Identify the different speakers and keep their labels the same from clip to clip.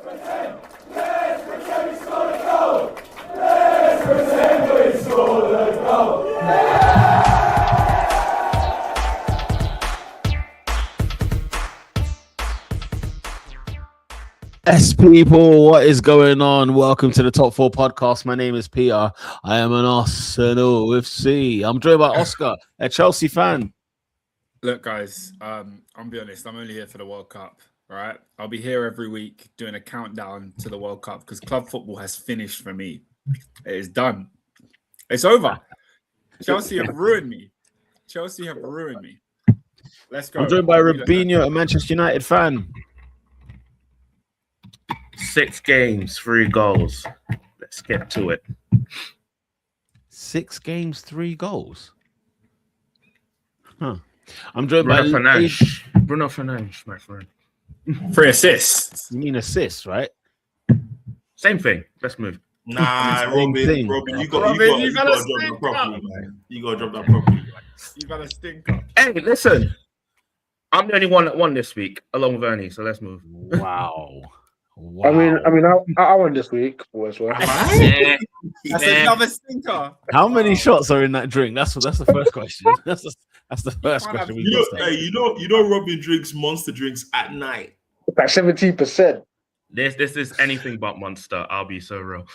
Speaker 1: Let's pretend we scored a goal! Let's pretend we scored a goal!
Speaker 2: Yes, people, what is going on? Welcome to the Top 4 podcast. My name is Peter. I am an Arsenal FC. I'm joined by Oscar, a Chelsea fan.
Speaker 3: Look, guys, I'll be honest. I'm only here for the World Cup, all right? I'll be here every week doing a countdown to the World Cup because club football has finished for me. It is done. It's over. Chelsea have ruined me. Let's go.
Speaker 2: I'm joined by Robinho, a Manchester United fan.
Speaker 4: 6 games, 3 goals. Let's get to it.
Speaker 2: 6 games, 3 goals. Huh. I'm joined
Speaker 4: Bruno
Speaker 2: by
Speaker 4: Fernandes, my friend.
Speaker 3: 3 assists.
Speaker 2: You mean assists, right?
Speaker 4: Same thing. Let's move.
Speaker 5: Nah,
Speaker 2: Robin,
Speaker 5: you gotta drop that properly, man. You gotta drop that properly.
Speaker 3: You got a stinker.
Speaker 4: Hey, listen. I'm the only one that won this week, along with Ernie. So let's move.
Speaker 2: Wow.
Speaker 6: I mean, I won this week as well.
Speaker 3: That's another stinker.
Speaker 2: How many shots are in that drink? That's the first question. That's the first question.
Speaker 5: You know, Robin drinks Monster drinks at night.
Speaker 6: Like 17%.
Speaker 4: This is anything but Monster. I'll be so real.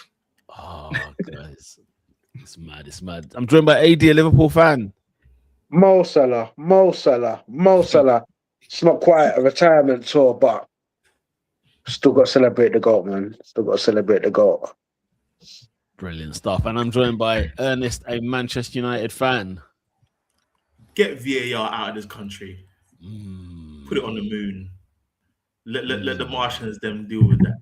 Speaker 2: Oh, guys, it's mad. I'm joined by AD, a Liverpool fan.
Speaker 6: Mo Salah. It's not quite a retirement tour, but still got to celebrate the goal, man.
Speaker 2: Brilliant stuff. And I'm joined by Ernest, a Manchester United fan.
Speaker 5: Get VAR out of this country. Put it on the moon. Let the Martians them deal with that.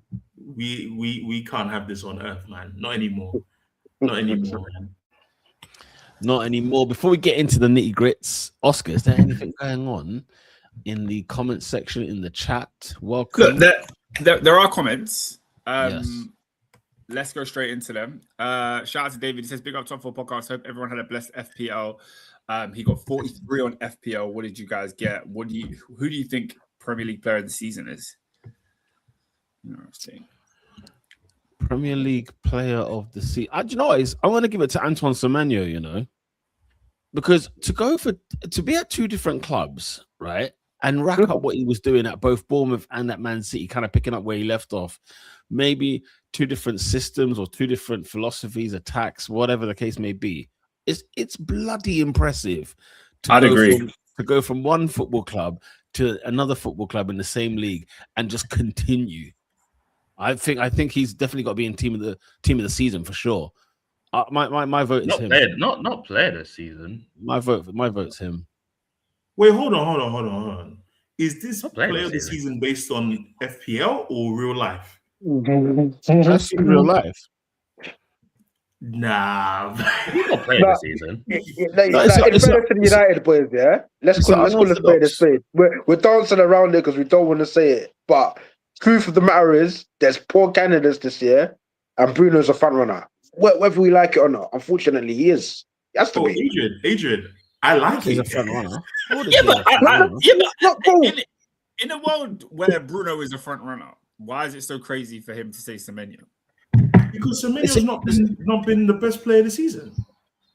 Speaker 5: We can't have this on Earth, man. Not anymore. Man.
Speaker 2: Not anymore. Before we get into the nitty grits, Oscar, is there anything going on in the comment section in the chat? Welcome.
Speaker 3: Look, there are comments.
Speaker 2: Yes.
Speaker 3: Let's go straight into them. Shout out to David. He says, big up Top 4 podcast. Hope everyone had a blessed FPL. He got 43 on FPL. What did you guys get? Who do you think Premier League player of the season is? Interesting.
Speaker 2: Premier League player of the season. Do you know what? I'm going to give it to Antoine Semenyo, you know, because to be at 2 different clubs, right? And rack up what he was doing at both Bournemouth and at Man City, kind of picking up where he left off. Maybe 2 different systems or 2 different philosophies, attacks, whatever the case may be. It's bloody impressive.
Speaker 3: I'd agree.
Speaker 2: To go from one football club to another football club in the same league and just continue. I think he's definitely got to be in team of the season for sure. My vote is him.
Speaker 4: Not player this season.
Speaker 2: My vote's him.
Speaker 5: Wait, hold on. Is this player of the season based on FPL or real life?
Speaker 2: That's in real life.
Speaker 5: Nah.
Speaker 4: He's not playing this season.
Speaker 6: It's better to the United boys, yeah? Let's call a spade a spade. We're dancing around it because we don't want to say it. But truth of the matter is, there's poor candidates this year, and Bruno's a front runner. Whether we like it or not, unfortunately, he is. He has to be.
Speaker 5: Adrian, I like
Speaker 2: He's
Speaker 5: it.
Speaker 2: a front runner.
Speaker 3: In a world where Bruno is a front runner, why is it so crazy for him to say Semenyo?
Speaker 5: Because Semenyo's not been the best player of the season.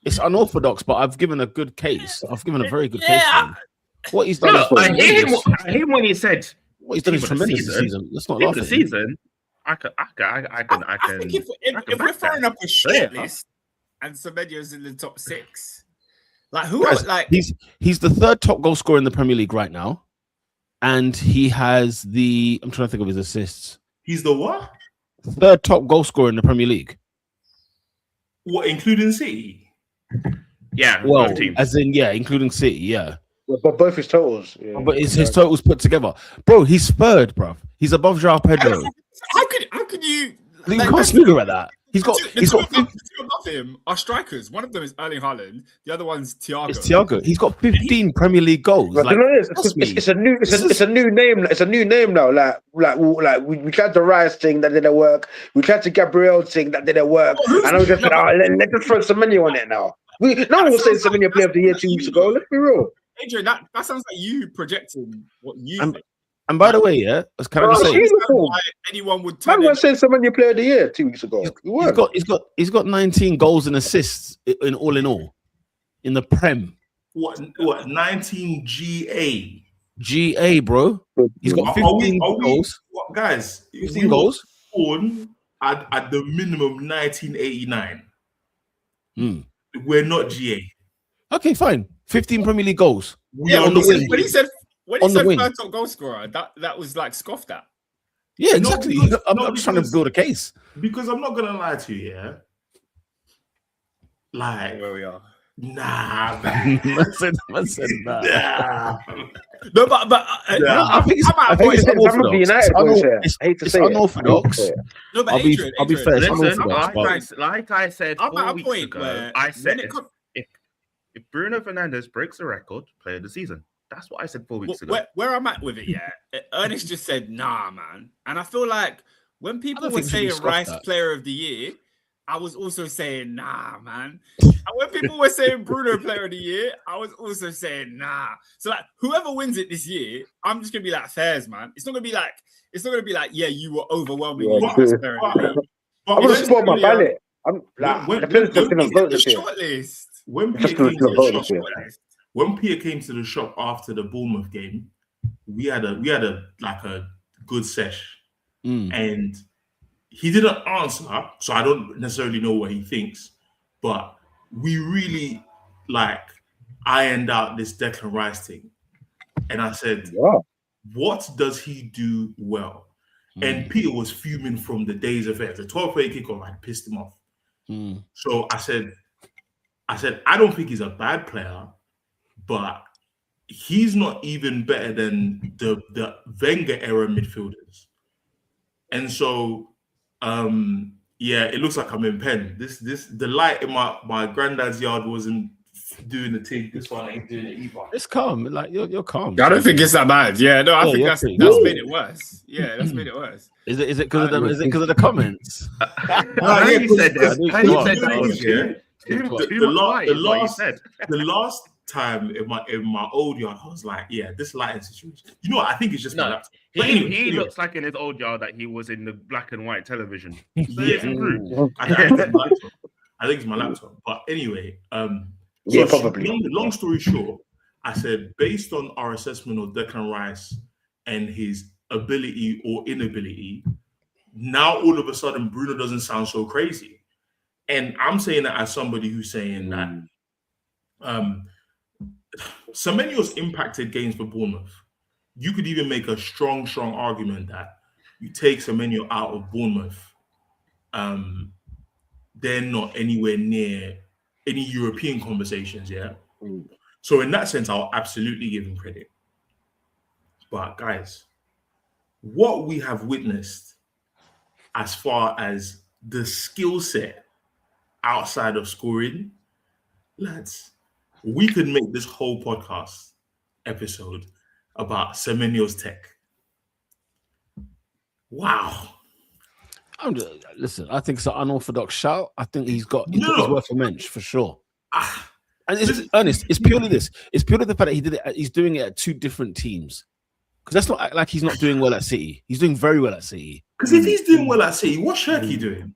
Speaker 2: It's unorthodox, but I've given a good case. I've given a very good case for him. What he's done
Speaker 4: I hear him when he said
Speaker 2: what he's done is tremendous this season. Let's not laugh at
Speaker 4: the season. I
Speaker 3: think if we're throwing up a short list and Semenyo's in the top 6, like who else? Like
Speaker 2: he's the 3rd top goal scorer in the Premier League right now, and he has I'm trying to think of his assists.
Speaker 5: He's the what?
Speaker 2: 3rd top goal scorer in the Premier League.
Speaker 5: What, including City?
Speaker 4: Yeah,
Speaker 2: well, as in including City, yeah.
Speaker 6: But both his totals. Yeah.
Speaker 2: But it's his totals put together, bro. He's 3rd, bro. He's above João Pedro.
Speaker 3: How could you?
Speaker 2: You can't speak about that. He's got
Speaker 3: above him are strikers. One of them is Erling Haaland. The other one's Thiago.
Speaker 2: It's Thiago. He's got 15 Premier League goals.
Speaker 6: Like, it's a new name. It's a new name now. Like we tried the Rice thing that didn't work. We tried the Gabriel thing that didn't work. And I was just like, let's just throw some money on it now. No one was saying Semenyo player of the year 2 weeks ago. Let's be real.
Speaker 3: Adrian, that sounds like you projecting what you think.
Speaker 2: And by the way, yeah, can I just say,
Speaker 3: why anyone would tell
Speaker 6: Man
Speaker 3: him
Speaker 6: was saying Semenyo Player of the Year 2 weeks ago.
Speaker 2: he's got 19 goals and assists in all in the Prem.
Speaker 5: What 19 GA?
Speaker 2: GA, bro. He's got 15 goals.
Speaker 5: What, guys?
Speaker 2: 15 goals.
Speaker 5: Born at the minimum 1989. We're not GA.
Speaker 2: Okay, fine. 15 Premier League goals.
Speaker 3: Yeah,
Speaker 2: on the wing.
Speaker 3: when he said
Speaker 2: On the wing.
Speaker 3: third top goal scorer, that was like scoffed at.
Speaker 2: Yeah, exactly. I'm just trying to build a case.
Speaker 5: Because I'm not gonna lie to you, yeah. Like
Speaker 3: Where we are.
Speaker 5: Nah, man.
Speaker 2: I said nah.
Speaker 5: Nah.
Speaker 3: No, but
Speaker 2: I think it's unorthodox.
Speaker 3: No, but
Speaker 2: I'll be fair.
Speaker 4: Listen, like I said
Speaker 3: I'm
Speaker 4: 4
Speaker 3: at a
Speaker 4: weeks
Speaker 3: point
Speaker 4: ago,
Speaker 3: where
Speaker 4: I said if Bruno Fernandes breaks the record, player of the season. That's what I said 4 weeks ago.
Speaker 3: Where I'm at with it, yeah. Ernest just said, nah, man. And I feel like when people were saying Rice player of the year, I was also saying, nah, man. And when people were saying Bruno player of the year, I was also saying, nah. So like whoever wins it this year, I'm just gonna be like fairs, man. It's not gonna be like, yeah, you were overwhelmingly player of the year.
Speaker 6: I'm gonna support my ballot. I'm like
Speaker 5: when Peter came to the shop after the Bournemouth game, we had a good sesh, and he didn't answer, so I don't necessarily know what he thinks, but we really ironed out this Declan Rice thing, and I said, what does he do well? And Peter was fuming from the days of it. The 12-play kickoff had pissed him off. So I said, I don't think he's a bad player, but he's not even better than the Wenger era midfielders. And so, it looks like I'm in pen. The light in my granddad's yard wasn't doing the thing. This one ain't doing it either.
Speaker 2: It's calm. Like you're calm.
Speaker 3: I don't think it's that bad. Yeah, no, I think that's made it worse. Yeah, that's made it worse.
Speaker 2: Is it because of the comments?
Speaker 5: The last time in my old yard, I was like, yeah, this lighting situation. You know what? I think it's just my laptop.
Speaker 4: He looks like in his old yard that he was in the black and white television. So
Speaker 5: I think it's my laptop. But anyway, probably. Long story short, I said based on our assessment of Declan Rice and his ability or inability, now all of a sudden Bruno doesn't sound so crazy. And I'm saying that as somebody who's saying that Semenyo's impacted games for Bournemouth. You could even make a strong argument that you take Semenyo out of Bournemouth, they're not anywhere near any European conversations, yeah? So in that sense, I'll absolutely give him credit. But guys, what we have witnessed as far as the skill set outside of scoring, lads, we could make this whole podcast episode about Semenyo's tech. Wow.
Speaker 2: Listen, I think it's an unorthodox shout. I think he's worth a mention for sure. And Ernest, it's purely this. It's purely the fact that he's doing it at two different teams. Because that's not like he's not doing well at City. He's doing very well at City.
Speaker 5: Because if he's doing well at City, what's Cherki doing?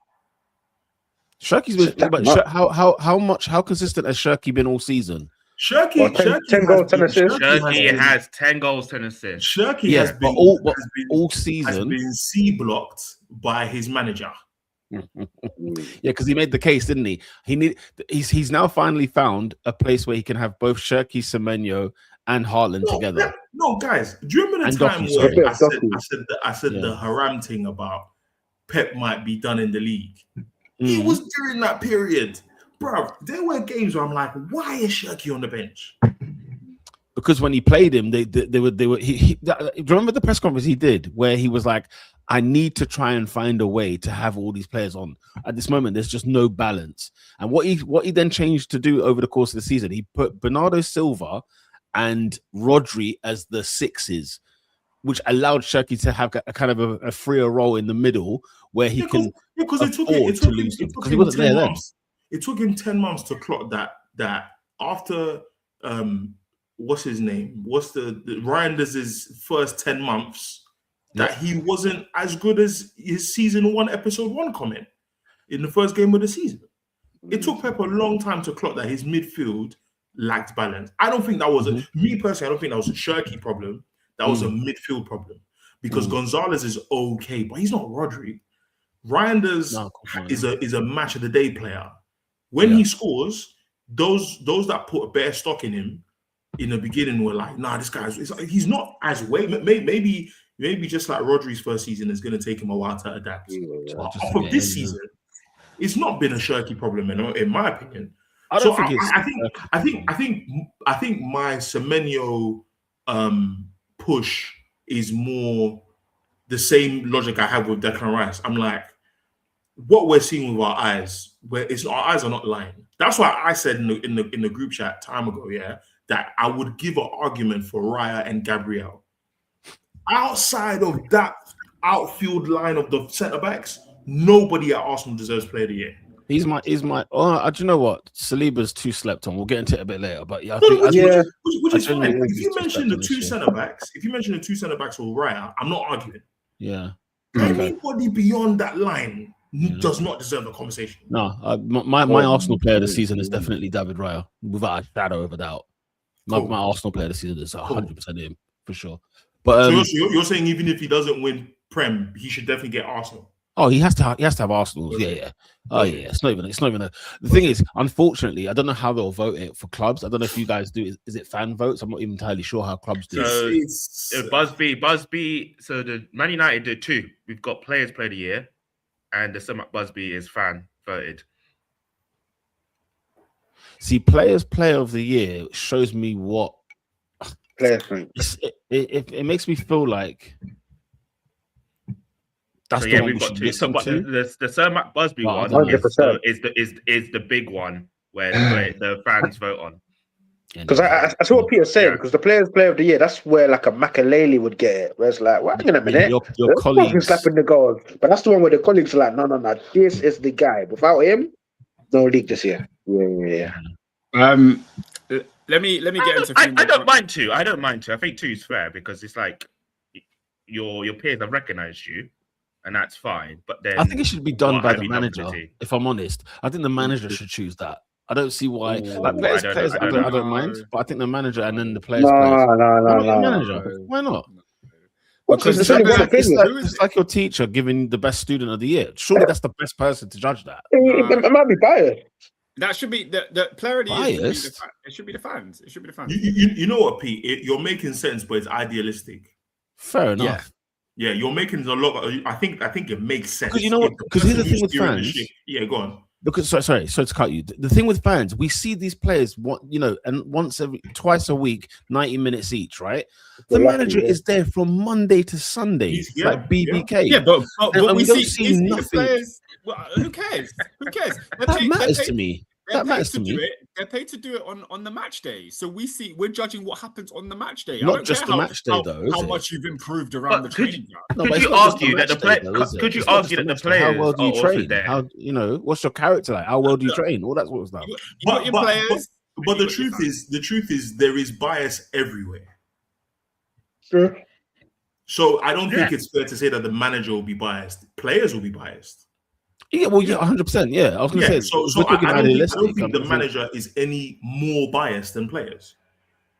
Speaker 2: Cherki's been, but how consistent has Cherki been all season?
Speaker 6: Cherki 10 goals, 10 assists.
Speaker 4: Cherki has 10 goals, 10 assists.
Speaker 5: Cherki has been
Speaker 2: all season
Speaker 5: has been C-blocked by his manager.
Speaker 2: Because he made the case, didn't he? He's now finally found a place where he can have both Cherki, Semenyo, and Haaland together.
Speaker 5: No, guys, do you remember the time where I said the haram thing about Pep might be done in the league? It was during that period. Bro, there were games where I'm like, why is Cherki on the bench?
Speaker 2: Because when he played him, they were. He remember the press conference he did where he was like, "I need to try and find a way to have all these players on. At this moment, there's just no balance." And what he then changed to do over the course of the season, he put Bernardo Silva and Rodri as the sixes, which allowed Cherki to have a kind of a freer role in the middle where he can afford to lose them because he wasn't there then.
Speaker 5: It took him 10 months to clock that after what's his name? What's the Ryan's first 10 months that he wasn't as good as his season 1, episode 1 comment in the first game of the season. It took Pep a long time to clock that his midfield lacked balance. I don't think that was me personally. I don't think that was a Cherki problem. That was a midfield problem because Gonzalez is okay, but he's not Rodri. Reinders is a match of the day player. When he scores, those that put a better stock in him in the beginning were like, nah, this guy's he's not as way. Maybe just like Rodri's first season is going to take him a while to adapt. But off of this season, it's not been a Cherki problem in my opinion. I think my Semenyo push is more the same logic I have with Declan Rice. I'm like, what we're seeing with our eyes, our eyes are not lying. That's why I said in the group chat time ago, that I would give an argument for Raya and Gabriel. Outside of that outfield line of the centre backs, nobody at Arsenal deserves Player of the Year.
Speaker 2: He's my. Do you know what? Saliba's too slept on. We'll get into it a bit later, but
Speaker 5: which is fine. If you mention the two centre backs, or Raya, I'm not arguing.
Speaker 2: Yeah.
Speaker 5: Anybody beyond that line does not deserve a conversation.
Speaker 2: No, my Arsenal player of the season is definitely David Raya, without a shadow of a doubt. My Arsenal player of the season is 100% him for sure. But
Speaker 5: so you're saying even if he doesn't win Prem, he should definitely get Arsenal.
Speaker 2: Oh, he has to have Arsenal. Yeah. Oh, yeah. It's not even the thing is, unfortunately, I don't know how they'll vote it for clubs. I don't know if you guys do. Is it fan votes? I'm not even entirely sure how clubs do.
Speaker 4: So Busby. So the Man United did 2. We've got Players Player of the Year, and the Sir Busby is fan voted.
Speaker 2: See, Players Player of the Year shows me what
Speaker 6: players think.
Speaker 2: It makes me feel like.
Speaker 4: So we've got 2. So, but the Sir Matt Busby one is the big one where the fans vote on.
Speaker 6: Because I saw what Peter said. Because the Players Player of the Year, that's where like a Makaleli would get it. Where it's like, wait a minute,
Speaker 2: your colleagues
Speaker 6: slapping the goals. But that's the one where the colleagues are like, no, this is the guy. Without him, no league this year. Yeah.
Speaker 3: Let me get into.
Speaker 4: I don't mind 2. I think 2 is fair because it's like your peers have recognised you. And that's fine, but then
Speaker 2: I think it should be done by the manager. If I'm honest, I think the manager should choose that. I don't see why. Players, I don't mind, but I think the manager and then the players.
Speaker 6: No.
Speaker 2: Manager. Why not? Because it's like your teacher giving the best student of the year. Surely that's the best person to judge that.
Speaker 6: It might be biased.
Speaker 3: That should be the player of the year. It should be the fans.
Speaker 5: You know what, Pete? You're making sense, but it's idealistic.
Speaker 2: Fair enough.
Speaker 5: Yeah, you're making a lot. I think it makes sense.
Speaker 2: Because you know what? Because here's the thing with fans.
Speaker 5: Yeah, go on.
Speaker 2: Because sorry to cut you. The thing with fans, we see these players, and twice a week, 90 minutes each, right? The manager is there from Monday to Sunday, like BBK.
Speaker 3: Yeah, but
Speaker 2: we don't see nothing.
Speaker 3: Players, who cares?
Speaker 2: That matters to me. That matters to me.
Speaker 3: They're paid to do it on the match day, so we're judging what happens on the match day.
Speaker 2: Not just the match day, though.
Speaker 3: How much you've improved around the training ground.
Speaker 4: Could you argue that the players?
Speaker 2: How well do you train? How what's your character like? How well do you train? All that sort of stuff.
Speaker 5: But the truth is, there is bias everywhere.
Speaker 6: Sure.
Speaker 5: So I don't think it's fair to say that the manager will be biased. Players will be biased.
Speaker 2: Yeah, 100%. Yeah, I was going to say.
Speaker 5: So I don't think the manager is any more biased than players.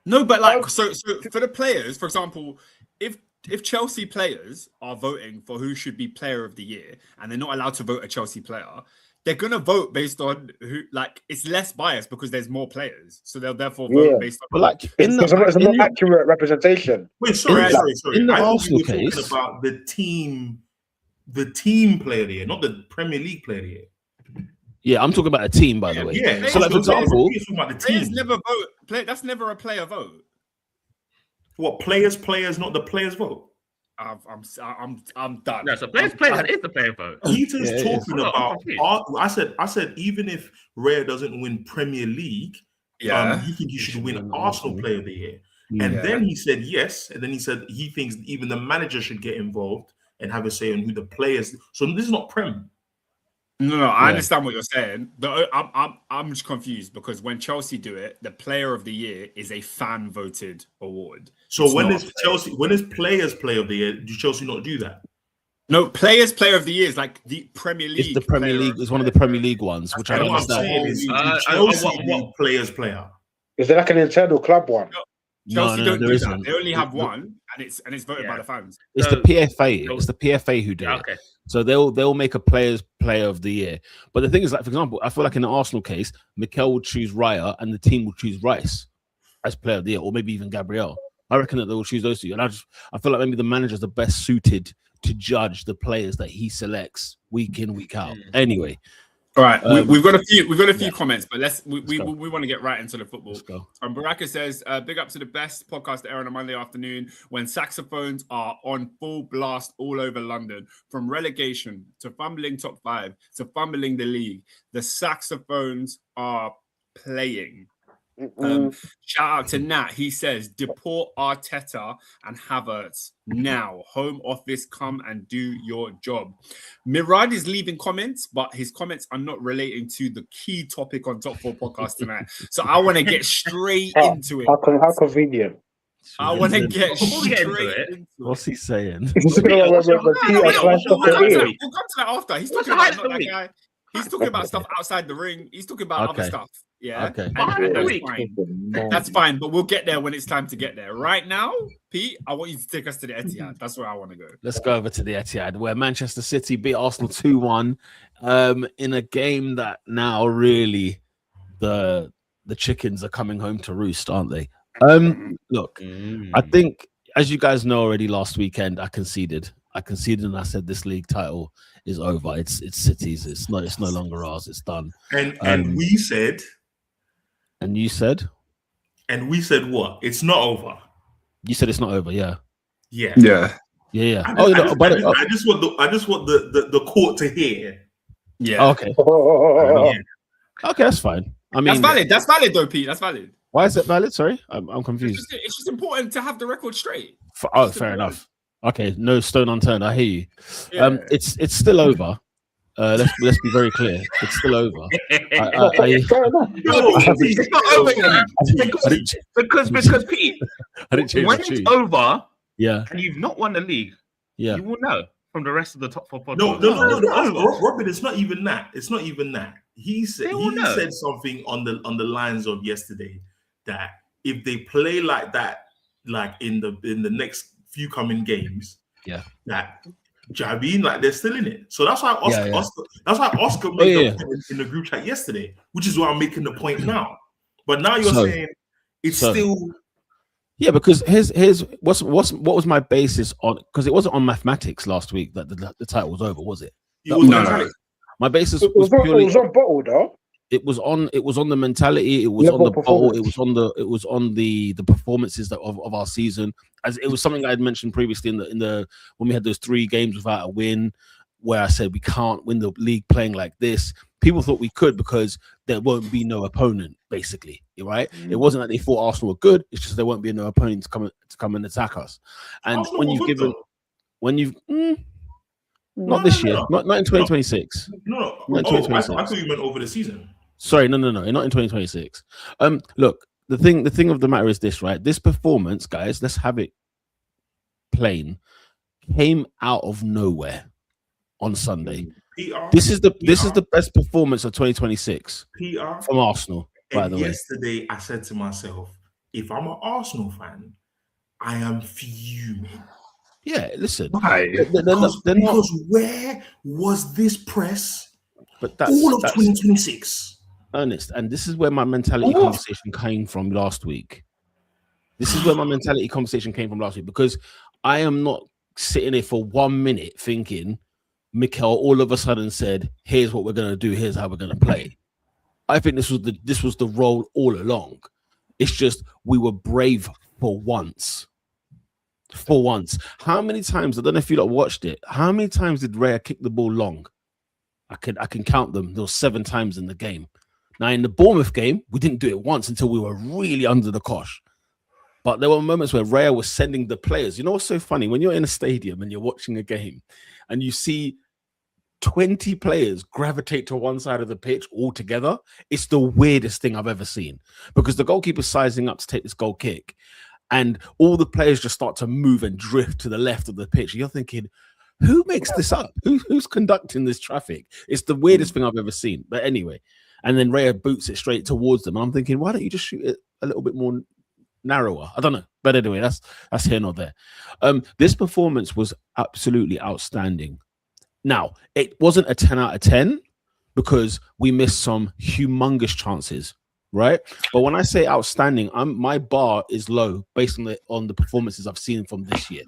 Speaker 3: No, but like, so for the players, for example, if Chelsea players are voting for who should be Player of the Year, and they're not allowed to vote a Chelsea player, they're gonna vote based on who. Like, it's less biased because there's more players, so they'll therefore vote based on.
Speaker 2: But like,
Speaker 6: it's a more accurate representation.
Speaker 5: Wait, sorry.
Speaker 2: In the Arsenal case,
Speaker 5: talking about the team Player of the Year, not the Premier League Player of the Year.
Speaker 2: Yeah, I'm talking about a team, by the way.
Speaker 5: Yeah.
Speaker 2: So, like, for example,
Speaker 3: players never vote. That's never a player vote.
Speaker 5: What players, not the players vote?
Speaker 3: I'm done.
Speaker 4: No, so players is the player vote.
Speaker 5: Peter's talking about. I said even if Raya doesn't win Premier League, you think he should win Arsenal Player of the Year. And then he said yes, and then he said he thinks even the manager should get involved and have a say on who the players. So this is not Prem.
Speaker 3: No, I understand what you're saying. I'm just confused because when Chelsea do it, the Player of the Year is a fan voted award.
Speaker 5: So when is Players Player of the Year? Do Chelsea not do that?
Speaker 3: No, Players Player of the Year is like the Premier League.
Speaker 2: It's the Premier League. It's one of the Premier League ones, which I
Speaker 5: And what I'm
Speaker 2: understand.
Speaker 5: saying is, Chelsea do Players Player.
Speaker 6: Is it like an internal club one?
Speaker 3: Chelsea don't do
Speaker 2: there
Speaker 3: that.
Speaker 2: isn't.
Speaker 3: They only have one, and it's voted by the fans.
Speaker 2: It's the PFA. It's the PFA who do it.
Speaker 4: Okay.
Speaker 2: So they'll make a Players Player of the Year. But the thing is, like for example, I feel like in the Arsenal case, Mikel will choose Raya, and the team will choose Rice as Player of the Year, or maybe even Gabriel. I reckon that they will choose those two. And I feel like maybe the manager's the best suited to judge the players that he selects week in, week out. Anyway.
Speaker 3: All right, we've got a few comments, but we want to get right into the football.
Speaker 2: Let's go.
Speaker 3: Baraka says, "Big up to the best podcast era on a Monday afternoon when saxophones are on full blast all over London, from relegation to fumbling top 5 to fumbling the league. The saxophones are playing." Shout out to Nat. He says, "Deport Arteta and Havertz now. Home office, come and do your job." Mirad is leaving comments, but his comments are not relating to the key topic on Top 4 Podcast tonight. So I want to get straight into it.
Speaker 6: How convenient.
Speaker 3: I want to get straight into it.
Speaker 2: What's he saying?
Speaker 3: We'll come to that after. He's talking about not that guy. He's talking about stuff outside the ring. He's talking about other stuff. Yeah.
Speaker 2: Okay.
Speaker 3: And that's fine. That's fine, but we'll get there when it's time to get there. Right now, Pete, I want you to take us to the Etihad. That's where I want to go.
Speaker 2: Let's go over to the Etihad, where Manchester City beat Arsenal 2-1 in a game that now really the chickens are coming home to roost, aren't they? Look, I think, as you guys know already, last weekend I conceded and I said this league title is over. It's City's. It's no longer ours. It's done.
Speaker 5: And we said.
Speaker 2: And you said?
Speaker 5: And we said what? It's not over.
Speaker 2: You said it's not over, yeah.
Speaker 5: Yeah.
Speaker 2: Yeah.
Speaker 5: I just want the court to hear.
Speaker 3: Yeah.
Speaker 2: Okay. Okay, that's fine. I mean,
Speaker 3: that's valid. That's valid, though, Pete. That's valid.
Speaker 2: Why is it valid? Sorry, I'm confused.
Speaker 3: It's just important to have the record straight.
Speaker 2: Fair enough. Okay, no stone unturned. I hear you.
Speaker 3: Yeah.
Speaker 2: It's still over. Let's be very clear. It's still over.
Speaker 4: It's not over yet. Because Pete, when it's over,
Speaker 2: and
Speaker 4: you've not won the league, you will know from the rest of the top 4 podcasts.
Speaker 5: No. Robin, it's not even that. It's not even that. He said something on the lines of yesterday that if they play like that, like in the next few coming games, that Javine, like they're still in it. So that's why Oscar made the point in the group chat yesterday, which is why I'm making the point now. But now you're saying it's still.
Speaker 2: Yeah, because here's what was my basis on, because it wasn't on mathematics last week that the title was over, was it?
Speaker 5: No.
Speaker 2: My basis was purely.
Speaker 6: It was on bottle, though.
Speaker 2: It was on the mentality. It was on the ball. It was on the performances of our season. As it was something I had mentioned previously in the when we had those 3 games without a win, where I said we can't win the league playing like this. People thought we could because there won't be no opponent, basically, right? It wasn't that they thought Arsenal were good. It's just there won't be no opponent to come and attack us. And Arsenal not this year, not in 2026.
Speaker 5: No.
Speaker 2: Not in 2026.
Speaker 5: I thought you meant over the season.
Speaker 2: Sorry, no, not in 2026. Look, the thing of the matter is this, right? This performance, guys, let's have it plain, came out of nowhere on Sunday. This is the best performance of 2026 from Arsenal. By the way,
Speaker 5: yesterday I said to myself, if I'm an Arsenal fan, I am fuming.
Speaker 2: Yeah, listen.
Speaker 5: Why? Because where was this press?
Speaker 2: But that's
Speaker 5: all of 2026.
Speaker 2: Ernest, and this is where my mentality conversation came from last week. Because I am not sitting there for 1 minute thinking Mikel all of a sudden said, "Here's what we're gonna do. Here's how we're gonna play." I think this was the role all along. It's just we were brave for once. For once, how many times? I don't know if you lot watched it. How many times did Raya kick the ball long? I can count them. There were 7 times in the game. Now in the Bournemouth game, we didn't do it once until we were really under the cosh. But there were moments where Raya was sending the players. You know what's so funny? When you're in a stadium and you're watching a game, and you see 20 players gravitate to one side of the pitch all together. It's the weirdest thing I've ever seen, because the goalkeeper's sizing up to take this goal kick, and all the players just start to move and drift to the left of the pitch. You're thinking, who makes this up? Who's conducting this traffic? It's the weirdest thing I've ever seen. But anyway, and then Raya boots it straight towards them. I'm thinking, why don't you just shoot it a little bit more narrower? I don't know. But anyway, that's here nor there. This performance was absolutely outstanding. Now, it wasn't a 10 out of 10 because we missed some humongous chances, right? But when I say outstanding, my bar is low based on the performances I've seen from this year.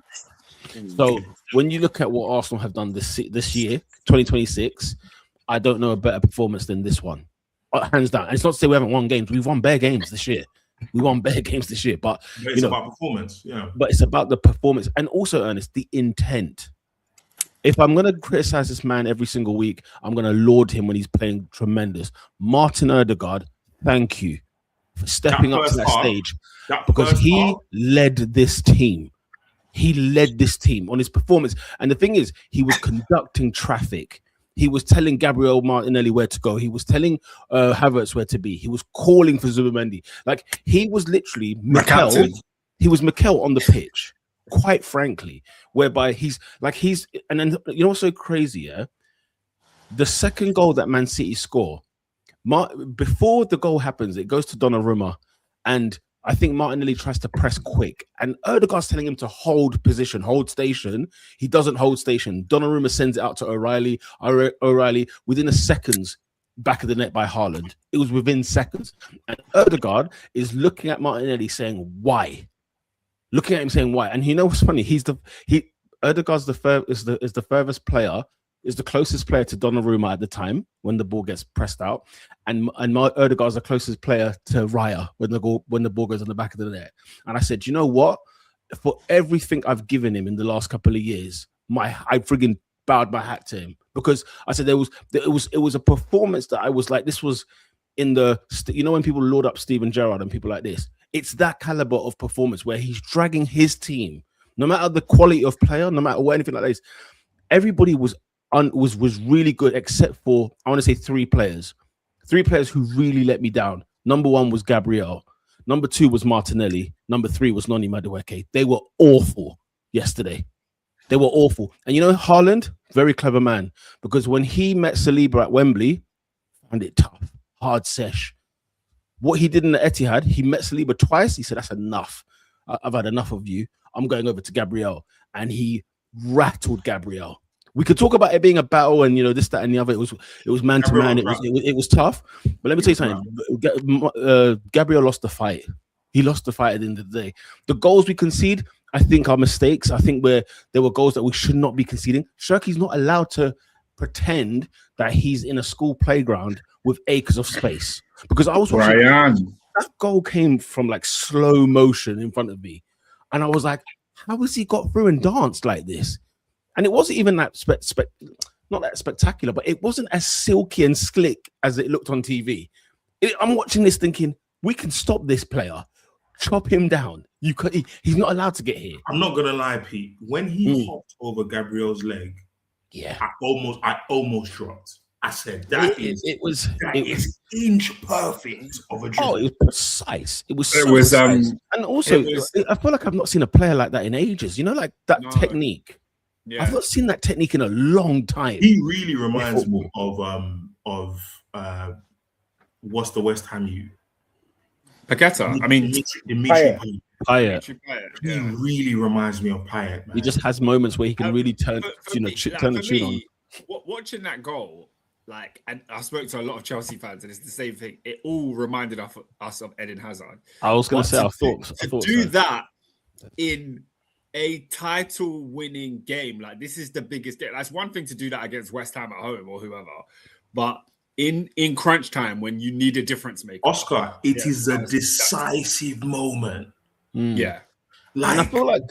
Speaker 2: So when you look at what Arsenal have done this year, 2026, I don't know a better performance than this one, hands down. And it's not to say we haven't won games. We've won bare games this year. But
Speaker 5: it's about performance. Yeah,
Speaker 2: but it's about the performance, and also, Ernest, the intent. If I'm going to criticize this man every single week, I'm going to laud him when he's playing tremendous. Martin Ødegaard, thank you for stepping up to that stage, because he led this team. He led this team on his performance. And the thing is, he was conducting traffic. He was telling Gabriel Martinelli where to go. He was telling Havertz where to be. He was calling for Zubimendi. Like, he was literally Mikel. He was Mikel on the pitch, quite frankly, whereby and then, you know what's so crazy, yeah? The second goal that Man City score, before the goal happens, it goes to Donnarumma, and I think Martinelli tries to press quick, and Ødegaard's telling him to hold position, hold station. He doesn't hold station. Donnarumma sends it out to O'Reilly. O'Reilly, within a seconds, back of the net by Haaland. It was within seconds. And Ødegaard is looking at Martinelli saying, why? Looking at him saying, why? And you know what's funny? Ødegaard's the furthest player, is the closest player to Donnarumma at the time when the ball gets pressed out, and Ødegaard's the closest player to Raya when the ball goes on the back of the net. And I said, you know what? For everything I've given him in the last couple of years, I friggin' bowed my hat to him, because I said it was a performance that I was like, this was in the, you know, when people load up Steven Gerrard and people like this, it's that caliber of performance where he's dragging his team, no matter the quality of player, no matter what, anything like this. Everybody was really good, except for, I want to say, three players who really let me down. Number one was Gabriel. Number two was Martinelli. Number three was Noni Madueke. They were awful yesterday. They were awful. And you know, Haaland, very clever man, because when he met Saliba at Wembley, found it tough, hard sesh. What he did in the Etihad, he met Saliba twice. He said, that's enough. I've had enough of you. I'm going over to Gabriel. And he rattled Gabriel. We could talk about it being a battle and, you know, this, that, and the other. It was man to man. It was tough. But let me tell you something. Gabriel lost the fight. He lost the fight at the end of the day. The goals we concede, I think, are mistakes. I think there were goals that we should not be conceding. Cherki's not allowed to pretend that he's in a school playground with acres of space. Because I was watching that goal came from like slow motion in front of me. And I was like, how has he got through and danced like this? And it wasn't even that not that spectacular, but it wasn't as silky and slick as it looked on TV. I'm watching this thinking, we can stop this player, chop him down. He's not allowed to get here.
Speaker 5: I'm not gonna lie, Pete. When he hopped over Gabriel's leg,
Speaker 2: yeah,
Speaker 5: I almost dropped. I said it was inch perfect of a dribble.
Speaker 2: Oh, it was precise. It was precise. And also, I feel like I've not seen a player like that in ages. You know, like that technique. Yeah. I've not seen that technique in a long time.
Speaker 5: He really reminds me of what's the West Ham you?
Speaker 3: Paqueta. I mean,
Speaker 5: Dimitri
Speaker 2: Payet.
Speaker 5: He really reminds me of Payet. Man.
Speaker 2: He just has moments where he can really turn the tune on.
Speaker 3: Watching that goal, like, and I spoke to a lot of Chelsea fans, and it's the same thing. It all reminded us of Eden Hazard.
Speaker 2: I was going to say, I thought
Speaker 3: do that in a title-winning game, like, this is the biggest game. That's one thing to do that against West Ham at home or whoever, but in crunch time when you need a difference maker,
Speaker 5: Oscar, it is a decisive moment.
Speaker 3: Yeah,
Speaker 2: like, and I feel like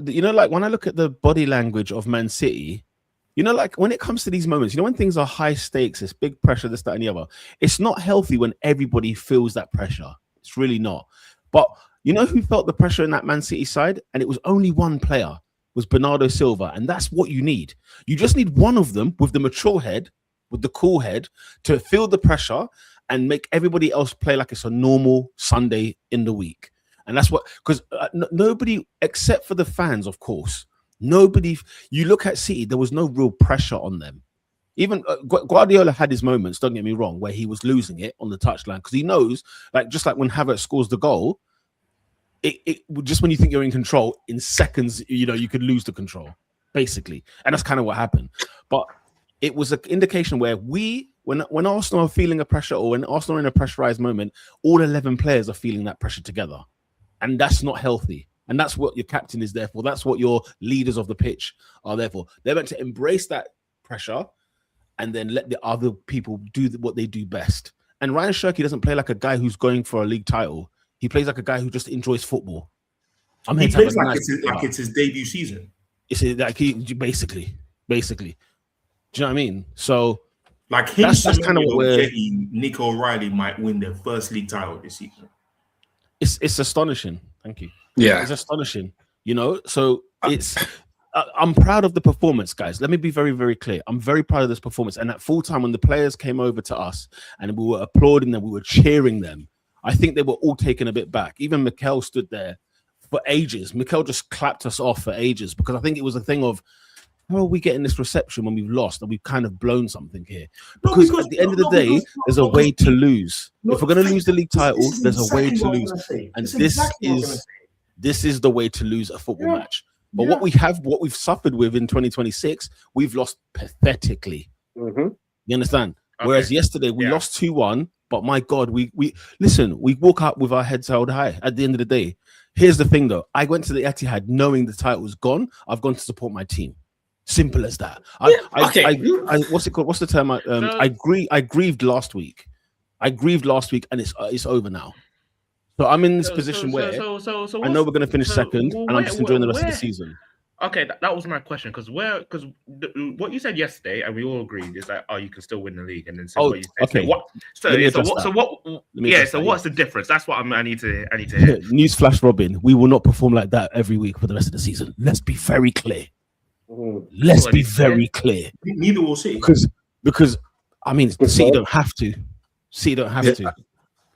Speaker 2: you know, like when I look at the body language of Man City, you know, like when it comes to these moments, you know, when things are high stakes, it's big pressure, this, that, and the other. It's not healthy when everybody feels that pressure. It's really not. But you know who felt the pressure in that Man City side? And it was only one player. It was Bernardo Silva, and that's what you need. You just need one of them with the mature head, with the cool head, to feel the pressure and make everybody else play like it's a normal Sunday in the week. And that's what, because nobody, except for the fans, of course, nobody, you look at City, there was no real pressure on them. Even Guardiola had his moments, don't get me wrong, where he was losing it on the touchline, because he knows, like, just like when Havertz scores the goal, it just when you think you're in control, in seconds, you could lose the control, basically. And that's kind of what happened. But it was an indication where when Arsenal are feeling a pressure, or when Arsenal are in a pressurized moment, all 11 players are feeling that pressure together. And that's not healthy. And that's what your captain is there for. That's what your leaders of the pitch are there for. They're meant to embrace that pressure and then let the other people do what they do best. And Rayan Cherki doesn't play like a guy who's going for a league title. He plays like a guy who just enjoys football.
Speaker 5: He plays like it's his debut season.
Speaker 2: It's like he basically. Do you know what I mean? So
Speaker 5: like him,
Speaker 2: that's kind of what
Speaker 5: Nico O'Reilly might win their first league title this season.
Speaker 2: It's astonishing. Thank you.
Speaker 3: Yeah,
Speaker 2: it's astonishing. So it's. I'm proud of the performance, guys. Let me be very, very clear. I'm very proud of this performance. And at full time, when the players came over to us and we were applauding them, we were cheering them, I think they were all taken a bit back. Even Mikel stood there for ages. Mikel just clapped us off for ages, because I think it was a thing of, how are we getting this reception when we've lost and we've kind of blown something here? Because at the end of the day, there's a way to lose. If we're going to lose the league title, there's a way to lose. And this is the way to lose a football match. But what we've suffered with in 2026, we've lost pathetically. You understand? Okay. Whereas yesterday we lost 2-1, but my God, we walk out with our heads held high at the end of the day. Here's the thing though. I went to the Etihad knowing the title was gone. I've gone to support my team. Simple as that. What's it called? What's the term? I grieved last week. And it's over now. So I'm in this position where I know we're going to finish second, and I'm just enjoying the rest of the season.
Speaker 4: Okay, that was my question, because what you said yesterday, and we all agreed, is that you can still win the league, and then what you said.
Speaker 2: Okay.
Speaker 4: What's the difference? That's what I need to hear.
Speaker 2: Newsflash, Robin, we will not perform like that every week for the rest of the season. Let's be very clear. Let's be very clear.
Speaker 5: Neither will see.
Speaker 2: Because I mean, City don't have to. City don't have to.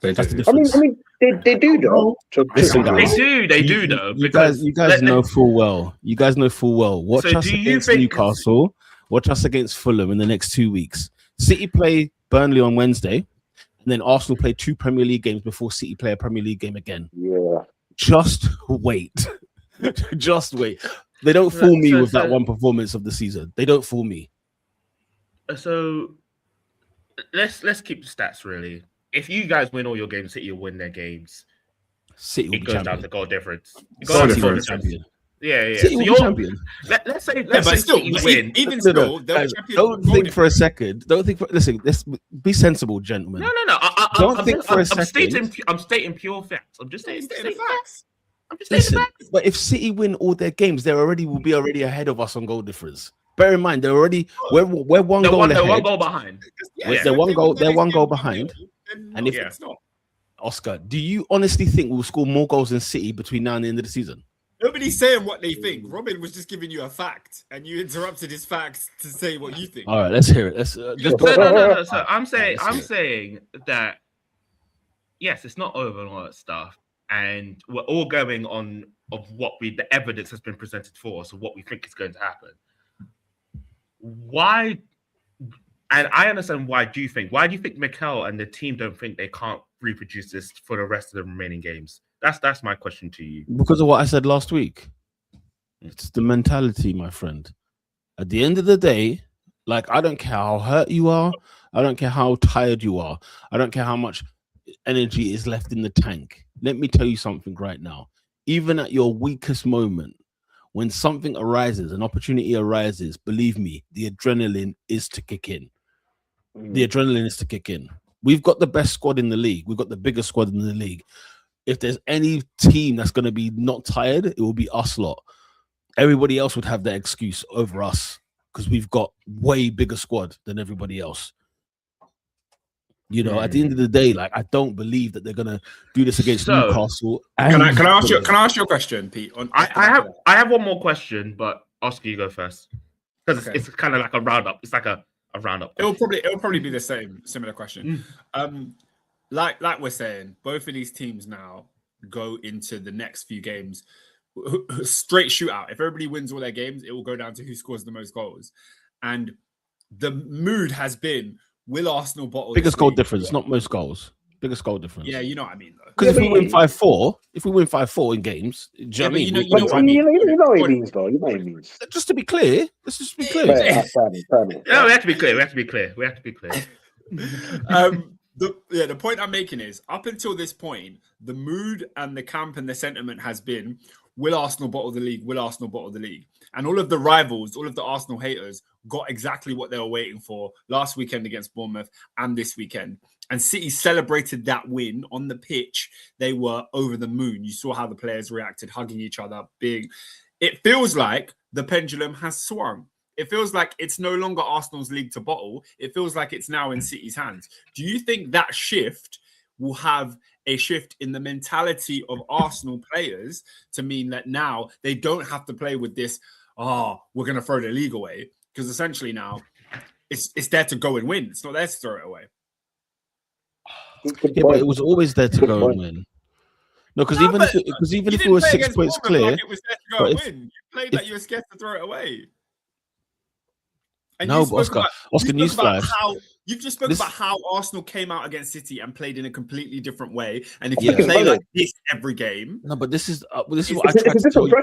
Speaker 2: That's the difference.
Speaker 6: I mean, they do though.
Speaker 4: They do though.
Speaker 2: You guys know full well. You guys know full well. Watch us against Newcastle. Watch us against Fulham in the next 2 weeks. City play Burnley on Wednesday, and then Arsenal play 2 Premier League games before City play a Premier League game again.
Speaker 6: Yeah.
Speaker 2: Just wait. Just wait. They don't fool me with that one performance of the season. They don't fool me.
Speaker 4: So let's keep the stats really. If you guys win all your games, City will win their games.
Speaker 2: City will
Speaker 4: it goes down to goal difference.
Speaker 2: City will be champion.
Speaker 4: Yeah.
Speaker 2: City will be champion.
Speaker 4: Let's say City win.
Speaker 3: Even still,
Speaker 2: don't think for a second. Listen. Let's be sensible, gentlemen.
Speaker 4: No. I'm stating pure facts. I'm just stating facts.
Speaker 2: But if City win all their games, they will be ahead of us on goal difference. Bear in mind, we're one goal ahead.
Speaker 4: They're 1 goal behind.
Speaker 2: They're one goal behind. And if it's not, Oscar, do you honestly think we'll score more goals than City between now and the end of the season?
Speaker 3: Nobody's saying what they think. Robin was just giving you a fact, and you interrupted his facts to say what you think.
Speaker 2: All right, let's hear it.
Speaker 4: No. So I'm saying that yes, it's not over and all that stuff, and we're all going on of the evidence has been presented for us of what we think is going to happen. Why? And I understand why do you think Mikel and the team don't think they can't reproduce this for the rest of the remaining games? That's my question to you.
Speaker 2: Because of what I said last week. It's the mentality, my friend. At the end of the day, like, I don't care how hurt you are. I don't care how tired you are. I don't care how much energy is left in the tank. Let me tell you something right now. Even at your weakest moment, when something arises, an opportunity arises, believe me, the adrenaline is to kick in. The adrenaline is to kick in. We've got the best squad in the league. We've got the biggest squad in the league. If there's any team that's going to be not tired, it will be us lot. Everybody else would have their excuse over us because we've got way bigger squad than everybody else. You know, at the end of the day, like I don't believe that they're gonna do this against Newcastle.
Speaker 3: Can I ask you a question, Pete?
Speaker 4: I have one more question, but Oscar, you go first because it's kind of like a roundup. It's like a roundup.
Speaker 3: It'll probably be the similar question. Like we're saying, both of these teams now go into the next few games straight shootout. If everybody wins all their games, it will go down to who scores the most goals. And the mood has been, will Arsenal bottle
Speaker 2: biggest goal difference, not most goals. Biggest goal difference.
Speaker 3: Yeah, you know what I mean, though.
Speaker 2: Because if we win 5-4, in games, do you know what I mean?
Speaker 6: You know what it means, though. You know what it means.
Speaker 2: Just to be clear, let's just be clear.
Speaker 4: Yeah, we have to be clear.
Speaker 3: The point I'm making is, up until this point, the mood and the camp and the sentiment has been, will Arsenal bottle the league? Will Arsenal bottle the league? And all of the rivals, all of the Arsenal haters got exactly what they were waiting for last weekend against Bournemouth and this weekend. And City celebrated that win on the pitch. They were over the moon. You saw how the players reacted, hugging each other, big. It feels like the pendulum has swung. It feels like it's no longer Arsenal's league to bottle. It feels like it's now in City's hands. Do you think that shift will have a shift in the mentality of Arsenal players to mean that now they don't have to play with this, we're going to throw the league away? Because essentially now it's there to go and win. It's not there to throw it away.
Speaker 2: Yeah, but it was always there to go and win. No, because even if we were 6 points clear,
Speaker 3: like it was there to go and win. You played like you were scared to throw it away. And
Speaker 2: no, but Oscar, newsflash.
Speaker 3: You've just spoken about how Arsenal came out against City and played in a completely different way. And if you play like this every game,
Speaker 2: no, but this is what I tried to tell you.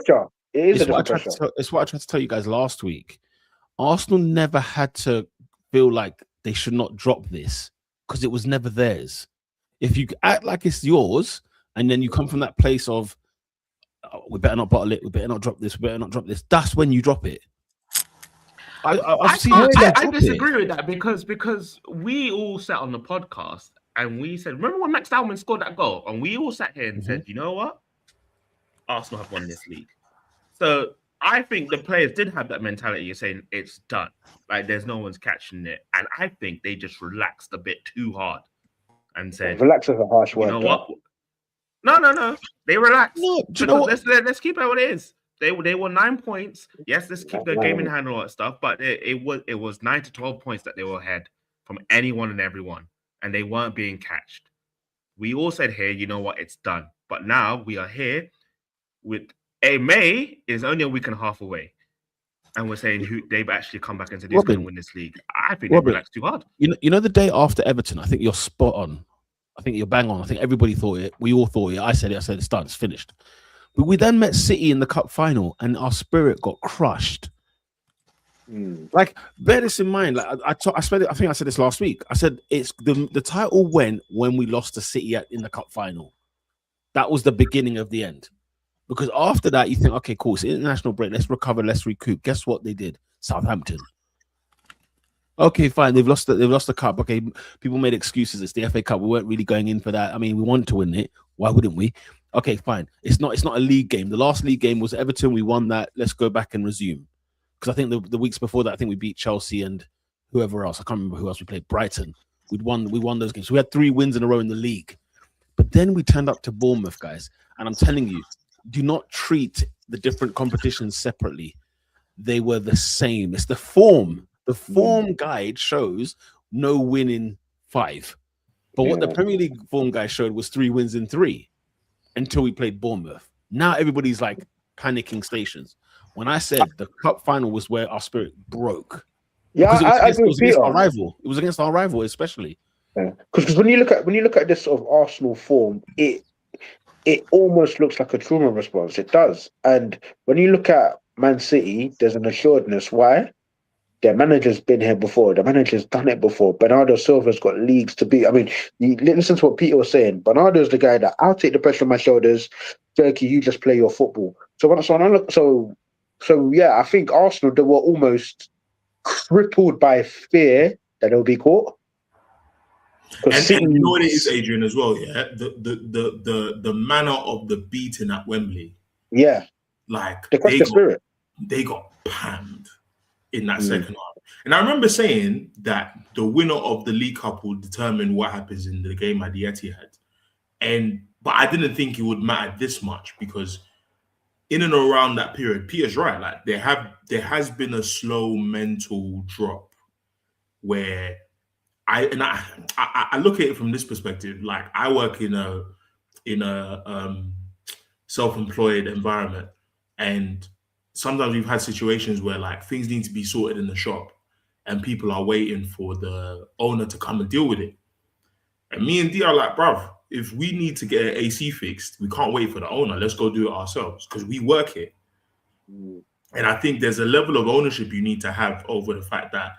Speaker 2: It's what I tried to tell you guys last week. Arsenal never had to feel like they should not drop this because it was never theirs. If you act like it's yours, and then you come from that place of we better not bottle it, we better not drop this, we better not drop this. That's when you drop it.
Speaker 4: I disagree with that because we all sat on the podcast and we said, remember when Max Dalman scored that goal? And we all sat here and said, you know what? Arsenal have won this league. So I think the players did have that mentality. You're saying it's done. Like there's no one's catching it. And I think they just relaxed a bit too hard and said,
Speaker 6: relax is a harsh word.
Speaker 4: You know what? No. They relaxed. No, do you know what? Let's keep it how it is. They were 9 points. Yes, let's keep the game in hand and all that stuff. But it was 9 to 12 points that they were ahead from anyone and everyone, and they weren't being catched. We all said here, you know what, it's done. But now we are here with May is only a week and a half away, and we're saying they've actually come back into this and win this league. I think they relaxed too hard.
Speaker 2: You know the day after Everton, I think you're spot on. I think you're bang on. I think everybody thought it. We all thought it. I said it's done. It's finished. But we then met City in the cup final, and our spirit got crushed. Like, bear this in mind. Like, I think I said this last week. I said it's the title went when we lost to City in the cup final. That was the beginning of the end. Because after that, you think, okay, cool, it's international break. Let's recover. Let's recoup. Guess what they did? Southampton. Okay, fine. They've lost the cup. Okay, people made excuses. It's the FA Cup. We weren't really going in for that. I mean, we want to win it. Why wouldn't we? Okay, fine. It's not a league game. The last league game was Everton. We won that. Let's go back and resume. Because I think the weeks before that, I think we beat Chelsea and whoever else. I can't remember who else we played. Brighton. We won those games. So we had 3 wins in a row in the league. But then we turned up to Bournemouth, guys. And I'm telling you, do not treat the different competitions separately. They were the same. It's the form. The form guide shows no win in 5. But what the Premier League form guide showed was 3 wins in 3 until we played Bournemouth. Now everybody's like panicking stations. When I said the cup final was where our spirit broke. Yeah, it was against our rival. It was against our rival, especially.
Speaker 6: Because when you look at this sort of Arsenal form, it almost looks like a trauma response. It does. And when you look at Man City, there's an assuredness. Why? Their manager's been here before. The manager's done it before. Bernardo Silva's got leagues to beat. I mean, you listen to what Peter was saying. Bernardo's the guy that I'll take the pressure on my shoulders. Cherki, you just play your football. So yeah, I think Arsenal, they were almost crippled by fear that they'll be caught.
Speaker 5: And you know what it is, Adrian, as well. Yeah, the manner of the beating at Wembley.
Speaker 6: Yeah,
Speaker 5: like
Speaker 6: they got
Speaker 5: they got panned in that second half. And I remember saying that the winner of the League Cup will determine what happens in the game at the Etihad. But I didn't think it would matter this much because in and around that period, Peter's right. Like there has been a slow mental drop where I look at it from this perspective. Like I work in a self-employed environment, and sometimes we've had situations where like things need to be sorted in the shop and people are waiting for the owner to come and deal with it. And me and D are like, bruv, if we need to get an AC fixed, we can't wait for the owner. Let's go do it ourselves because we work it. And I think there's a level of ownership you need to have over the fact that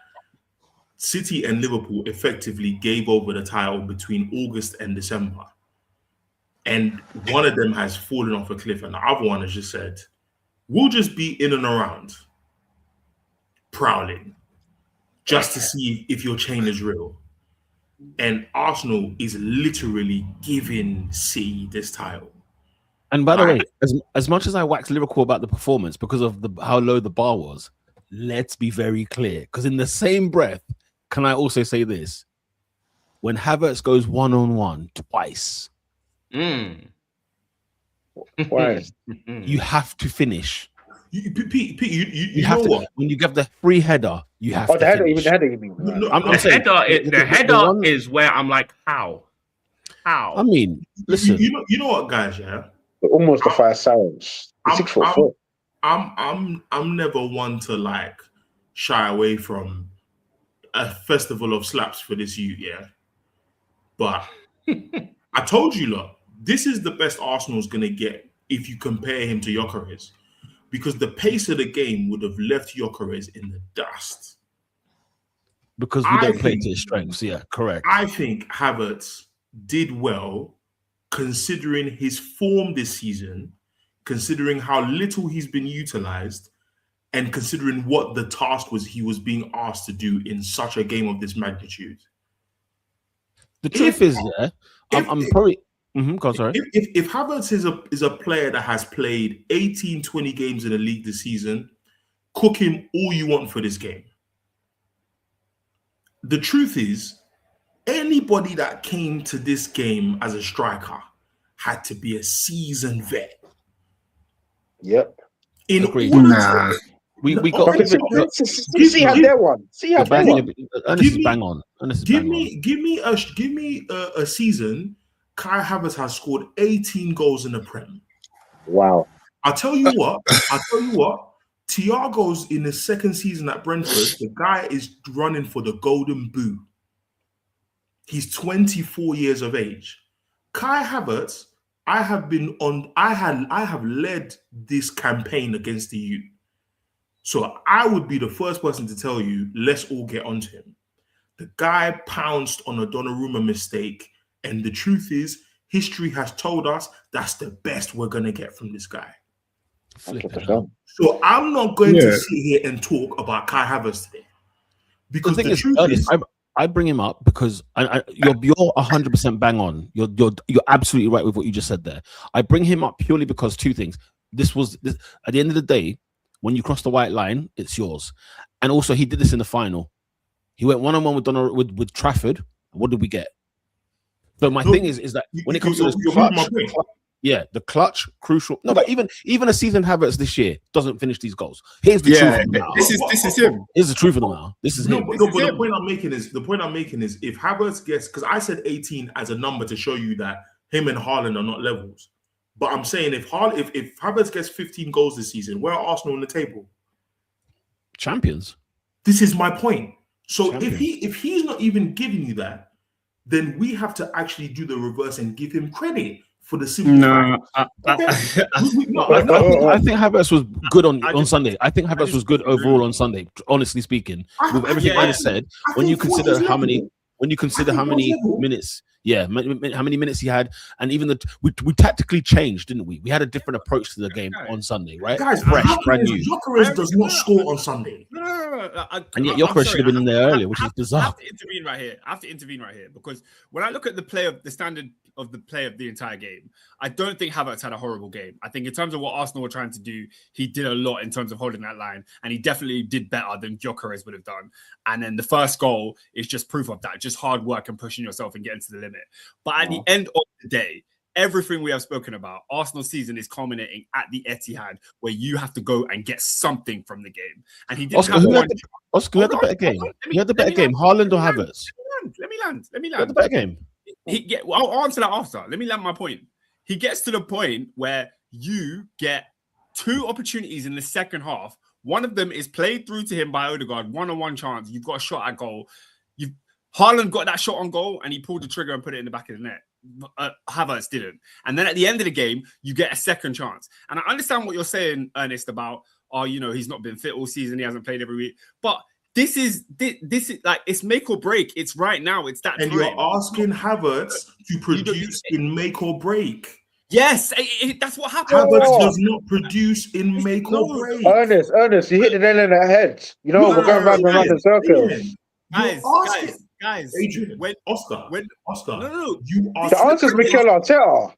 Speaker 5: City and Liverpool effectively gave over the title between August and December. And one of them has fallen off a cliff and the other one has just said, we'll just be in and around, prowling, just to see if your chain is real. And Arsenal is literally giving City this title.
Speaker 2: And by the way, as much as I wax Liverpool about the performance because of how low the bar was, let's be very clear. Because in the same breath, can I also say this? When Havertz goes one-on-one twice, you have to finish.
Speaker 5: Pete, you
Speaker 2: have
Speaker 5: know
Speaker 2: to,
Speaker 5: what?
Speaker 2: when you give the free header, you have to
Speaker 6: the header,
Speaker 2: finish.
Speaker 6: even the header, you mean?
Speaker 4: The header is where I'm like, how?
Speaker 2: I mean, listen.
Speaker 5: You know what, guys? Yeah,
Speaker 6: almost the fire silence. 6'4".
Speaker 5: I'm never one to like shy away from a festival of slaps for this youth, yeah. But I told you, look, this is the best Arsenal's gonna get if you compare him to Gyökeres, because the pace of the game would have left Gyökeres in the dust.
Speaker 2: Because we don't play to his strengths, yeah, correct.
Speaker 5: I think Havertz did well, considering his form this season, considering how little he's been utilized, and considering what the task was he was being asked to do in such a game of this magnitude.
Speaker 2: The truth is, I'm probably... go on, sorry.
Speaker 5: If Havertz is a player that has played 18, 20 games in the league this season, cook him all you want for this game. The truth is, anybody that came to this game as a striker had to be a seasoned vet.
Speaker 6: Yep.
Speaker 5: In
Speaker 2: Agreed.
Speaker 5: order
Speaker 2: We got
Speaker 6: See how their one. See how their one.
Speaker 2: Ernest is bang on.
Speaker 5: Give me a season. Kai Havertz has scored 18 goals in the Prem.
Speaker 6: Wow.
Speaker 5: I'll tell you what. Thiago's in his second season at Brentford. The guy is running for the Golden Boot. He's 24 years of age. Kai Havertz, I have led this campaign against the youth. So I would be the first person to tell you, let's all get onto him. The guy pounced on a Donnarumma mistake, and the truth is, history has told us that's the best we're going to get from this guy. So I'm not going to sit here and talk about Kai Havertz today. Because the truth is...
Speaker 2: I bring him up because you're 100% bang on. You're absolutely right with what you just said there. I bring him up purely because two things. This at the end of the day, when you cross the white line, it's yours. And also, he did this in the final. He went one-on-one with Trafford. What did we get? So my thing is that when it comes to this clutch, the clutch, crucial. No, but even a seasoned Havertz this year doesn't finish these goals. Here's the truth.
Speaker 3: This is him.
Speaker 2: Here's the truth of the matter. This is him.
Speaker 5: But the point I'm making is if Havertz gets, because I said 18 as a number to show you that him and Haaland are not levels. But I'm saying if Havertz gets 15 goals this season, where are Arsenal on the table?
Speaker 2: Champions.
Speaker 5: This is my point. So if he's not even giving you that, then we have to actually do the reverse and give him credit for the simple fact.
Speaker 2: I think Havertz was good on Sunday. I think Havertz was good overall on Sunday. Honestly speaking, with everything I said, when you consider how many minutes Yeah, how many minutes he had, and even we tactically changed, didn't we? We had a different approach to the game on Sunday, right?
Speaker 5: Guys,
Speaker 2: Fresh, brand new.
Speaker 5: Gyökeres does not score on Sunday.
Speaker 3: No.
Speaker 2: And yet Gyökeres should have been in there earlier, which is bizarre.
Speaker 3: I have to intervene right here because when I look at the standard of the play of the entire game, I don't think Havertz had a horrible game. I think in terms of what Arsenal were trying to do, he did a lot in terms of holding that line, and he definitely did better than Gyökeres would have done. And then the first goal is just proof of that, just hard work and pushing yourself and getting to the limit. But at the end of the day, everything we have spoken about, Arsenal season is culminating at the Etihad, where you have to go and get something from the game. And he didn't
Speaker 2: Oscar,
Speaker 3: have
Speaker 2: who
Speaker 3: one.
Speaker 2: had the better game? He had the better game, Haaland or Havertz?
Speaker 3: Let me land.
Speaker 2: Who had the better game?
Speaker 3: I'll answer that after. Let me land my point. He gets to the point where you get 2 opportunities in the second half. One of them is played through to him by Odegaard, one-on-one chance. You've got a shot at goal. Haaland got that shot on goal and he pulled the trigger and put it in the back of the net. Havertz didn't. And then at the end of the game, you get a second chance. And I understand what you're saying, Ernest, about, he's not been fit all season. He hasn't played every week. But this is like, it's make or break. It's right now. It's that
Speaker 5: and
Speaker 3: time.
Speaker 5: You're asking Havertz to produce in make or break.
Speaker 3: Yes, that's what happened.
Speaker 5: Havertz does not produce in make or break.
Speaker 6: Ernest, you hit the nail on the head. You know, we're going round and round in circles.
Speaker 3: Guys,
Speaker 5: Adrian, Oscar.
Speaker 3: No.
Speaker 6: The answer's Mikel Arteta.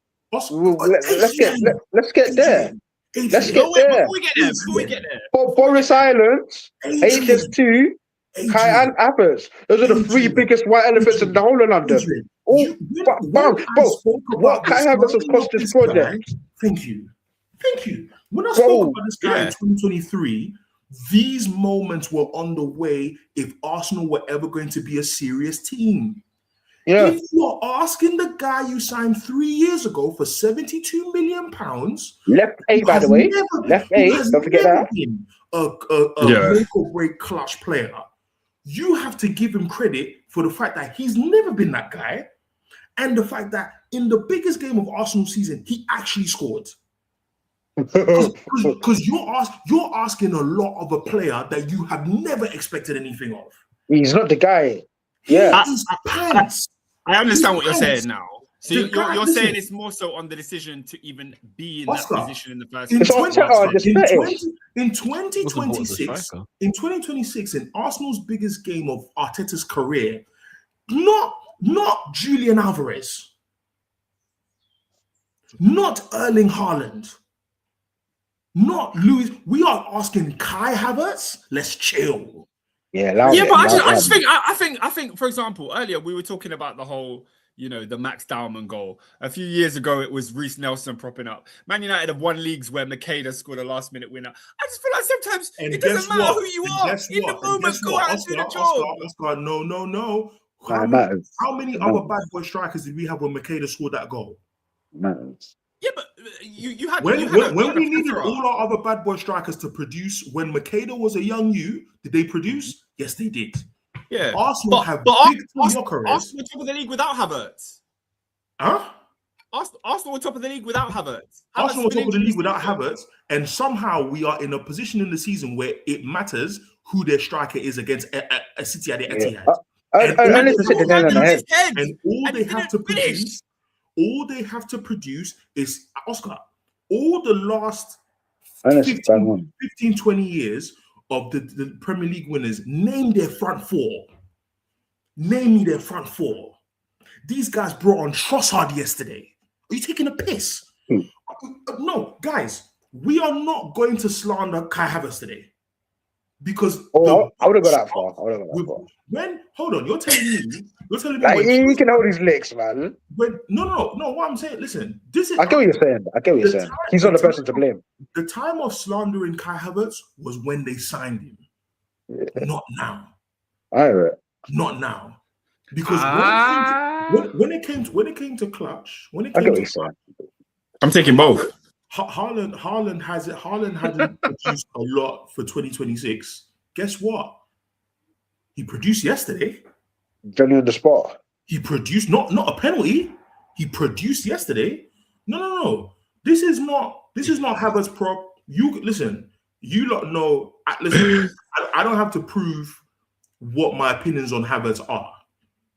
Speaker 6: Let's get there. Before
Speaker 3: we get there.
Speaker 6: Boris Island, HS2, Kai Havertz. Those are the 3 biggest white elephants in the whole of London. What Kai Havertz has cost this project?
Speaker 5: Thank you. When I spoke about this guy in 2023, these moments were on the way if Arsenal were ever going to be a serious team.
Speaker 6: Yeah.
Speaker 5: If you're asking the guy you signed 3 years ago for £72 million,
Speaker 6: left A, by the way, left A, don't forget that.
Speaker 5: A make or break clutch player. You have to give him credit for the fact that he's never been that guy, and the fact that in the biggest game of Arsenal season, he actually scored. Because you're asking a lot of a player that you have never expected anything of.
Speaker 6: He's not the guy. Yeah,
Speaker 3: I understand what you're saying now. So you're saying it's more so on the decision to even be in that position in the first place.
Speaker 5: In 2026, in Arsenal's biggest game of Arteta's career, not Julian Alvarez, not Erling Haaland, not Luis. We are asking Kai Havertz. Let's chill.
Speaker 6: Yeah,
Speaker 3: but I think, for example, earlier we were talking about the whole, the Max Dowman goal. A few years ago, it was Reece Nelson propping up. Man United have won leagues where Makeda scored a last-minute winner. I just feel like sometimes it doesn't matter who you are. In the moment, go out and do the job.
Speaker 5: Oscar, no. How many other bad boy strikers did we have when Makeda scored that goal?
Speaker 3: Yeah, but you had
Speaker 5: when we needed all our other bad boy strikers to produce when Makeda was a young you, did they produce? Yes, they did.
Speaker 3: Yeah,
Speaker 5: Arsenal have big Gyökeres.
Speaker 3: Arsenal were top of the league without Havertz.
Speaker 5: Huh?
Speaker 3: Arsenal were top of the league without Havertz.
Speaker 5: Arsenal were top of the league without Havertz, and somehow we are in a position in the season where it matters who their striker is against a City at the Etihad. And all they have to produce. All they have to produce is, Oscar, all the last 15, 20 years of the Premier League winners, name their front four. Name me their front four. These guys brought on Trossard yesterday. Are you taking a piss? No, guys, we are not going to slander Kai Havertz today. Because
Speaker 6: I would have got that far.
Speaker 5: Hold on, you're telling me
Speaker 6: like, he can hold his licks, man.
Speaker 5: No. What I'm saying, listen,
Speaker 6: I get what you're saying. He's not the person to blame.
Speaker 5: The time of slandering Kai Havertz was when they signed him, not now. Not now, because when it came to clutch,
Speaker 3: I'm taking both.
Speaker 5: Haaland hasn't produced a lot for 2026. Guess what? He produced yesterday.
Speaker 6: Johnny on the spot.
Speaker 5: He produced not a penalty. He produced yesterday. No. This is not Havertz prop. You listen. You lot know. Listen. I don't have to prove what my opinions on Havertz are.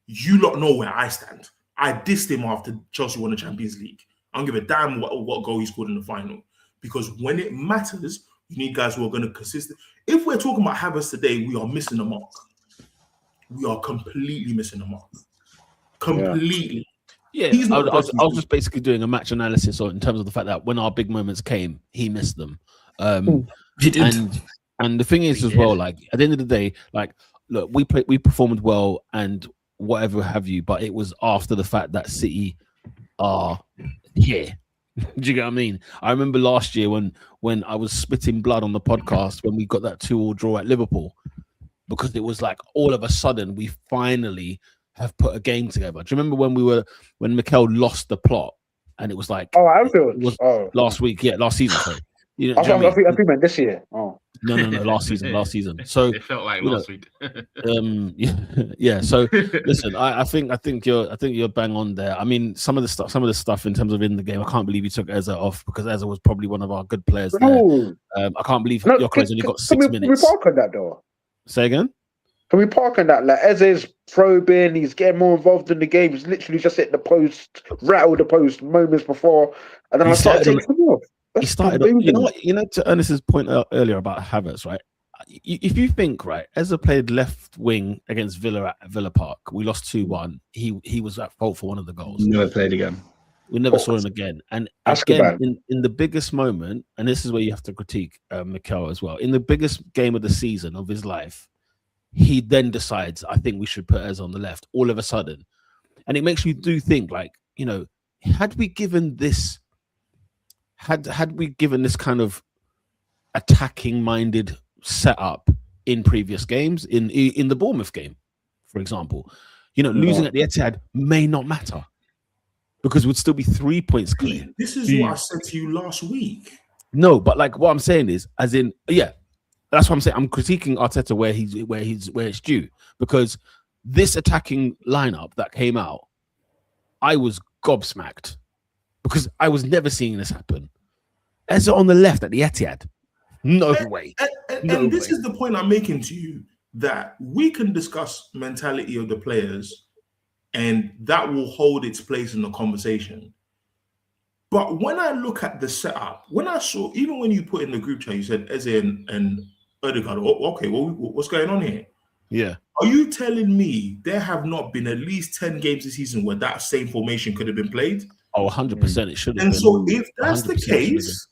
Speaker 5: You lot know where I stand. I dissed him after Chelsea won the Champions League. I don't give a damn what goal he scored in the final. Because when it matters, you need guys who are going to consistent. If we're talking about Havertz today, we are missing the mark. We are completely missing the mark. Completely.
Speaker 2: Yeah, I was just basically doing a match analysis in terms of the fact that when our big moments came, he missed them.
Speaker 3: He did.
Speaker 2: And the thing is as well, like at the end of the day, like look, we performed well and whatever have you, but it was after the fact that City are here. Do you get what I mean? I remember last year when I was spitting blood on the podcast when we got that 2-2 draw at Liverpool, because it was like all of a sudden we finally have put a game together. Do you remember when Mikel lost the plot and it was like
Speaker 6: Anfield.
Speaker 2: Last week, last season. Sorry. You know,
Speaker 6: I think meant this year. Oh.
Speaker 2: No, last season. So
Speaker 4: it felt like last week.
Speaker 2: yeah. So listen, I think you're bang on there. I mean, some of the stuff in terms of in the game, I can't believe you took Eze off, because Eze was probably one of our good players there. I can't believe Yokere's only got 6 minutes.
Speaker 6: Can we park on that though?
Speaker 2: Say again?
Speaker 6: Can we park on that? Like Eze's probing, he's getting more involved in the game. He's literally just hit the post, rattled the post moments before, and then I started taking him off.
Speaker 2: He started. You know what? You know, to Ernest's point earlier about Havertz, right? If you think, right, Eze played left wing against Villa at Villa Park. We lost 2-1. He was at fault for one of the goals.
Speaker 3: Never played again.
Speaker 2: We never saw him again. And again, in the biggest moment, and this is where you have to critique Mikel as well. In the biggest game of the season of his life, he then decides, I think we should put Eze on the left all of a sudden. And it makes you do think, like, you know, had we given this kind of attacking minded setup in previous games, in the Bournemouth game, for example, you know, losing at the Etihad may not matter, because we'd still be 3 points clear.
Speaker 5: This is what I said to you last week.
Speaker 2: No, but like what I'm saying is, as in, that's what I'm saying. I'm critiquing Arteta where it's due, because this attacking lineup that came out, I was gobsmacked, because I was never seeing this happen. Eze on the left at the Etihad, no way.
Speaker 5: And this is the point I'm making to you, that we can discuss mentality of the players, and that will hold its place in the conversation. But when I look at the setup, when I saw, even when you put in the group chat, you said Eze and Odegaard, okay, well, what's going on here?
Speaker 2: Yeah.
Speaker 5: Are you telling me there have not been at least 10 games this season where that same formation could have been played?
Speaker 2: Oh, 100% it should have been.
Speaker 5: And so if that's the case,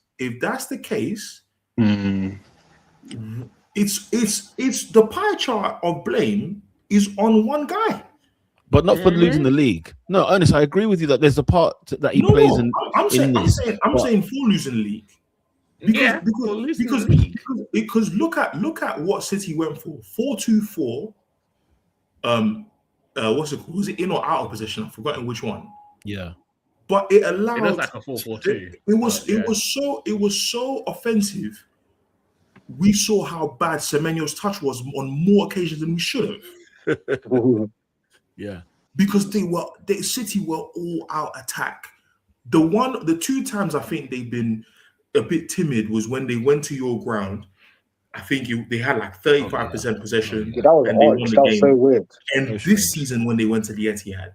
Speaker 5: it's the pie chart of blame is on one guy.
Speaker 2: But not for losing the league. No, Ernest, I agree with you that there's a part that he plays in. I'm saying
Speaker 5: for losing the league. Because look at what City went for. 4-2-4. What's it called? Was it in or out of position? I've forgotten which one.
Speaker 2: Yeah.
Speaker 5: But it allowed.
Speaker 4: It was like a 4-4-2.
Speaker 5: It was so offensive. We saw how bad Semenyo's touch was on more occasions than we should have.
Speaker 2: Yeah.
Speaker 5: Because City were all out attack. The 2 times I think they've been a bit timid was when they went to your ground. I think they had like 35% possession.
Speaker 6: Yeah, that was so weird.
Speaker 5: And this season when they went to the Etihad,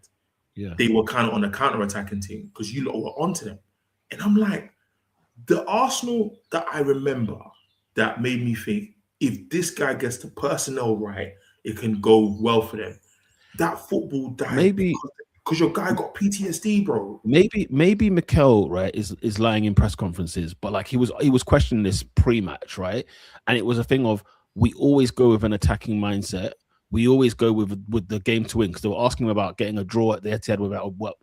Speaker 5: they were kind of on a counter-attacking team, because you lot were onto them. And I'm like, the Arsenal that I remember that made me think, if this guy gets the personnel right, it can go well for them. That football died. Maybe because your guy got PTSD, bro.
Speaker 2: Maybe Mikel, right, is lying in press conferences, but like he was questioning this pre-match, right? And it was a thing of, we always go with an attacking mindset. We always go with the game to win, because they were asking him about getting a draw at the Etihad,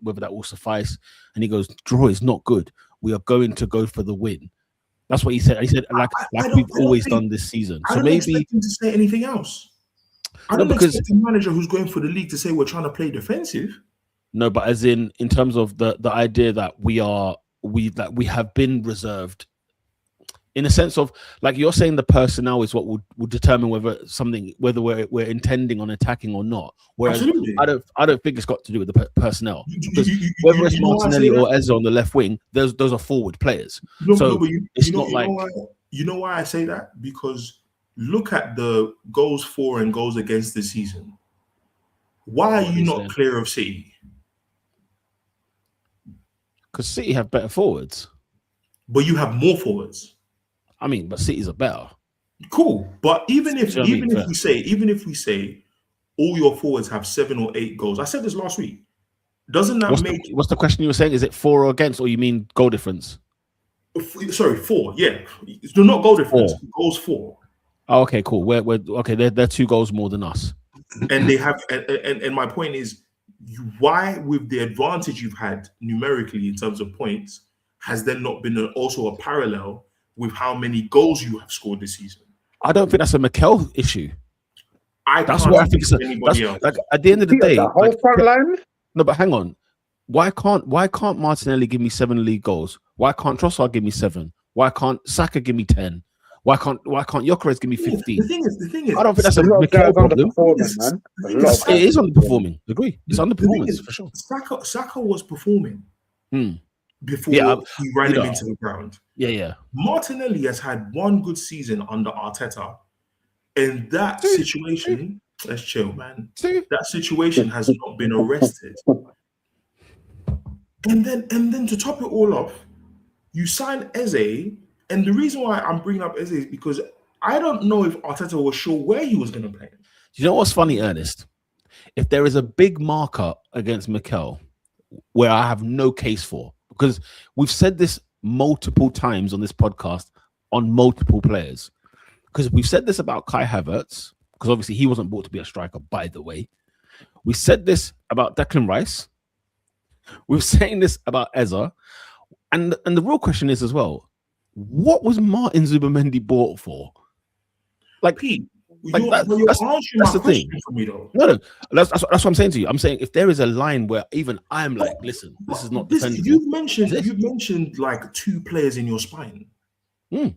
Speaker 2: whether that will suffice. And he goes, draw is not good. We are going to go for the win. That's what he said. He said, like we've always done this season. So maybe
Speaker 5: expect him to say anything else. I don't expect a manager who's going for the league to say we're trying to play defensive.
Speaker 2: No, but as in terms of the idea that we have been reserved, in a sense of, like, you're saying the personnel is what will determine whether we're intending on attacking or not. Whereas absolutely. I don't think it's got to do with the personnel. Because whether it's Martinelli or Eze on the left wing, those are forward players. You
Speaker 5: know why I say that? Because look at the goals for and goals against this season. Why are you not clear of City?
Speaker 2: Because City have better forwards.
Speaker 5: But you have more forwards.
Speaker 2: I mean, but City's are better.
Speaker 5: Cool. But even if
Speaker 2: Do you know what I mean?
Speaker 5: even if we say all your forwards have 7 or 8 goals, I said this last week. Doesn't that
Speaker 2: what's the question you were saying? Is it for or against, or you mean goal difference?
Speaker 5: Sorry, 4. Yeah, it's not goal difference.
Speaker 2: 4.
Speaker 5: Goals 4.
Speaker 2: Oh, okay, cool. We're okay. They're 2 goals more than us.
Speaker 5: And they have, and my point is, why, with the advantage you've had numerically in terms of points, has there not been also a parallel with how many goals you have scored this season?
Speaker 2: I don't think that's a Mikel issue.
Speaker 5: That's
Speaker 2: what I think. Like at the end of the day,
Speaker 6: the whole front line.
Speaker 2: No, but hang on. Why can't Martinelli give me 7 league goals? Why can't Trossard give me 7? Why can't Saka give me 10? Why can't Gyökeres give me 15?
Speaker 5: The thing is,
Speaker 2: I don't think that's a Mikel problem.
Speaker 6: Man.
Speaker 2: It is underperforming. Agree. It's underperformance for sure.
Speaker 5: Saka was performing before he ran him into the ground.
Speaker 2: Yeah.
Speaker 5: Martinelli has had 1 good season under Arteta. And that situation, let's chill, man. That situation has not been arrested. And then to top it all off, you sign Eze. And the reason why I'm bringing up Eze is because I don't know if Arteta was sure where he was going to play.
Speaker 2: Do you know what's funny, Ernest? If there is a big marker against Mikel where I have no case for, because we've said this multiple times on this podcast on multiple players, because we've said this about Kai Havertz, because obviously he wasn't bought to be a striker, by the way. We said this about Declan Rice. We're saying this about Eze. And the real question is as well, what was Martin Zubimendi bought for? Like,
Speaker 5: Pete,
Speaker 2: that's the thing.
Speaker 5: For me, though.
Speaker 2: No, that's what I'm saying to you. I'm saying if there is a line where even I'm like, listen, this is not defendable.
Speaker 5: You've mentioned like 2 players in your spine. And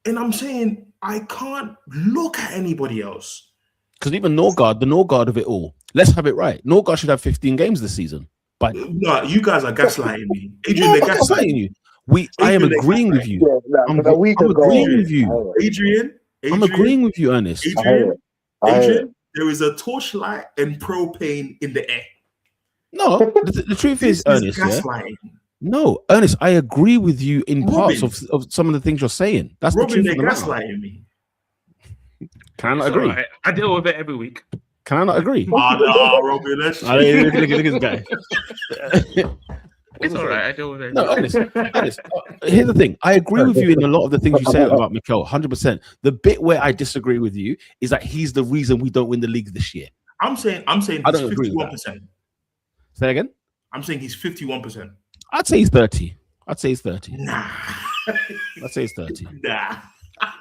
Speaker 5: I'm saying I can't look at anybody else.
Speaker 2: Because even Norgard, the Norgard of it all, let's have it right. Norgard should have 15 games this season. But
Speaker 5: no, you guys are gaslighting me. Adrian, they're gaslighting
Speaker 2: you. I am agreeing with you. I'm agreeing with you.
Speaker 5: Adrian,
Speaker 2: I'm agreeing with you, Ernest.
Speaker 5: Adrian, there is a torchlight and propane in the air.
Speaker 2: No, the truth is, Ernest, no, Ernest, I agree with you in parts of some of the things you're saying. That's
Speaker 5: Robin,
Speaker 2: the truth.
Speaker 5: They're gaslighting me.
Speaker 2: Can I not agree?
Speaker 4: Right. I deal with it every week.
Speaker 2: Can I not agree?
Speaker 5: No, Robin, let's
Speaker 2: look at this guy.
Speaker 4: It's all right. I deal with it.
Speaker 2: No, Ernest, here's the thing. I agree with you in a lot of the things you say about Mikel, 100%. The bit where I disagree with you is that he's the reason we don't win the league this year.
Speaker 5: I'm saying
Speaker 2: I
Speaker 5: he's
Speaker 2: don't agree with
Speaker 5: 51%.
Speaker 2: Say again?
Speaker 5: I'm saying he's 51%.
Speaker 2: I'd say he's 30.
Speaker 5: Nah.
Speaker 2: I'd say he's 30.
Speaker 5: Nah.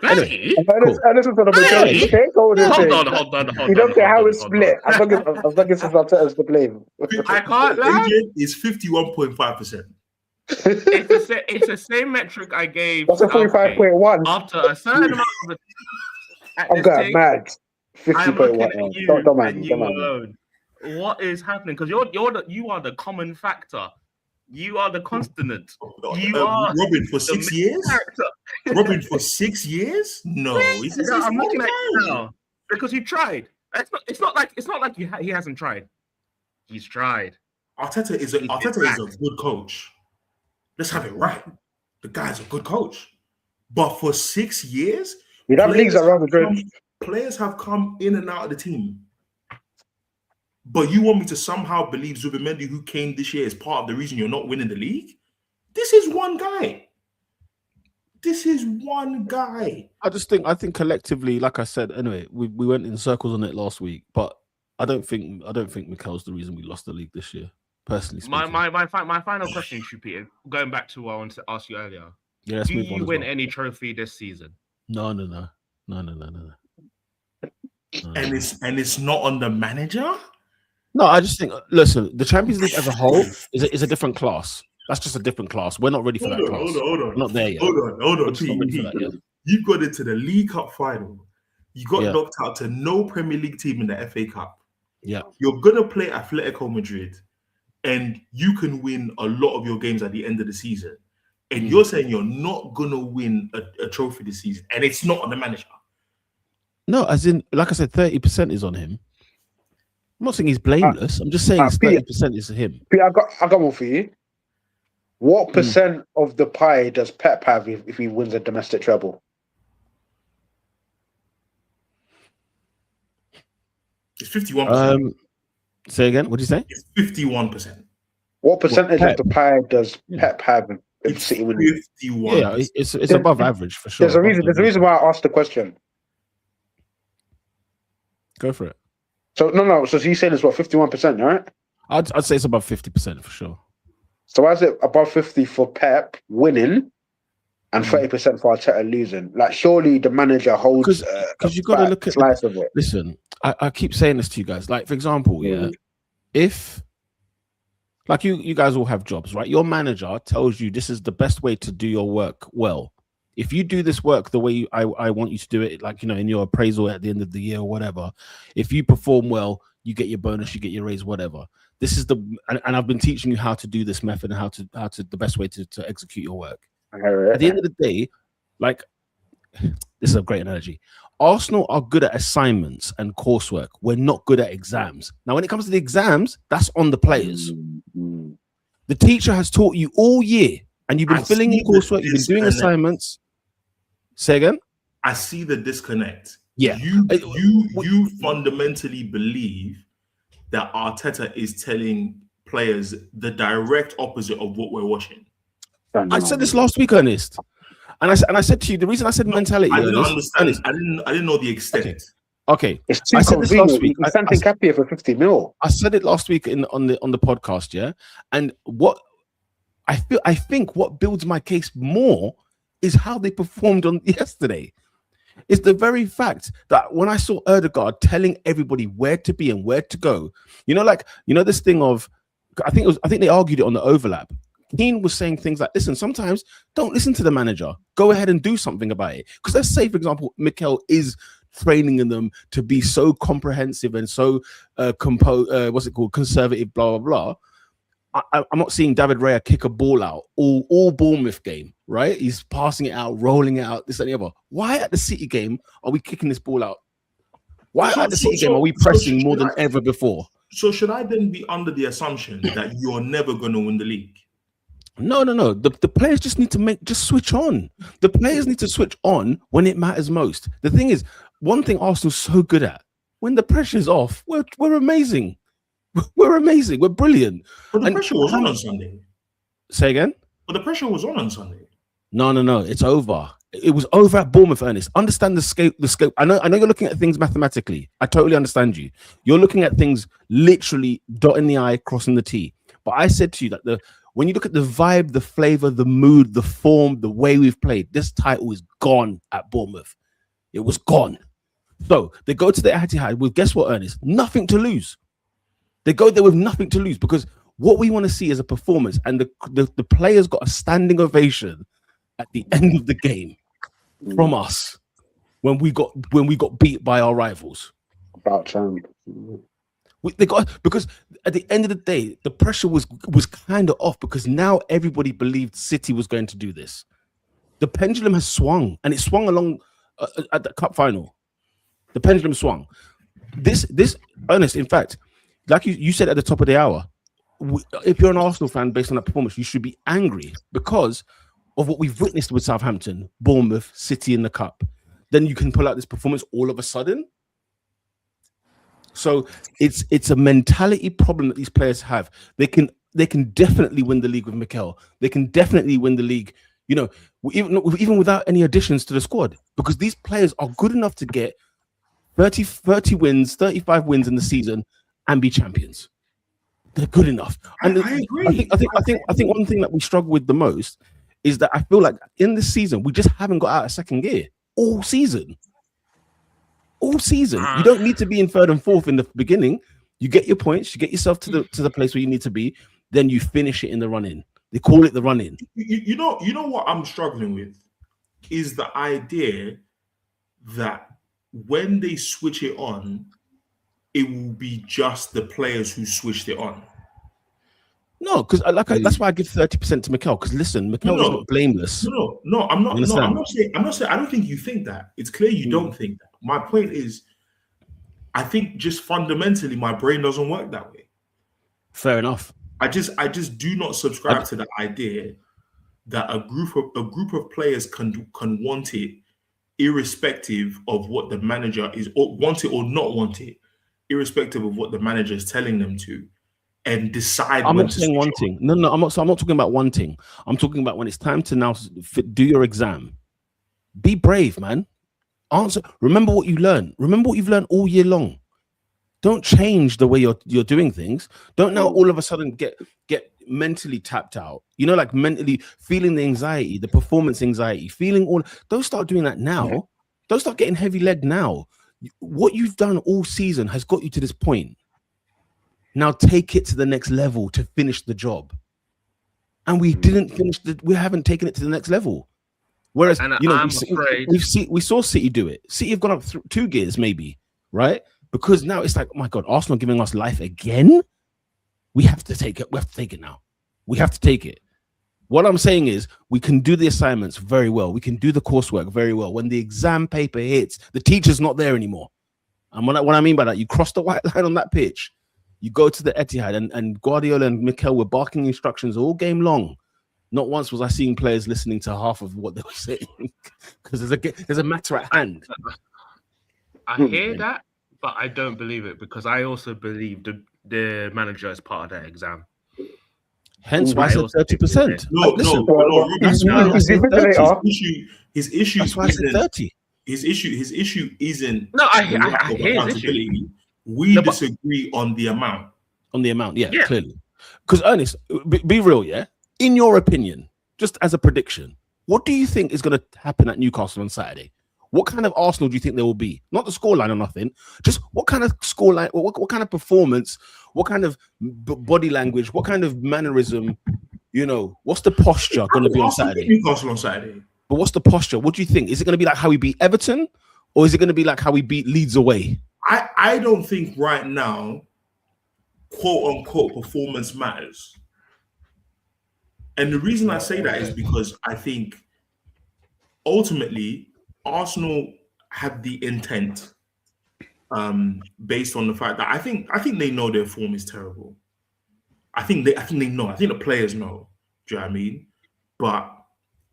Speaker 2: Anyway,
Speaker 6: and this is what I'm saying. You can't go with this.
Speaker 4: Hold on.
Speaker 6: You don't care how it's split. As long as it's Arteta's to blame.
Speaker 4: I can't lie.
Speaker 5: Adrian is 51.5%.
Speaker 4: It's the same metric I gave.
Speaker 6: That's a 45.1.
Speaker 4: After a certain amount of
Speaker 6: I'm going mad. 50.1. Don't mind.
Speaker 4: Alone. What is happening? Because you are the common factor. You are the constant. You are
Speaker 5: Robin for 6 years. Robin for 6 years? No,
Speaker 4: I'm looking at you now because you tried. It's not like he hasn't tried. He's tried.
Speaker 5: Arteta is a good coach. Let's have it right. The guy's a good coach, but for 6 years, players have come in and out of the team. But you want me to somehow believe Zubimendi, who came this year, is part of the reason you're not winning the league? This is one guy. I think
Speaker 2: collectively, like I said, anyway, we went in circles on it last week, but I don't think Mikel's the reason we lost the league this year. Personally speaking.
Speaker 4: My final question, Peter, going back to what I wanted to ask you earlier.
Speaker 2: Yeah,
Speaker 4: do you win any trophy this season?
Speaker 2: No.
Speaker 5: And it's not on the manager?
Speaker 2: No, I just think, listen, the Champions League as a whole is a different class. That's just a different class. We're not ready for that class.
Speaker 5: Hold on.
Speaker 2: We're not there yet.
Speaker 5: Hold on. You got into the League Cup final. You got knocked out to no Premier League team in the FA Cup.
Speaker 2: Yeah.
Speaker 5: You're going to play Atletico Madrid, and you can win a lot of your games at the end of the season. And you're saying you're not going to win a trophy this season, and it's not on the manager.
Speaker 2: No, as in, like I said, 30% is on him. I'm not saying he's blameless. I'm just saying 30% is him.
Speaker 6: I got one for you. What percent of the pie does Pep have if he wins a domestic treble?
Speaker 5: It's 51%.
Speaker 2: Say again. What did you say?
Speaker 5: It's 51%.
Speaker 6: What percentage of the pie does Pep have if
Speaker 5: It's
Speaker 6: City wins?
Speaker 5: 51.
Speaker 2: Yeah, it's above average for sure.
Speaker 6: There's a reason. There's a reason why I asked the question.
Speaker 2: Go for it.
Speaker 6: So no. So he's saying it's what 51%, right?
Speaker 2: I'd say it's above 50% for sure.
Speaker 6: So why is it above 50 for Pep winning and 30% for Arteta losing? Like, surely the manager holds
Speaker 2: because you got to look at
Speaker 6: slice of it.
Speaker 2: Listen, I keep saying this to you guys. Like, for example, if like you guys all have jobs, right? Your manager tells you this is the best way to do your work well. If you do this work the way I want you to do it, like, in your appraisal at the end of the year or whatever, if you perform well, you get your bonus, you get your raise, whatever. This is and I've been teaching you how to do this method and how to the best way to execute your work. At the end of the day, like, this is a great analogy. Arsenal are good at assignments and coursework. We're not good at exams. Now, when it comes to the exams, that's on the players. The teacher has taught you all year, and you've been filling in coursework, you've been doing assignments. Say again?
Speaker 5: I see the disconnect.
Speaker 2: Yeah.
Speaker 5: You fundamentally believe that Arteta is telling players the direct opposite of what we're watching.
Speaker 2: I said this last week, Ernest. And I said to you, the reason I said mentality,
Speaker 5: I didn't
Speaker 2: Ernest,
Speaker 5: understand. I didn't know the extent.
Speaker 2: Okay.
Speaker 6: It's too
Speaker 2: I said this last week.
Speaker 6: Something happier for 50 mil.
Speaker 2: I said it last week on the podcast, yeah. And what I think what builds my case more is how they performed on yesterday. It's the very fact that when I saw Ødegaard telling everybody where to be and where to go, this thing of, I think they argued it on the overlap. Keane was saying things like, listen, sometimes don't listen to the manager. Go ahead and do something about it. Because let's say, for example, Mikel is training in them to be so comprehensive and so conservative, blah, blah, blah. I'm not seeing David Raya kick a ball out all Bournemouth game, right? He's passing it out, rolling it out, this and the other. Why at the City game are we kicking this ball out? Why at the City game are we pressing more than ever before?
Speaker 5: So should I then be under the assumption that you're never going to win the league?
Speaker 2: No. The players just need to switch on. The players need to switch on when it matters most. The thing is, one thing Arsenal's so good at, when the pressure's off, we're amazing. We're amazing. We're brilliant.
Speaker 5: But the pressure was on Sunday.
Speaker 2: Say again?
Speaker 5: But the pressure was on Sunday.
Speaker 2: No. It's over. It was over at Bournemouth, Ernest. Understand the scope. I know you're looking at things mathematically. I totally understand you. You're looking at things literally dotting the I, crossing the T. But I said to you that when you look at the vibe, the flavor, the mood, the form, the way we've played, this title is gone at Bournemouth. It was gone. So they go to the Etihad with, guess what, Ernest? Nothing to lose. They go there with nothing to lose, because what we want to see is a performance, and the players got a standing ovation at the end of the game from us when we got beat by our rivals.
Speaker 6: About time.
Speaker 2: Because at the end of the day, the pressure was kind of off, because now everybody believed City was going to do this. The pendulum has swung, and it swung along at the cup final. The pendulum swung. This Ernest, in fact, like you said at the top of the hour, if you're an Arsenal fan based on that performance, you should be angry because of what we've witnessed with Southampton, Bournemouth, City in the cup. Then you can pull out this performance all of a sudden. So it's a mentality problem that these players have. They can definitely win the league with Mikel. They can definitely win the league, even without any additions to the squad, because these players are good enough to get 30 wins, 35 wins in the season and be champions. They're good enough. And
Speaker 5: I agree.
Speaker 2: I think one thing that we struggle with the most is that I feel like in this season we just haven't got out of second gear all season. All season. You don't need to be in third and fourth in the beginning. You get your points, you get yourself to the place where you need to be, then you finish it in the run-in. They call it the run-in.
Speaker 5: You know what I'm struggling with is the idea that when they switch it on, it will be just the players who switched it on.
Speaker 2: No, because that's why I give 30% to Mikel. Because listen, Mikel is not blameless.
Speaker 5: No, I'm not. No, I'm not saying. I don't think you think that. It's clear you don't think that. My point is, I think just fundamentally, my brain doesn't work that way.
Speaker 2: Fair enough.
Speaker 5: I just do not subscribe to the idea that a group of players can want it, irrespective of what the manager is, or want it or not want it, irrespective of what the manager is telling them to, and decide.
Speaker 2: I'm not saying wanting. No, I'm not. So I'm not talking about wanting. I'm talking about when it's time to now do your exam. Be brave, man. Answer. Remember what you learned. Remember what you've learned all year long. Don't change the way you're doing things. Don't now all of a sudden get mentally tapped out. You know, like mentally feeling the anxiety, the performance anxiety, feeling all. Don't start doing that now. Don't start getting heavy legged now. What you've done all season has got you to this point. Now take it to the next level to finish the job. And we didn't finish we haven't taken it to the next level. Whereas, we saw City do it. City have gone up 2 gears, maybe, right? Because now it's like, oh my God, Arsenal giving us life again. We have to take it. We have to take it now. We have to take it. What I'm saying is we can do the assignments very well. We can do the coursework very well. When the exam paper hits, the teacher's not there anymore. And what I mean by that, you cross the white line on that pitch. You go to the Etihad and Guardiola and Mikel were barking instructions all game long. Not once was I seeing players listening to half of what they were saying because there's a matter at hand.
Speaker 4: I hear that, but I don't believe it because I also believe the manager is part of that exam.
Speaker 2: Hence why I said 30%.
Speaker 5: No,
Speaker 2: that's why I said 30.
Speaker 5: His issue.
Speaker 2: That's why I said 30.
Speaker 5: His issue isn't.
Speaker 4: No, I hear his issue.
Speaker 5: We disagree on the amount.
Speaker 2: On the amount, yeah. Clearly. Because Ernest, be real, yeah. In your opinion, just as a prediction, what do you think is going to happen at Newcastle on Saturday? What kind of Arsenal do you think there will be? Not the scoreline or nothing. Just what kind of scoreline, what kind of performance, what kind of body language, what kind of mannerism, what's the posture going to be on Saturday?
Speaker 5: Newcastle on Saturday.
Speaker 2: But what's the posture? What do you think? Is it going to be like how we beat Everton? Or is it going to be like how we beat Leeds away?
Speaker 5: I don't think right now, quote unquote, performance matters. And the reason I say that is because I think ultimately Arsenal have the intent based on the fact that I think they know their form is terrible. I think they know. I think the players know. Do you know what I mean? But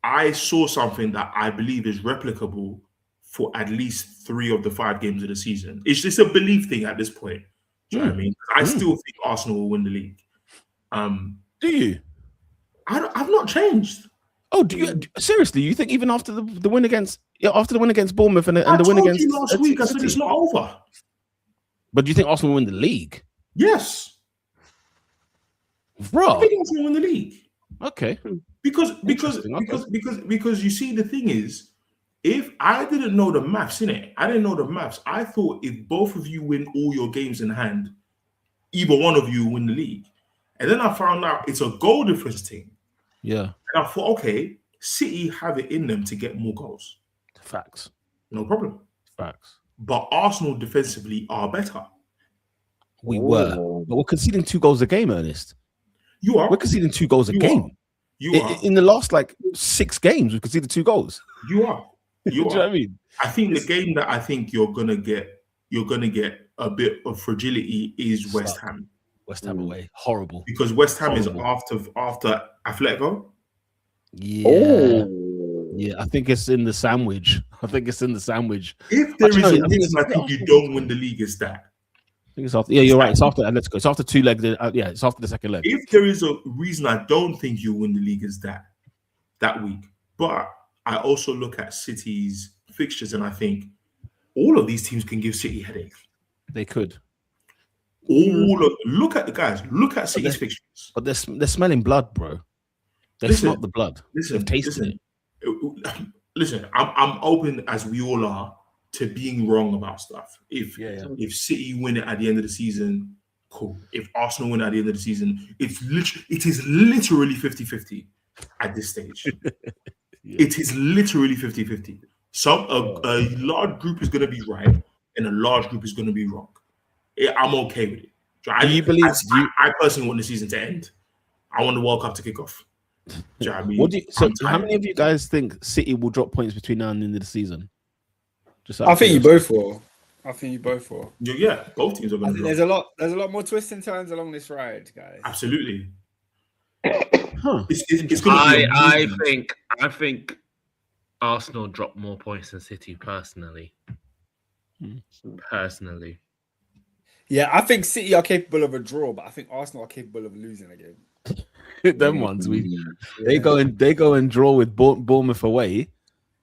Speaker 5: I saw something that I believe is replicable for at least 3 of the 5 games of the season. It's just a belief thing at this point. Do you know what I mean? I still think Arsenal will win the league.
Speaker 2: Do you?
Speaker 5: I've not changed.
Speaker 2: Oh, do you seriously? You think even after the win against Bournemouth and the win against
Speaker 5: last week, I said it's not over.
Speaker 2: But do you think Arsenal will win the league?
Speaker 5: Yes,
Speaker 2: bro.
Speaker 5: I think Arsenal will win the league.
Speaker 2: Okay,
Speaker 5: because you see, the thing is, if I didn't know the maths, I thought if both of you win all your games in hand, either one of you will win the league. And then I found out it's a goal difference thing.
Speaker 2: Yeah.
Speaker 5: And I thought, okay, City have it in them to get more goals.
Speaker 2: Facts.
Speaker 5: No problem.
Speaker 2: Facts.
Speaker 5: But Arsenal defensively are better.
Speaker 2: We were. But we're conceding 2 goals a game, Ernest.
Speaker 5: You are.
Speaker 2: We're conceding 2 goals a game.
Speaker 5: You are.
Speaker 2: In the last 6 games, we've conceded 2 goals.
Speaker 5: You are.
Speaker 2: You know what I mean?
Speaker 5: I think the game that I think you're gonna get a bit of fragility is West Ham.
Speaker 2: West Ham away, horrible.
Speaker 5: Because West Ham is after Atletico.
Speaker 2: Yeah, yeah. I think it's in the sandwich.
Speaker 5: If there is a reason I think you don't win the league, is that.
Speaker 2: I think it's after. Yeah, you're right. It's after Atletico. It's after 2 legs. Yeah, it's after the second leg.
Speaker 5: If there is a reason I don't think you win the league, is that week. But I also look at City's fixtures and I think all of these teams can give City headaches.
Speaker 2: They could.
Speaker 5: Look at the guys. Look at City's fixtures.
Speaker 2: But they're smelling blood, bro. They smelled the blood. They've tasted it.
Speaker 5: Listen, I'm open, as we all are, to being wrong about stuff. If City win it at the end of the season, cool. If Arsenal win at the end of the season, it is literally 50-50 at this stage. It is literally 50-50. A large group is going to be right and a large group is going to be wrong. I'm okay with it. I personally want the season to end. I want the World Cup to kick off. Do you know what I mean?
Speaker 2: How many of you guys think City will drop points between now and the end of the season?
Speaker 7: I think you both will.
Speaker 5: Yeah, both teams are going to drop.
Speaker 7: There's a lot more twists and turns along this ride, guys.
Speaker 5: Absolutely. It's gonna be
Speaker 4: I think Arsenal dropped more points than City personally.
Speaker 7: Yeah, I think City are capable of a draw, but I think Arsenal are capable of losing a game.
Speaker 2: Them ones they go and draw with Bournemouth away,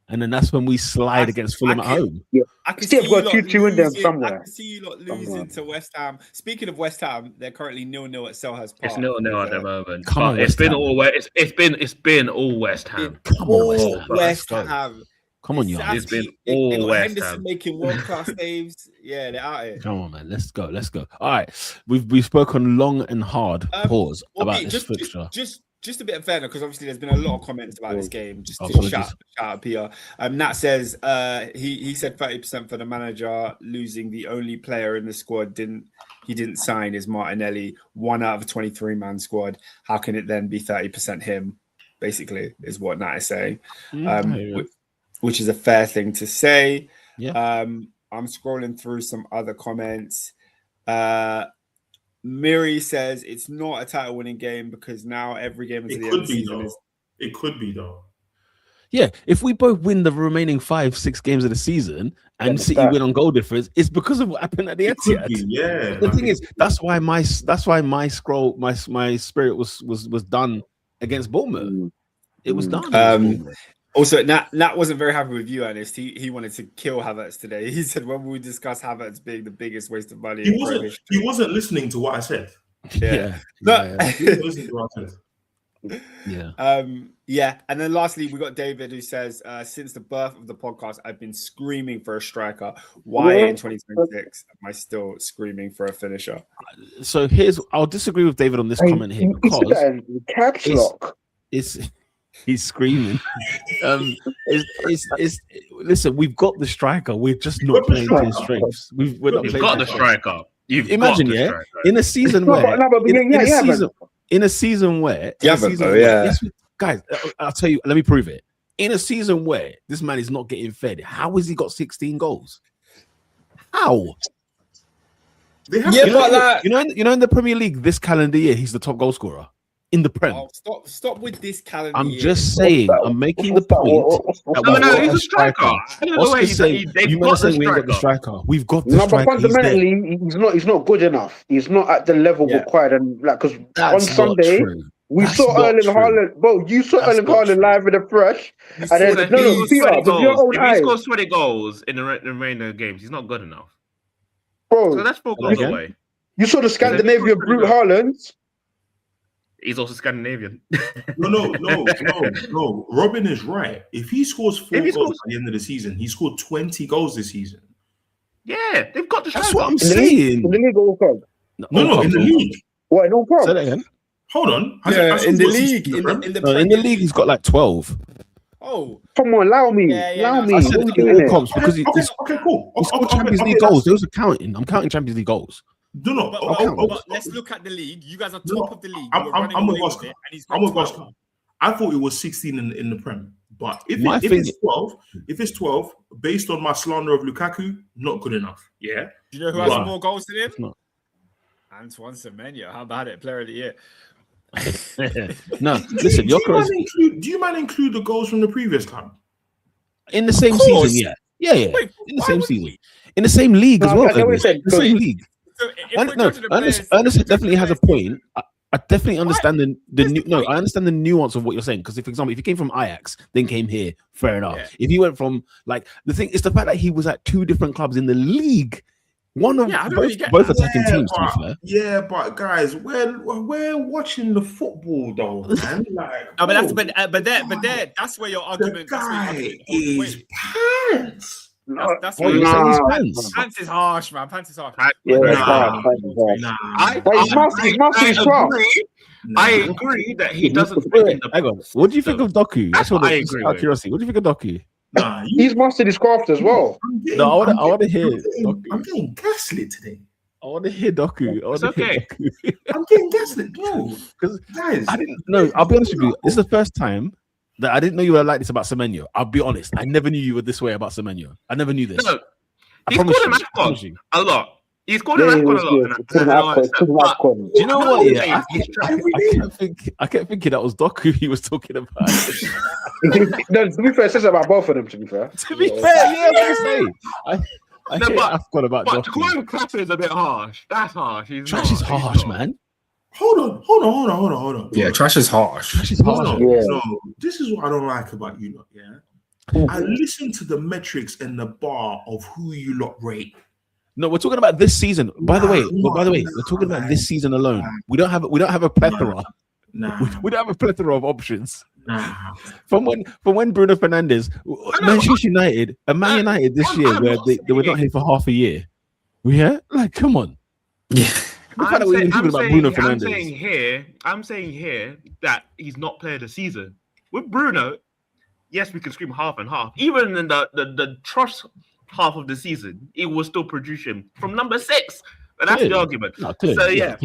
Speaker 2: and then that's when we slide against Fulham at home.
Speaker 6: Yeah.
Speaker 7: I can
Speaker 6: Still
Speaker 7: see
Speaker 6: got
Speaker 7: you
Speaker 6: 2-2 in them
Speaker 7: losing.
Speaker 6: somewhere.
Speaker 7: I can see you lot losing to West Ham. Speaking of West Ham, they're currently 0-0 at Selhurst Park.
Speaker 4: It's 0-0 at the moment.
Speaker 2: Come on,
Speaker 4: it's
Speaker 2: West
Speaker 4: been
Speaker 2: Ham.
Speaker 4: all it's been all West Ham.
Speaker 2: Come on,
Speaker 7: West Ham.
Speaker 2: Come on, y'all.
Speaker 4: It's been
Speaker 7: They
Speaker 4: all
Speaker 7: got
Speaker 4: West
Speaker 7: Henderson
Speaker 4: Ham.
Speaker 7: making world-class saves. Yeah, they're out here.
Speaker 2: Come on, man. Let's go. All right, we've spoken long and hard. Pause about this fixture.
Speaker 7: Just a bit of fairness, because obviously there's been a lot of comments about this game. Just to
Speaker 2: Apologies.
Speaker 7: shout out PR. Nat says he said 30% for the manager, losing the only player in the squad he didn't sign is Martinelli, 1 out of a 23-man squad. How can it then be 30% him? Basically, is what Nat is saying, which is a fair thing to say.
Speaker 2: Yeah.
Speaker 7: I'm scrolling through some other comments. Miri says it's not a title-winning game because now every game into the end of the season is.
Speaker 5: It could be though.
Speaker 2: Yeah, if we both win the remaining 5-6 games of the season and City win on goal difference, it's because of what happened at the Etihad.
Speaker 5: Yeah.
Speaker 2: The thing is, that's why my spirit was done against Bournemouth. It was done.
Speaker 7: Also, Nat wasn't very happy with you, Ernest. He wanted to kill Havertz today. He said when we discuss Havertz being the biggest waste of money,
Speaker 5: he wasn't listening to what I said.
Speaker 2: Yeah.
Speaker 5: He wasn't listening to what I said.
Speaker 7: Yeah. And then lastly, we got David who says, since the birth of the podcast, I've been screaming for a striker. Why in 2026 am I still screaming for a finisher?
Speaker 2: So I'll disagree with David on this comment here because
Speaker 6: caps lock.
Speaker 2: He's screaming. Listen, we've got the striker. We're just not playing to his strengths. We've
Speaker 4: got the striker.
Speaker 2: Imagine, in a season where guys, I'll tell you, let me prove it. In a season where this man is not getting fed, how has he got 16 goals? How?
Speaker 7: But like,
Speaker 2: you know, in the Premier League this calendar year, he's the top goal scorer in the Prem.
Speaker 7: Stop with this calendar.
Speaker 2: I'm just saying. I'm making the point.
Speaker 4: No, he's a striker. I don't know where
Speaker 2: we ain't got the striker. We've got the striker.
Speaker 6: But fundamentally, he's not good enough. He's not at the level required. And like, because on Sunday we saw Erling Haaland. Bro, you saw Erling Haaland live in the fresh. And then
Speaker 4: if he scores 20 goals in the remainder of games, he's not good enough.
Speaker 6: Bro,
Speaker 4: so that's 4 goals away.
Speaker 6: You saw the Scandinavian brute Haaland.
Speaker 4: He's also Scandinavian.
Speaker 5: No. Robin is right. If he scores 4 goals at the end of the season, he scored 20 goals this season.
Speaker 4: Yeah, they've got the striker.
Speaker 2: That's what I'm saying.
Speaker 6: In the league or club?
Speaker 5: No, in the league.
Speaker 6: What, in all clubs?
Speaker 2: Say that again.
Speaker 5: Hold on.
Speaker 7: In the league.
Speaker 2: In the league, he's got like 12.
Speaker 7: Oh,
Speaker 6: come on, allow me. Allow me.
Speaker 2: I said all comps because
Speaker 5: okay, cool.
Speaker 2: He scored Champions League goals. Those are counting. I'm counting Champions League goals.
Speaker 7: But let's look at the league. You guys are top of the league.
Speaker 5: I'm with Oscar. I thought it was 16 in the Prem. But if it's 12, based on my slander of Lukaku, not good enough. Yeah.
Speaker 7: Do you know who has more goals than him? Antoine Semenyo. How about it? Player of the year.
Speaker 2: No, listen,
Speaker 5: do you mind include the goals from the previous time?
Speaker 2: In the same season, yeah. Wait, in the same season. In the same league as well. In the same league. Ernest definitely has a point. I definitely understand I understand the nuance of what you're saying. Because for example, if he came from Ajax, then came here, fair enough. Yeah. If he went from the thing is the fact that he was at 2 different clubs in the league. One of both attacking teams, to be fair.
Speaker 5: Yeah, but guys, we're watching the football though, man.
Speaker 7: That's where your argument.
Speaker 5: The guy is pants.
Speaker 7: That's where you're saying his pants. Pants is harsh, man. Pants is harsh.
Speaker 4: I agree that he doesn't fit in the.
Speaker 2: Hang on. What do you think of Doku? That's what I agree with. Curiosity. What do you think of Doku?
Speaker 6: He's mastered his craft as well.
Speaker 2: I want to hear.
Speaker 5: I'm getting gaslit today.
Speaker 2: I want to hear Doku.
Speaker 5: I'm getting gaslit, bro.
Speaker 2: Because I didn't know. I'll be honest with you. This is the first time that I didn't know you were like this about Semenyo. I'll be honest. I never knew you were this way about Semenyo. I never knew this.
Speaker 4: No, he's called him a lot. He's called him AFCON a lot.
Speaker 6: AFCON.
Speaker 2: Do you know what? Yeah,
Speaker 4: He's
Speaker 2: I kept thinking that was Doku he was talking about.
Speaker 6: No, to be fair, it says about both of them. To be fair,
Speaker 2: yeah, I
Speaker 4: No,
Speaker 2: hate
Speaker 4: but-
Speaker 2: AFCON about
Speaker 4: But to
Speaker 2: Doku.
Speaker 4: call him Trash is a bit harsh. That's harsh.
Speaker 2: Trash is harsh, man.
Speaker 5: Hold on.
Speaker 3: Yeah, trash is harsh.
Speaker 2: Trash is harsh.
Speaker 5: No, this is what I don't like about you lot, yeah? I listen to the metrics and the bar of who you lot rate.
Speaker 2: No, we're talking about this season. By the way, we're talking about this season alone. We don't have a plethora. We don't have a plethora of options. From when Bruno Fernandes, Manchester United, and Man United this year, where they were not here for half a year. Yeah, like come on.
Speaker 3: Yeah.
Speaker 2: The fact that we're even talking about Bruno Fernandes.
Speaker 4: I'm saying here that he's not player of the season. With Bruno, yes, we can scream half and half. Even in the trust half of the season, it was still producing from number 6. But that's the argument.
Speaker 2: No,
Speaker 4: so yeah.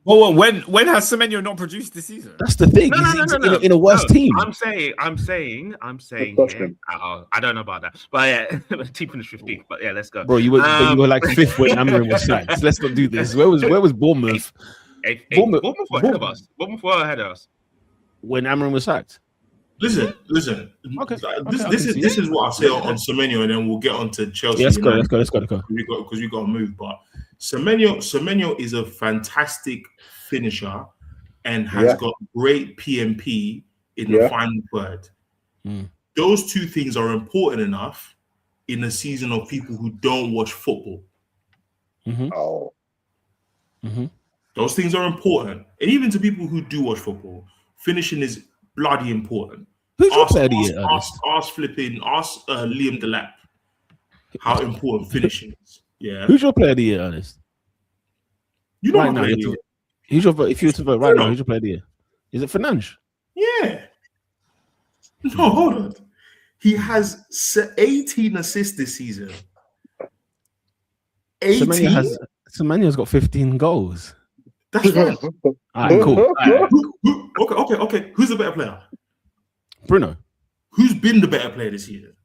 Speaker 3: Well, when has Semenyo not produced this season?
Speaker 2: That's the thing.
Speaker 4: No.
Speaker 2: In a worse team.
Speaker 4: I'm saying. Here, I don't know about that, but yeah, team finished 15th. But yeah, let's go,
Speaker 2: Bro. You were like 5th when Amrin was sacked. Let's not do this. Where was Bournemouth?
Speaker 4: Bournemouth were ahead of us. Bournemouth were ahead of us
Speaker 2: when Amrin was sacked.
Speaker 5: Listen.
Speaker 2: Okay.
Speaker 5: This is what I say on Semenyo, and then we'll get on to Chelsea.
Speaker 2: Yeah, let's go.
Speaker 5: Because we got to move. But Semenyo is a fantastic finisher and has got great PMP in the final third. Those two things are important enough in a season of people who don't watch football. Those things are important, and even to people who do watch football, finishing is bloody important.
Speaker 2: Who's your player of the year?
Speaker 5: Ask Liam Delap how important finishing is. Yeah.
Speaker 2: Who's your player of the year, Ernest?
Speaker 5: You know
Speaker 2: Right
Speaker 5: my
Speaker 2: now,
Speaker 5: player of the year.
Speaker 2: If you were to vote right now, who's your player of the year? Is it Fernandes?
Speaker 5: Yeah. No, hold on. He has 18 assists this season. 18?
Speaker 2: Semenyo's got 15 goals.
Speaker 5: That's right.
Speaker 2: All right, cool. All right.
Speaker 5: Okay. Who's the better player?
Speaker 2: Bruno.
Speaker 5: Who's been the better player this season?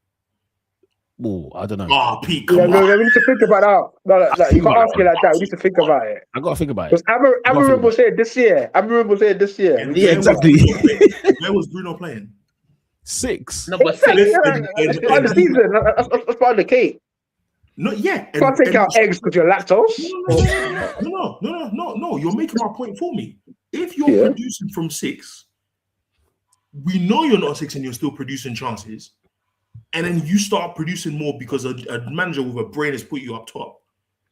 Speaker 2: Oh, I don't know.
Speaker 5: Oh, Pete,
Speaker 6: we
Speaker 5: come on.
Speaker 6: need to think about that. No, you can't ask me like that. We need to think about it.
Speaker 2: I got to think about it.
Speaker 6: Because Amrin was here this year.
Speaker 2: Yeah, exactly.
Speaker 5: Where was Bruno playing?
Speaker 2: 6.
Speaker 4: Number 6.
Speaker 6: Part of the season. That's part of the cake.
Speaker 5: No, yeah.
Speaker 6: You can't take out eggs because you're lactose.
Speaker 5: No. You're making my point for me. If you're producing from 6, we know you're not 6 and you're still producing chances, and then you start producing more because a manager with a brain has put you up top.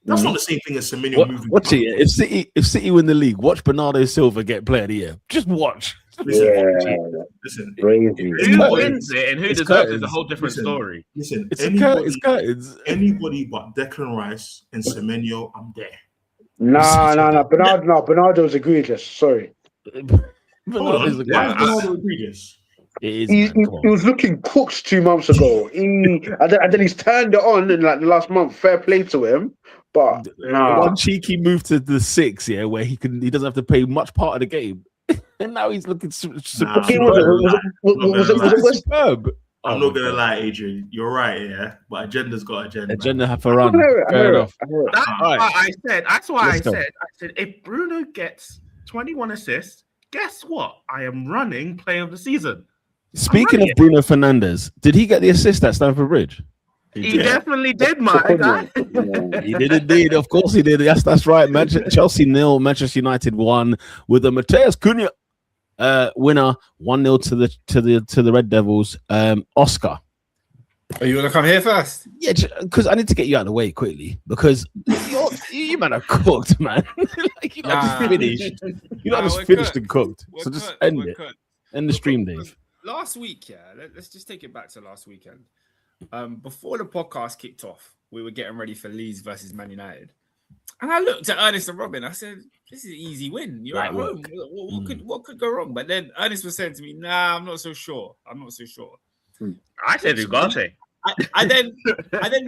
Speaker 5: That's not the same thing as Semenyo moving.
Speaker 2: Watch it. If City win the league, watch Bernardo Silva get player of the year. Just watch.
Speaker 5: Listen.
Speaker 6: Crazy.
Speaker 4: Who wins it and who deserves it is a whole different story.
Speaker 5: Listen,
Speaker 2: It's curtains.
Speaker 5: Anybody but Declan Rice and Semenyo, I'm there.
Speaker 6: No. Bernardo's egregious. Sorry.
Speaker 2: Bernardo's
Speaker 5: Bernardo egregious?
Speaker 2: It is.
Speaker 6: He was looking cooked 2 months ago. And then he's turned it on in like the last month. Fair play to him. But
Speaker 2: one cheeky move to the 6, where he doesn't have to play much part of the game. And now he's looking superb.
Speaker 5: I'm not gonna lie, Adrian. You're right, yeah. But agenda's got agenda.
Speaker 2: Agenda have to run. Fair enough.
Speaker 4: That's why I said, if Bruno gets 21 assists, guess what? I am running player of the season.
Speaker 2: Speaking of Bruno Fernandes, did he get the assist at Stamford Bridge?
Speaker 4: He definitely did, my guy.
Speaker 2: He did indeed. Of course he did. Yes, that's right. Chelsea 0, Manchester United 1 with a Mateus Cunha winner 1-0 to the Red Devils. Oscar.
Speaker 3: Are you gonna come here first?
Speaker 2: Yeah, because I need to get you out of the way quickly because you man are cooked, man. Like, just finished. Just finished and cooked. So just end it. End the stream, Dave.
Speaker 3: Last week, let's just take it back to last weekend. Before the podcast kicked off, we were getting ready for Leeds versus Man United. And I looked at Ernest and Robin. I said, this is an easy win. You're at home. What could go wrong? But then Ernest was saying to me, nah, I'm not so sure.
Speaker 4: I said Ugarte.
Speaker 3: I then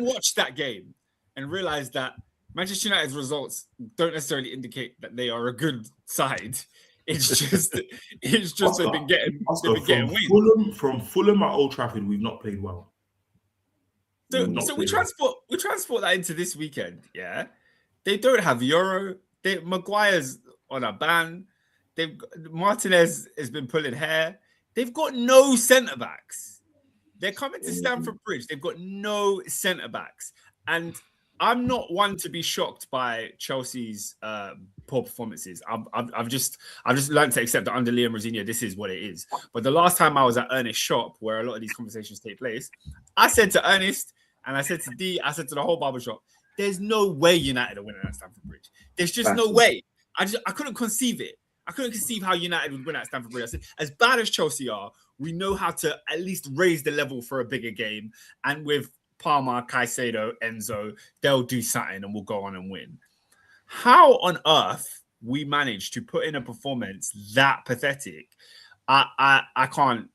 Speaker 3: watched that game and realized that Manchester United's results don't necessarily indicate that they are a good side. It's just they've been getting wins.
Speaker 5: From Fulham at Old Trafford, we've not played well.
Speaker 3: So we transport that into this weekend. Yeah,
Speaker 7: They don't have Euro. Maguire's on a ban. Martinez has been pulling hair. They've got no centre backs. They're coming to Stamford Bridge. They've got no centre backs, and I'm not one to be shocked by Chelsea's poor performances. I've just learned to accept that under Liam Rosenior, this is what it is. But the last time I was at Ernest's shop, where a lot of these conversations take place, I said to Ernest and I said to D, I said to the whole barbershop, there's no way United are winning at Stamford Bridge. There's just no way. I couldn't conceive it. I couldn't conceive how United would win at Stamford Bridge. I said, as bad as Chelsea are, we know how to at least raise the level for a bigger game. And with Palmer, Caicedo, Enzo, they'll do something and we'll go on and win. How on earth we managed to put in a performance that pathetic, I can't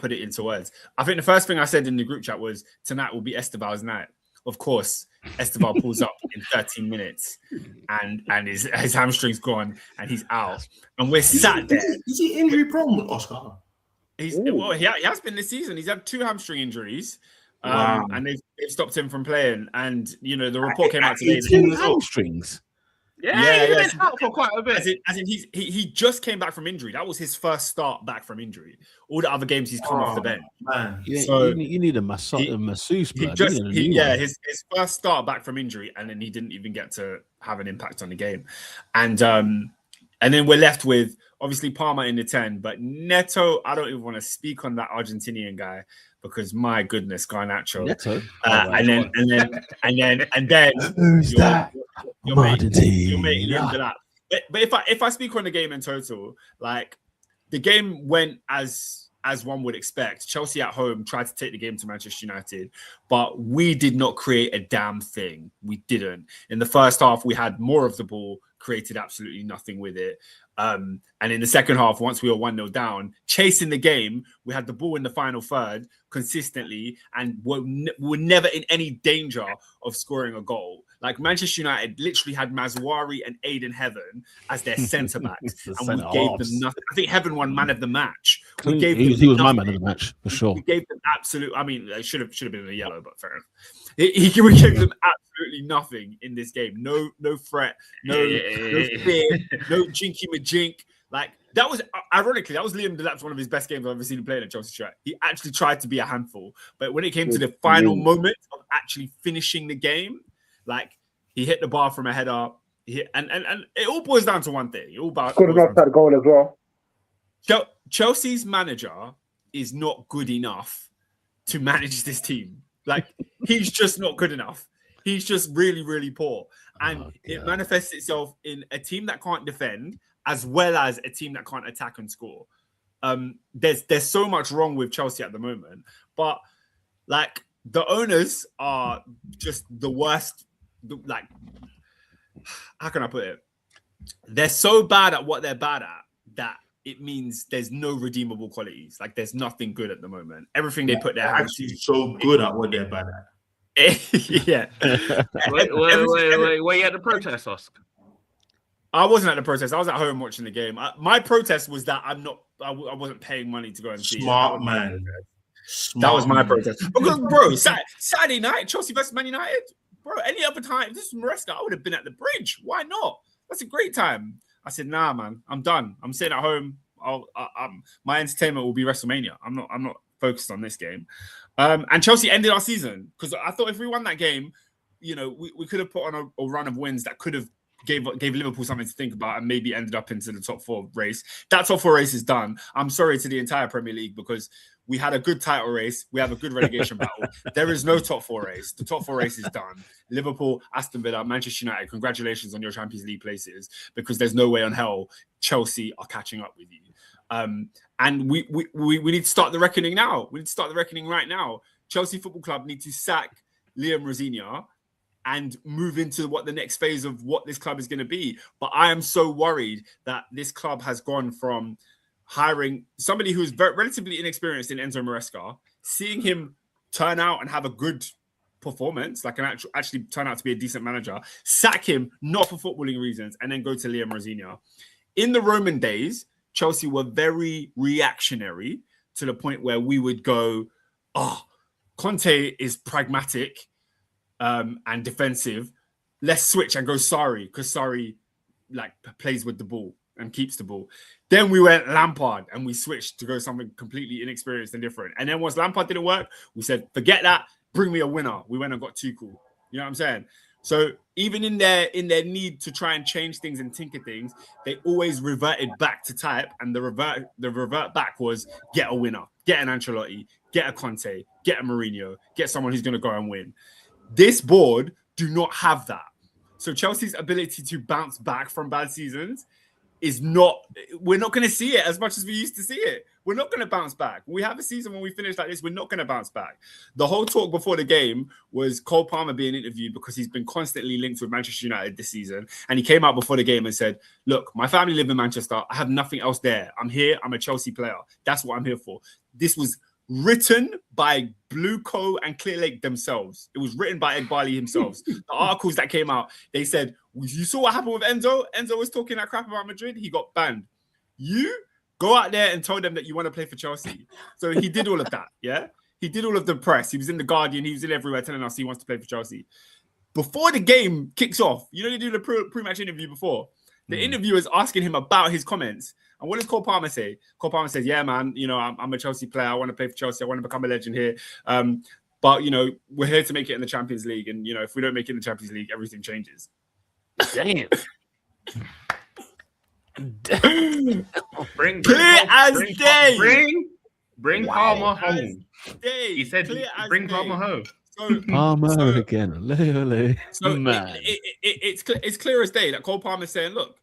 Speaker 7: put it into words. I think the first thing I said in the group chat was tonight will be Esteval's night. Of course, Esteval pulls up in 13 minutes and his hamstring's gone and he's out. And we're sat there.
Speaker 5: Is he injury prone, Oscar?
Speaker 7: He has been this season. He's had 2 hamstring injuries.
Speaker 5: Wow.
Speaker 7: And they've stopped him from playing. And, you know, the report came out today.
Speaker 2: 2 hamstrings.
Speaker 4: Yeah, he's been out for quite a bit.
Speaker 7: As in he just came back from injury. That was his first start back from injury. All the other games he's come off the bench.
Speaker 5: Man.
Speaker 2: So you need a masseuse.
Speaker 7: His first start back from injury, and then he didn't even get to have an impact on the game. And then we're left with obviously Palmer in the 10, but Neto, I don't even want to speak on that Argentinian guy because my goodness, Garnacho.
Speaker 2: Neto.
Speaker 7: And then
Speaker 2: Who's that?
Speaker 7: You're making him to that. But if I speak on the game in total, like the game went as one would expect. Chelsea at home tried to take the game to Manchester United, but we did not create a damn thing. We didn't. In the first half, we had more of the ball, created absolutely nothing with it. And in the second half, once we were 1-0 down, chasing the game, we had the ball in the final third consistently and were never in any danger of scoring a goal. Like Manchester United literally had Mazwari and Aiden Heaven as their centre backs, and we gave them nothing. I think Heaven won man of the match.
Speaker 2: He was my man of the match for sure.
Speaker 7: We gave them absolute. I mean, it should have been a yellow, but fair enough. We gave them absolutely nothing in this game. No threat. No fear. No jinky majink. Like that was ironically that was Liam Delap's one of his best games I've ever seen him play in a Chelsea shirt. He actually tried to be a handful, but when it came to the final moment of actually finishing the game. Like he hit the bar from a header, and it all boils down to one thing. It all
Speaker 6: scored an offside goal as well.
Speaker 7: Chelsea's manager is not good enough to manage this team. Like he's just not good enough. He's just really, really poor, and it manifests itself in a team that can't defend as well as a team that can't attack and score. There's so much wrong with Chelsea at the moment, but like the owners are just the worst. Like, how can I put it? They're so bad at what they're bad at that it means there's no redeemable qualities. Like, there's nothing good at the moment. Everything they put their hands to.
Speaker 5: So good at what they're bad at.
Speaker 7: Yeah.
Speaker 4: Wait, were you at the protest, Oscar?
Speaker 7: I wasn't at the protest. I was at home watching the game. My protest was that I wasn't paying money to go and see
Speaker 5: Smart man.
Speaker 7: That was my protest. Because, bro, Saturday night, Chelsea versus Man United. Bro, any other time, if this was Maresca, I would have been at the bridge. Why not? That's a great time. I said, nah, man, I'm done. I'm sitting at home. My entertainment will be WrestleMania. I'm not focused on this game. And Chelsea ended our season because I thought if we won that game, you know, we could have put on a run of wins that could have gave Liverpool something to think about and maybe ended up into the top 4 race. That top 4 race is done. I'm sorry to the entire Premier League because we had a good title race. We have a good relegation battle. There is no top 4 race. The top 4 race is done. Liverpool, Aston Villa, Manchester United, congratulations on your Champions League places because there's no way on hell Chelsea are catching up with you. And we need to start the reckoning now. We need to start the reckoning right now. Chelsea Football Club need to sack Liam Rosenior and move into what the next phase of what this club is going to be. But I am so worried that this club has gone from hiring somebody who's relatively inexperienced in Enzo Maresca, seeing him turn out and have a good performance, like actually turn out to be a decent manager, sack him, not for footballing reasons, and then go to Liam Rosenior. In the Roman days, Chelsea were very reactionary to the point where we would go, Conte is pragmatic and defensive. let's switch and go Sarri because Sarri like plays with the ball and keeps the ball. Then we went Lampard and we switched to go something completely inexperienced and different. And then once Lampard didn't work, we said, forget that, bring me a winner. We went and got Tuchel. You know what I'm saying? So even in their need to try and change things and tinker things, they always reverted back to type. And the revert back was get a winner, get an Ancelotti, get a Conte, get a Mourinho, get someone who's going to go and win. This board do not have that. So Chelsea's ability to bounce back from bad seasons is not, we're not going to see it as much as we used to see it. We're not going to bounce back. We have a season when we finish like this, we're not going to bounce back. The whole talk before the game was Cole Palmer being interviewed because he's been constantly linked with Manchester United this season. And he came out before the game and said, look, my family live in Manchester. I have nothing else there. I'm here. I'm a Chelsea player. That's what I'm here for. This was written by Blue Co and Clear Lake themselves. It was written by Ed Barley himself. The articles that came out, they said, you saw what happened with Enzo? Enzo was talking that crap about Madrid. He got banned. You go out there and tell them that you want to play for Chelsea. So he did all of that, yeah? He did all of the press. He was in The Guardian. He was in everywhere telling us he wants to play for Chelsea. Before the game kicks off, you know, they do the pre-match interview before. The interviewer is asking him about his comments. And what does Cole Palmer say? Cole Palmer says, yeah, man, you know, I'm a Chelsea player. I want to play for Chelsea. I want to become a legend here. But, you know, we're here to make it in the Champions League. And, you know, if we don't make it in the Champions League, everything changes.
Speaker 2: Damn.
Speaker 4: Bring Palmer home.
Speaker 7: Day.
Speaker 4: He said, bring Palmer home.
Speaker 7: So,
Speaker 2: Palmer again.
Speaker 7: So
Speaker 2: man.
Speaker 7: It's clear as day that Cole Palmer is saying, look,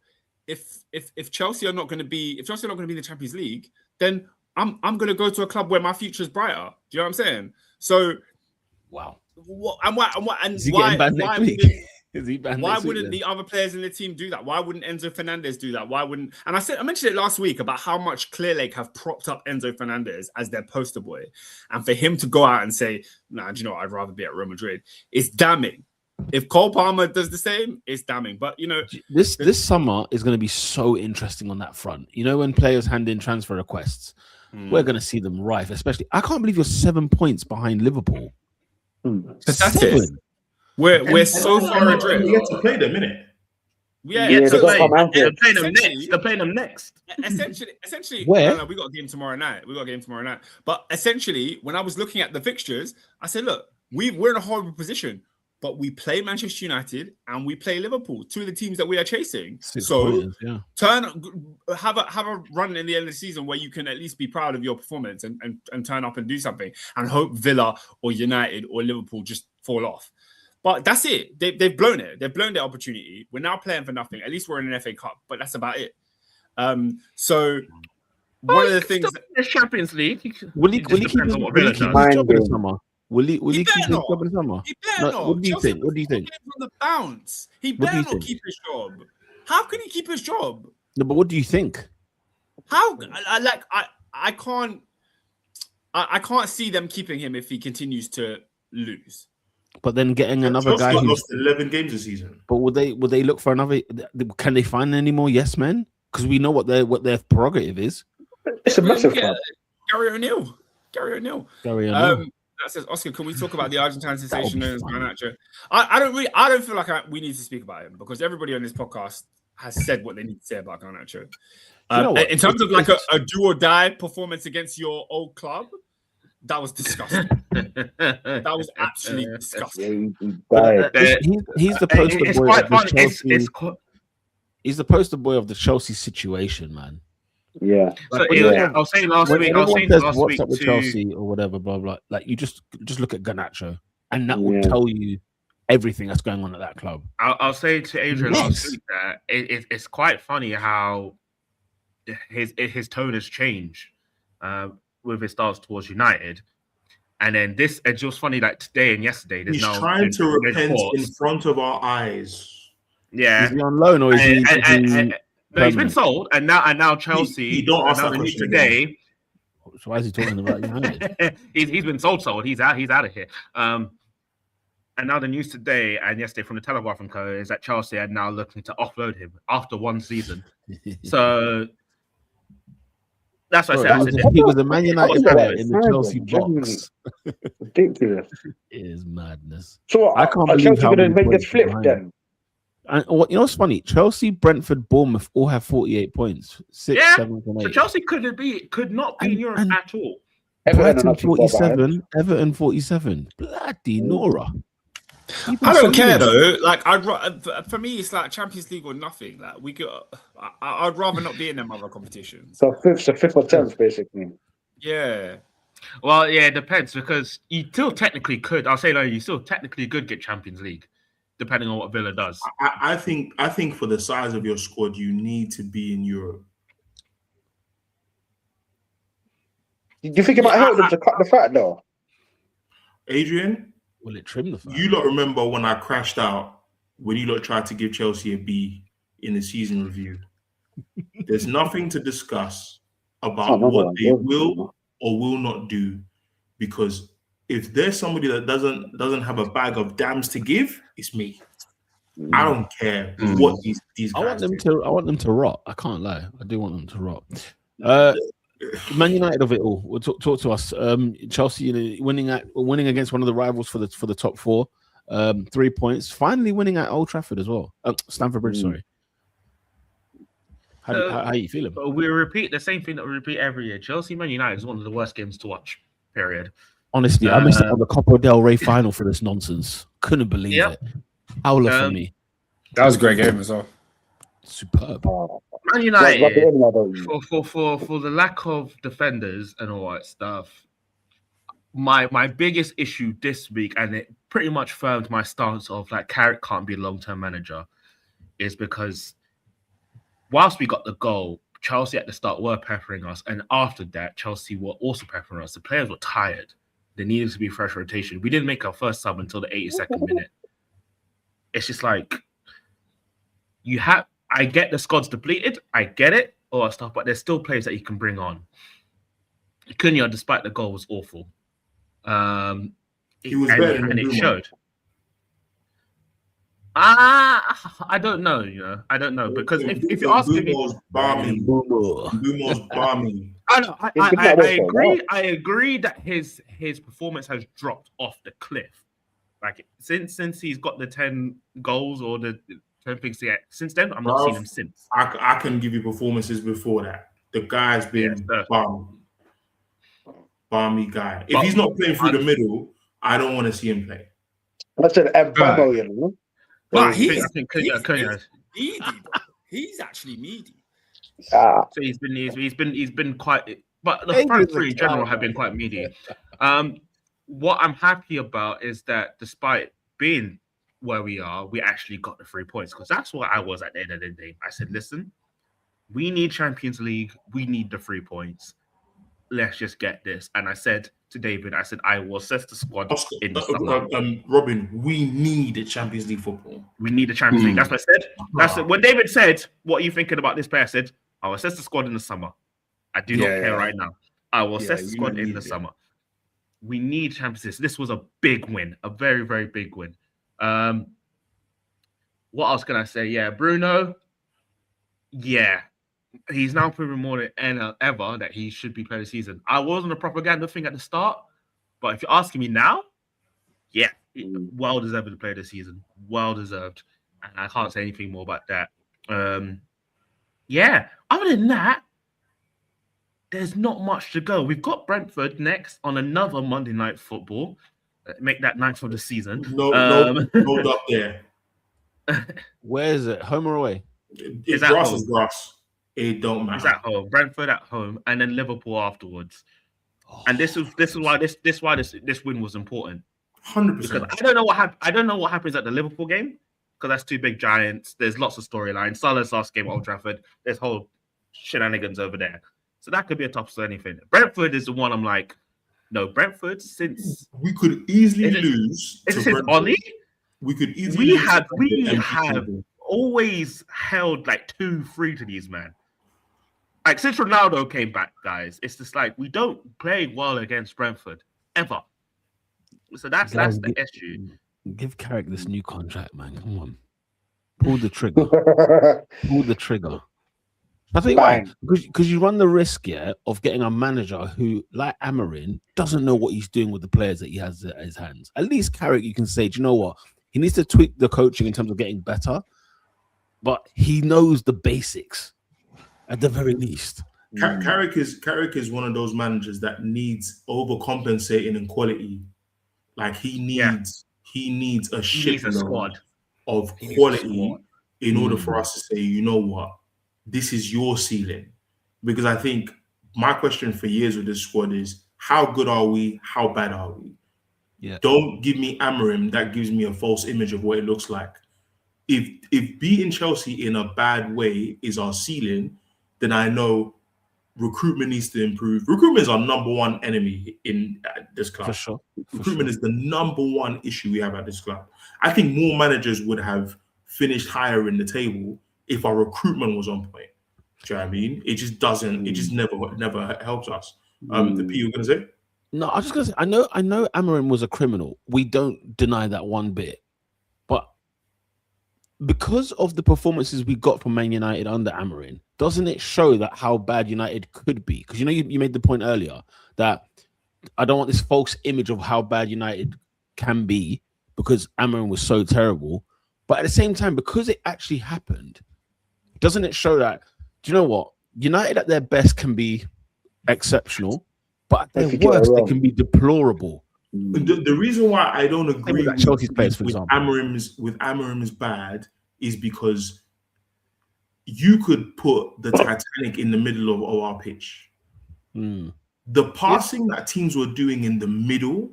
Speaker 7: if Chelsea are not going to be in the Champions League, then I'm going to go to a club where my future is brighter. Do you know what I'm saying? So,
Speaker 2: wow.
Speaker 7: Why wouldn't the other players in the team do that? Why wouldn't Enzo Fernandez do that? Why wouldn't? And I mentioned it last week about how much Clear Lake have propped up Enzo Fernandez as their poster boy, and for him to go out and say, "Nah, do you know what? I'd rather be at Real Madrid." It's damning. If Cole Palmer does the same, it's damning. But you know,
Speaker 2: this summer is going to be so interesting on that front. You know, when players hand in transfer requests, we're going to see them rife. Especially, I can't believe you're 7 points behind Liverpool.
Speaker 7: Pathetic. We're so far adrift.
Speaker 5: We get to play them, innit?
Speaker 4: They're playing them next.
Speaker 7: Essentially,
Speaker 2: where?
Speaker 7: No, we got a game tomorrow night. But essentially, when I was looking at the fixtures, I said, look, we're in a horrible position. But we play Manchester United and we play Liverpool, two of the teams that we are chasing. Have a run in the end of the season where you can at least be proud of your performance and turn up and do something, and hope Villa or United or Liverpool just fall off. But that's it. They've blown it. They've blown their opportunity. We're now playing for nothing. At least we're in an FA Cup, but that's about it. So one of the things
Speaker 4: the Champions League.
Speaker 2: Will he keep his job in the summer? Will he keep his job in the summer?
Speaker 7: He better not.
Speaker 2: What do you think? What do you think?
Speaker 7: From the bounce, he better not keep his job. How can he keep his job?
Speaker 2: No, but what do you think?
Speaker 7: How? I can't see them keeping him if he continues to lose.
Speaker 2: But then getting another guy who's
Speaker 5: lost 11 games this season.
Speaker 2: But would they look for another? Can they find any more yes men? Because we know what their prerogative is.
Speaker 6: It's a massive club.
Speaker 7: Gary O'Neill. That says, Oscar, can we talk about the Argentine sensation known as Garnacho? I don't feel like we need to speak about him because everybody on this podcast has said what they need to say about Garnacho. In terms of like a do or die performance against your old club, that was disgusting. That was absolutely disgusting.
Speaker 2: He's the poster boy of the Chelsea. He's the poster boy of the Chelsea situation, man.
Speaker 6: Yeah.
Speaker 4: I was saying last week.
Speaker 2: What's up with Chelsea or whatever, blah blah. Like you just look at Garnacho, and that will tell you everything that's going on at that club.
Speaker 4: I'll say to Adrian last week that it's quite funny how his tone has changed with his stance towards United, and then this. It's just funny like today and yesterday. He's
Speaker 5: now trying to repent in front of our eyes.
Speaker 4: Yeah.
Speaker 2: Is he on loan or is he?
Speaker 4: No, he's been sold, and now Chelsea.
Speaker 5: He don't ask that question
Speaker 4: today.
Speaker 2: So why is he talking about United?
Speaker 4: he's been sold. He's out of here. And now the news today and yesterday from the Telegraph and Co is that Chelsea are now looking to offload him after one season. So that's what I said.
Speaker 2: He was a Man United player in the Chelsea box.
Speaker 6: Ridiculous.
Speaker 2: It is madness.
Speaker 6: So I can't believe Chelsea going to make this flip then.
Speaker 2: And what you know what's funny? Chelsea, Brentford, Bournemouth all have 48 points. 6,
Speaker 4: Yeah.
Speaker 2: 7, and 8.
Speaker 4: So Chelsea could not be in Europe at all.
Speaker 2: Brighton 47, Everton 47. Bloody Nora.
Speaker 3: I don't care though. Like, for me, it's like Champions League or nothing. Like, I'd rather not be in them other competitions.
Speaker 6: So fifth or 10th, basically.
Speaker 3: Yeah.
Speaker 4: Well, yeah, it depends because you still technically could. I'll say no, you still technically could get Champions League, depending on what Villa does.
Speaker 5: I think for the size of your squad, you need to be in Europe.
Speaker 6: Do you think it might help them to cut the fat though?
Speaker 5: Adrian,
Speaker 2: will it trim the fat?
Speaker 5: You lot remember when I crashed out when you lot tried to give Chelsea a B in the season review? There's nothing to discuss about what they will or will not do, because if there's somebody that doesn't have a bag of dams to give, it's me. I don't care what these guys
Speaker 2: I want them to rot. I can't lie. I do want them to rot. Man United of it all. We'll talk to us. Chelsea winning against one of the rivals for the top 4. 3 points. Finally winning at Old Trafford as well. Stamford Bridge, sorry. How are you feeling?
Speaker 4: We repeat the same thing that we repeat every year. Chelsea Man United is one of the worst games to watch. Period.
Speaker 2: Honestly, I missed out on the Copa del Rey final for this nonsense. Couldn't believe it. Howler for me.
Speaker 3: That was a great game as well.
Speaker 2: Superb.
Speaker 4: Man United, for the lack of defenders and all that stuff, my biggest issue this week, and it pretty much firmed my stance of like Carrick can't be a long-term manager, is because whilst we got the goal, Chelsea at the start were peppering us, and after that, Chelsea were also peppering us. The players were tired. There needed to be fresh rotation. We didn't make our first sub until the 82nd minute. It's just like I get the squad's depleted. I get it, all that stuff, but there's still players that you can bring on. Cunha, despite the goal, was awful.
Speaker 5: He was better than
Speaker 4: it showed. I don't know, I don't know, because if you're asking me,
Speaker 5: Bumo's balmy.
Speaker 4: I know. I agree. I agree that his performance has dropped off the cliff. Like since he's got the 10 goals or the 10 things yet. Since then, I'm not seeing him since.
Speaker 5: I can give you performances before that. The guy's been balmy guy. If he's not playing through the middle, I don't want to see him play.
Speaker 6: That's an Ebano, you know.
Speaker 3: But
Speaker 4: I think Cunha.
Speaker 3: He's actually meaty.
Speaker 4: So he's been quite, but the front three in general have been quite meaty. What I'm happy about is that despite being where we are, we actually got the 3 points, because that's what I was at the end of the day. I said, listen, we need Champions League. We need the 3 points. Let's just get this. And I said to David, I will assess the squad in the summer.
Speaker 5: Robin, we need a Champions League football.
Speaker 4: We need a Champions League. That's what I said. That's it. When David said, what are you thinking about this player? I said, I'll assess the squad in the summer. I do not care right now. I will assess the squad in the summer. We need Champions League. This was a big win, a very, very big win. What else can I say? Yeah, Bruno. Yeah, he's now proven more than ever that he should be playing the season. I wasn't a propaganda thing at the start, but if you're asking me now, yeah, well deserved to play the season. Well deserved. And I can't say anything more about that. Yeah, other than that, there's not much to go. We've got Brentford next on another Monday Night Football. Make that 9th of the season.
Speaker 5: No, up there.
Speaker 2: Where is it? Home or away?
Speaker 5: It's grass is grass. It don't matter.
Speaker 4: It's at home. Brentford at home, and then Liverpool afterwards. And this is why this win was important.
Speaker 5: 100%.
Speaker 4: Because I don't know what happens at the Liverpool game, because that's two big giants. There's lots of storylines. Salah's last game at Old Trafford. There's whole shenanigans over there. So that could be a top of anything. Brentford is the one I'm like, no, Brentford, since
Speaker 5: we could easily lose.
Speaker 4: Is this Ollie?
Speaker 5: We could easily
Speaker 4: we have always held like 2-3 to these men. Like since Ronaldo came back, guys, it's just like we don't play well against Brentford ever. So that's the issue.
Speaker 2: Give Carrick this new contract, man. Come on, pull the trigger. Pull the trigger. I think why? Because you run the risk, of getting a manager who, like Amorim, doesn't know what he's doing with the players that he has at his hands. At least Carrick, you can say, do you know what? He needs to tweak the coaching in terms of getting better. but he knows the basics at the very least.
Speaker 5: Carrick is one of those managers that needs overcompensating in quality. Like he needs a shipload of quality in order for us to say, you know what, this is your ceiling. Because I think my question for years with this squad is, how good are we? How bad are we?
Speaker 2: Yeah.
Speaker 5: Don't give me Amorim. That gives me a false image of what it looks like. If beating Chelsea in a bad way is our ceiling, then I know recruitment needs to improve. Recruitment is our number one enemy in this club.
Speaker 2: For sure.
Speaker 5: Recruitment is the number one issue we have at this club. I think more managers would have finished higher in the table if our recruitment was on point. Do you know what I mean? It just doesn't. It just never helps us. The P, you were gonna say?
Speaker 2: No, I was just gonna say. I know Amorim was a criminal. We don't deny that one bit, but because of the performances we got from Man United under Amorim, doesn't it show that how bad United could be? Because you made the point earlier that I don't want this false image of how bad United can be because Amorim was so terrible. But at the same time, because it actually happened, doesn't it show that, do you know what? United at their best can be exceptional, but at their worst, they can be deplorable.
Speaker 5: The reason why I don't agree with
Speaker 2: Chelsea's players, for example,
Speaker 5: Amorim's bad is because you could put the Titanic in the middle of our pitch. The passing that teams were doing in the middle,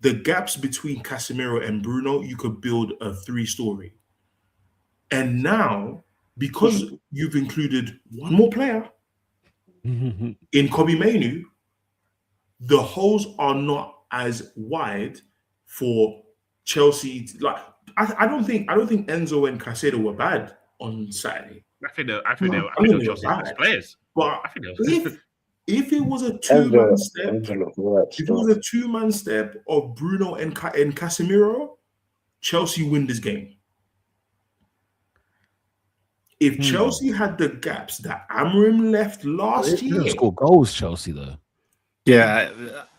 Speaker 5: the gaps between Casemiro and Bruno, you could build a 3-story. And now, because you've included one more player in Kobe Mainu, the holes are not as wide for Chelsea. Like I don't think Enzo and Caicedo were bad on Saturday.
Speaker 4: I think they were Chelsea's best players.
Speaker 5: But if it was a two-man step, if it was a two-man step of Bruno and Casemiro, Chelsea win this game. If Chelsea had the gaps that Amorim left last year,
Speaker 2: score goals, Chelsea though.
Speaker 7: Yeah,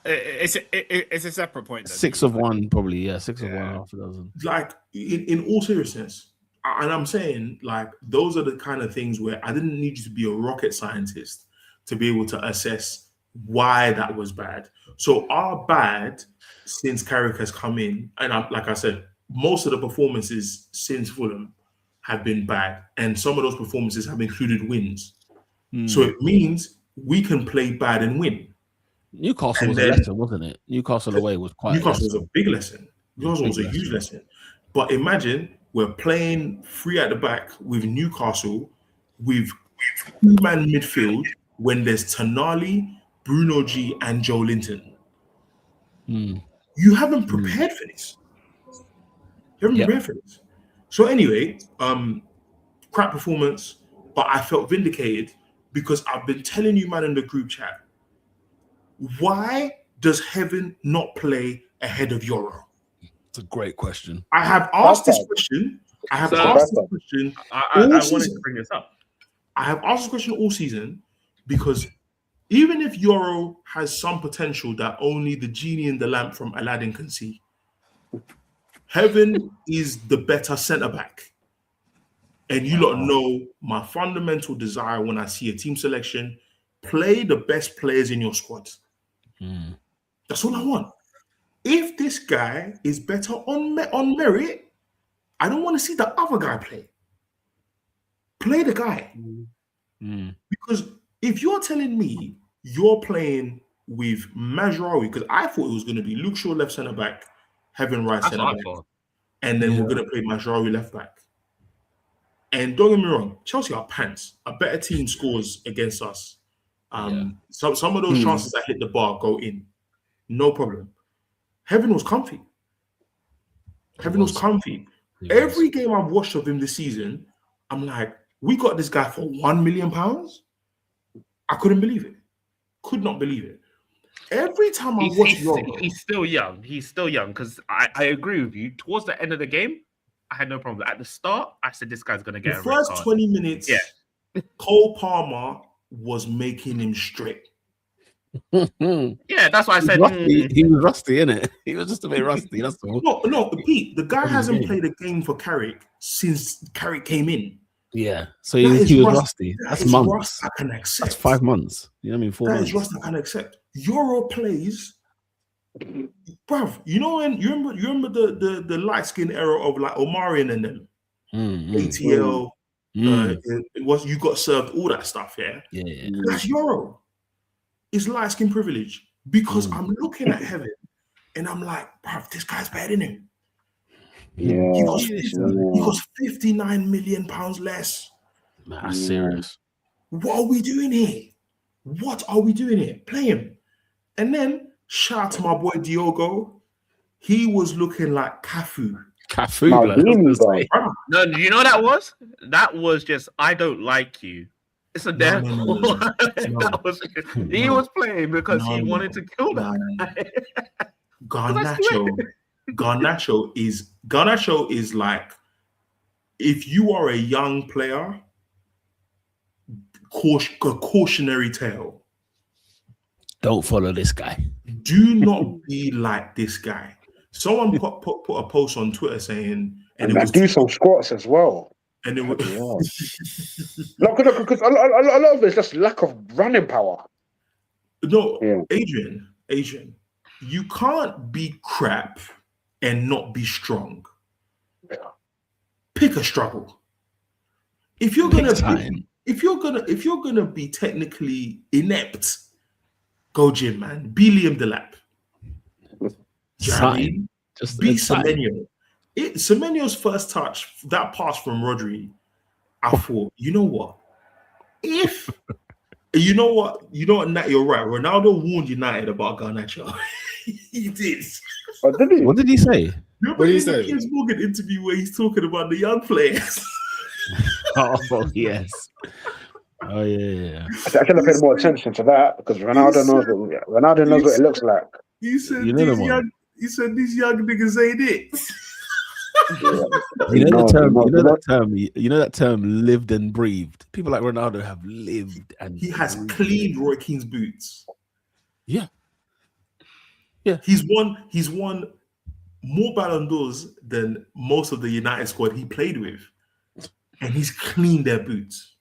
Speaker 7: it's a separate point.
Speaker 2: 6 of 1, probably. Yeah, 6 of 1 half a dozen.
Speaker 5: Like in all seriousness, and I'm saying like those are the kind of things where I didn't need you to be a rocket scientist to be able to assess why that was bad. So our bad since Carrick has come in, and like I said, most of the performances since Fulham have been bad, and some of those performances have included wins. So it means we can play bad and win.
Speaker 2: Newcastle was a lesson, wasn't it? Newcastle away was quite.
Speaker 5: Newcastle was a big lesson. Newcastle was a huge lesson. But imagine we're playing 3 at the back with Newcastle with 2-man midfield when there's Tonali, Bruno G, and Joe Linton. You haven't prepared for this. You haven't prepared for this. So anyway, crap performance, but I felt vindicated because I've been telling you, man, in the group chat, why does Heaven not play ahead of Euro?
Speaker 2: It's a great question.
Speaker 5: I have asked this question. I wanted
Speaker 4: to bring this up.
Speaker 5: I have asked this question all season because even if Euro has some potential that only the genie in the lamp from Aladdin can see, Heaven is the better centre-back. And you lot know my fundamental desire when I see a team selection, play the best players in your squad. That's all I want. If this guy is better on merit, I don't want to see the other guy play. Play the guy. Because if you're telling me you're playing with Mazraoui, because I thought it was going to be Luke Shaw left centre-back, Heaven right centre-back, and then we're going to play Mazraoui left-back. And don't get me wrong, Chelsea are pants. A better team scores against us. Some of those chances that hit the bar go in. No problem. Heaven was comfy. Every game I've watched of him this season, I'm like, we got this guy for £1 million? I couldn't believe it. Could not believe it. Every time I watch Euro,
Speaker 4: he's still young. He's still young because I agree with you. Towards the end of the game, I had no problem. At the start, I said this guy's going to get
Speaker 5: the first 20 minutes, Cole Palmer was making him straight.
Speaker 4: Yeah, that's why I said
Speaker 2: he was rusty, innit? He was just a bit rusty. That's all.
Speaker 5: No, Pete. The guy hasn't played a game for Carrick since Carrick came in.
Speaker 2: Yeah. So
Speaker 5: That is
Speaker 2: he was
Speaker 5: rust-
Speaker 2: rusty.
Speaker 5: that
Speaker 2: That's
Speaker 5: is
Speaker 2: months.
Speaker 5: rust I can accept.
Speaker 2: That's 5 months. You know what I mean? 4
Speaker 5: That
Speaker 2: months.
Speaker 5: is rust I can accept. Euro plays, bruv. You know when you remember the light skin era of like Omarion and them, ATL. It was you got served all that stuff. Yeah,
Speaker 2: Yeah.
Speaker 5: that's Euro. It's light skin privilege because I'm looking at Heaven and I'm like, bruv, this guy's better than him.
Speaker 6: Yeah.
Speaker 5: He costs 59 million pounds less.
Speaker 2: Man, that's serious.
Speaker 5: What are we doing here? What are we doing here? Play him. And then shout out to my boy Diogo. He was looking like Cafu.
Speaker 6: Maldini, bro.
Speaker 4: No, you know what that was? That was just I don't like you. It's a death. That was he was playing because he wanted to kill that guy.
Speaker 5: Garnacho is like, if you are a young player, cautionary tale.
Speaker 2: Don't follow this guy.
Speaker 5: Do not be like this guy. Someone put a post on Twitter saying,
Speaker 6: and it was do some squats as well.
Speaker 5: And it was
Speaker 6: because a lot of it's just lack of running power.
Speaker 5: No, yeah. Adrian, you can't be crap and not be strong. Yeah. Pick a struggle. If you're gonna be technically inept, go gym, man. Be Liam Delap. Just be Semenyo. Semenyo's first touch, that pass from Rodri, I thought, you know what? You know what, Nat, you're right. Ronaldo warned United about Garnacho. He did.
Speaker 6: Oh, did he?
Speaker 2: What did he say?
Speaker 5: Remember in the Piers Morgan interview where he's talking about the young players?
Speaker 2: Oh, yes. Oh, yeah.
Speaker 6: I should have paid more attention to that because Ronaldo knows what it looks like.
Speaker 5: He said, these young niggas ain't it.
Speaker 2: You know that term lived and breathed. People like Ronaldo have lived and
Speaker 5: he has cleaned Roy Keane's boots.
Speaker 2: Yeah.
Speaker 5: He's won more Ballon d'Ors than most of the United squad he played with. And he's cleaned their boots.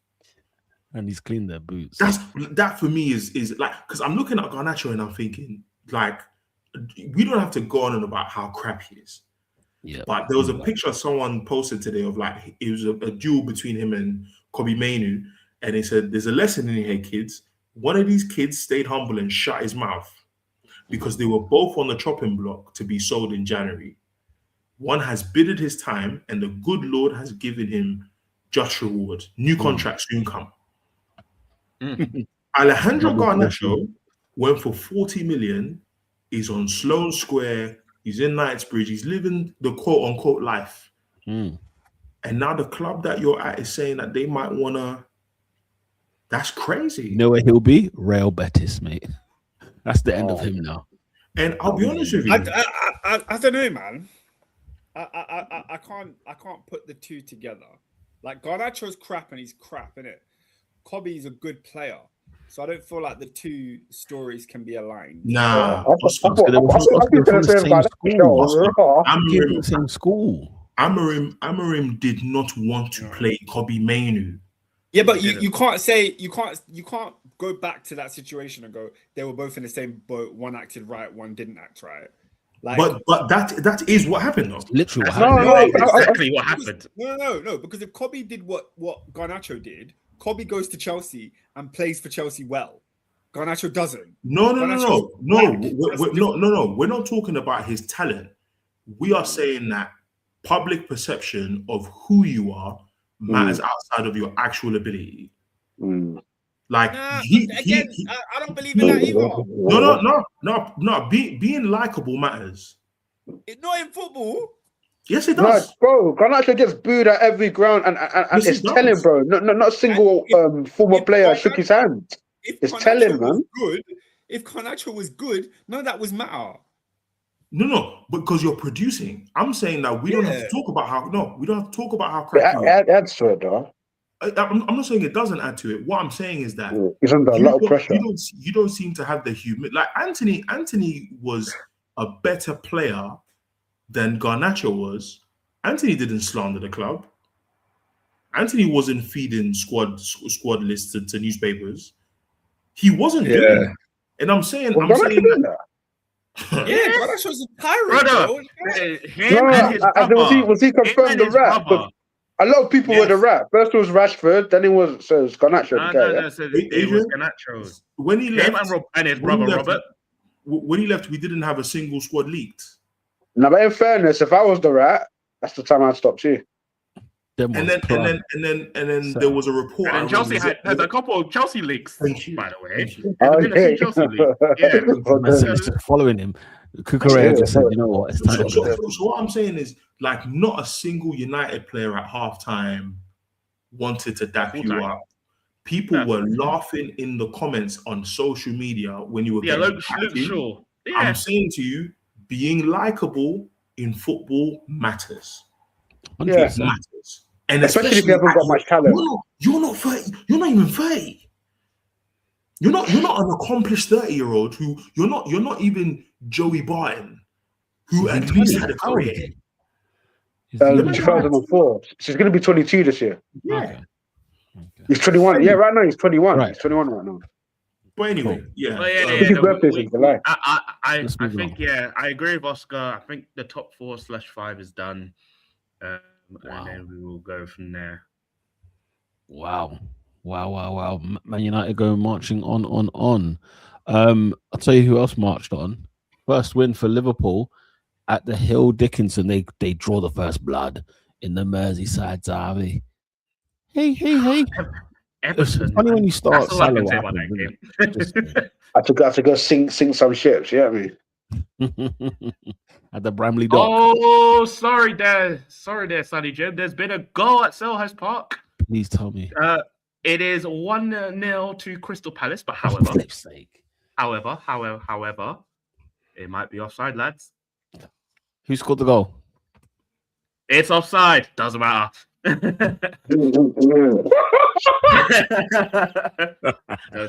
Speaker 5: That for me is like, because I'm looking at Garnacho and I'm thinking, like, we don't have to go on about how crap he is.
Speaker 2: Yeah.
Speaker 5: But there was a picture someone posted today of like, it was a duel between him and Kobe Mainu. And they said, there's a lesson in here, kids. One of these kids stayed humble and shut his mouth because they were both on the chopping block to be sold in January. One has bided his time and the good Lord has given him just reward. New contract soon come. Alejandro Garnacho went for 40 million. He's on Sloane Square. He's in Knightsbridge. He's living the quote-unquote life. And now the club that you're at is saying that they might want to... That's crazy.
Speaker 2: You know where he'll be? Real Betis, mate. That's the end of him now.
Speaker 5: And I'll be honest with you.
Speaker 7: I don't know, man. I can't put the two together. Like, Garnacho's crap and he's crap, innit? Kobe's a good player. So I don't feel like the two stories can be aligned.
Speaker 5: Nah.
Speaker 2: Same school.
Speaker 5: Amorim did not want to play Kobe Mainu.
Speaker 7: Yeah, but you can't say you can't go back to that situation and go, they were both in the same boat. One acted right, one didn't act right. Like,
Speaker 5: but that is what happened, though.
Speaker 2: Literally what happened.
Speaker 4: Exactly what happened.
Speaker 7: No. Because if Kobe did what Garnacho did, Kobe goes to Chelsea and plays for Chelsea well. Garnacho doesn't.
Speaker 5: No. We're not talking about his talent. We are saying that public perception of who you are matters outside of your actual ability. Like
Speaker 7: I don't believe in that either.
Speaker 5: No. Being likable matters.
Speaker 7: Not in football.
Speaker 5: Yes, it does.
Speaker 6: No, bro, Garnacho gets booed at every ground, and
Speaker 5: yes,
Speaker 6: it's telling, bro. Not a single former player shook his hand. It's telling, man.
Speaker 7: If Garnacho was good, none of that was matter.
Speaker 5: No, because you're producing. I'm saying that we don't have to talk about how. No, we don't have to talk about how crap.
Speaker 6: It adds to it, though.
Speaker 5: I'm not saying it doesn't add to it. What I'm saying is that
Speaker 6: he's under a lot of pressure.
Speaker 5: You don't seem to have the humility. Like Anthony was a better player than Garnacho was. Anthony didn't slander the club. Anthony wasn't feeding squad lists to newspapers. He wasn't doing that. And I'm saying that.
Speaker 7: Yeah, bro, that was a pirate,
Speaker 4: Brother,
Speaker 7: bro.
Speaker 4: him and his brother.
Speaker 6: Was he confirmed the rap? A lot of people were the rap. First it was Rashford, then it was Garnacho.
Speaker 4: No, so it was Garnacho.
Speaker 5: When he left,
Speaker 4: and his brother Robert.
Speaker 5: When he left, we didn't have a single squad leaked.
Speaker 6: Now, but in fairness, if I was the rat, that's the time I'd stop too.
Speaker 5: And then there was a report.
Speaker 4: And Chelsea had a couple of Chelsea leaks, by the way.
Speaker 6: Chelsea
Speaker 2: leaks. Following him, Kukurea just said, "You know what? It's time."
Speaker 5: So what I'm saying is, like, not a single United player at halftime wanted to dap you up. People were laughing in the comments on social media when you were
Speaker 4: Luke Shaw. Yeah.
Speaker 5: I'm saying to you, being likable in football matters.
Speaker 6: Yeah,
Speaker 5: it matters. And
Speaker 6: especially if you haven't got much talent.
Speaker 5: You're not 30. You're not even 30. You're not an accomplished 30-year-old who you're not even Joey Barton, who at least had a career.
Speaker 6: 2004. She's going to be 22 this year.
Speaker 5: Yeah. Okay.
Speaker 6: He's 21. Yeah, right now he's 21. Right. He's 21 right now.
Speaker 5: But anyway,
Speaker 4: I think I agree with Oscar. I think the top 4/5 is done, and then we will go from there.
Speaker 2: Wow. Man United going marching on. I'll tell you who else marched on. First win for Liverpool at the Hill Dickinson. They draw the first blood in the Merseyside derby. Hey.
Speaker 4: Everton,
Speaker 2: it's funny when you start.
Speaker 4: That's all I can say about that game.
Speaker 6: I have to go sing some ships. Yeah,
Speaker 2: at the Bramley Dock.
Speaker 4: Oh, sorry there, Sonny Jim. There's been a goal at Selhurst Park.
Speaker 2: Please tell me.
Speaker 4: It is 1-0 to Crystal Palace, but however,
Speaker 2: for flip's sake.
Speaker 4: However, it might be offside, lads.
Speaker 2: Who scored the goal?
Speaker 4: It's offside. Doesn't matter. Does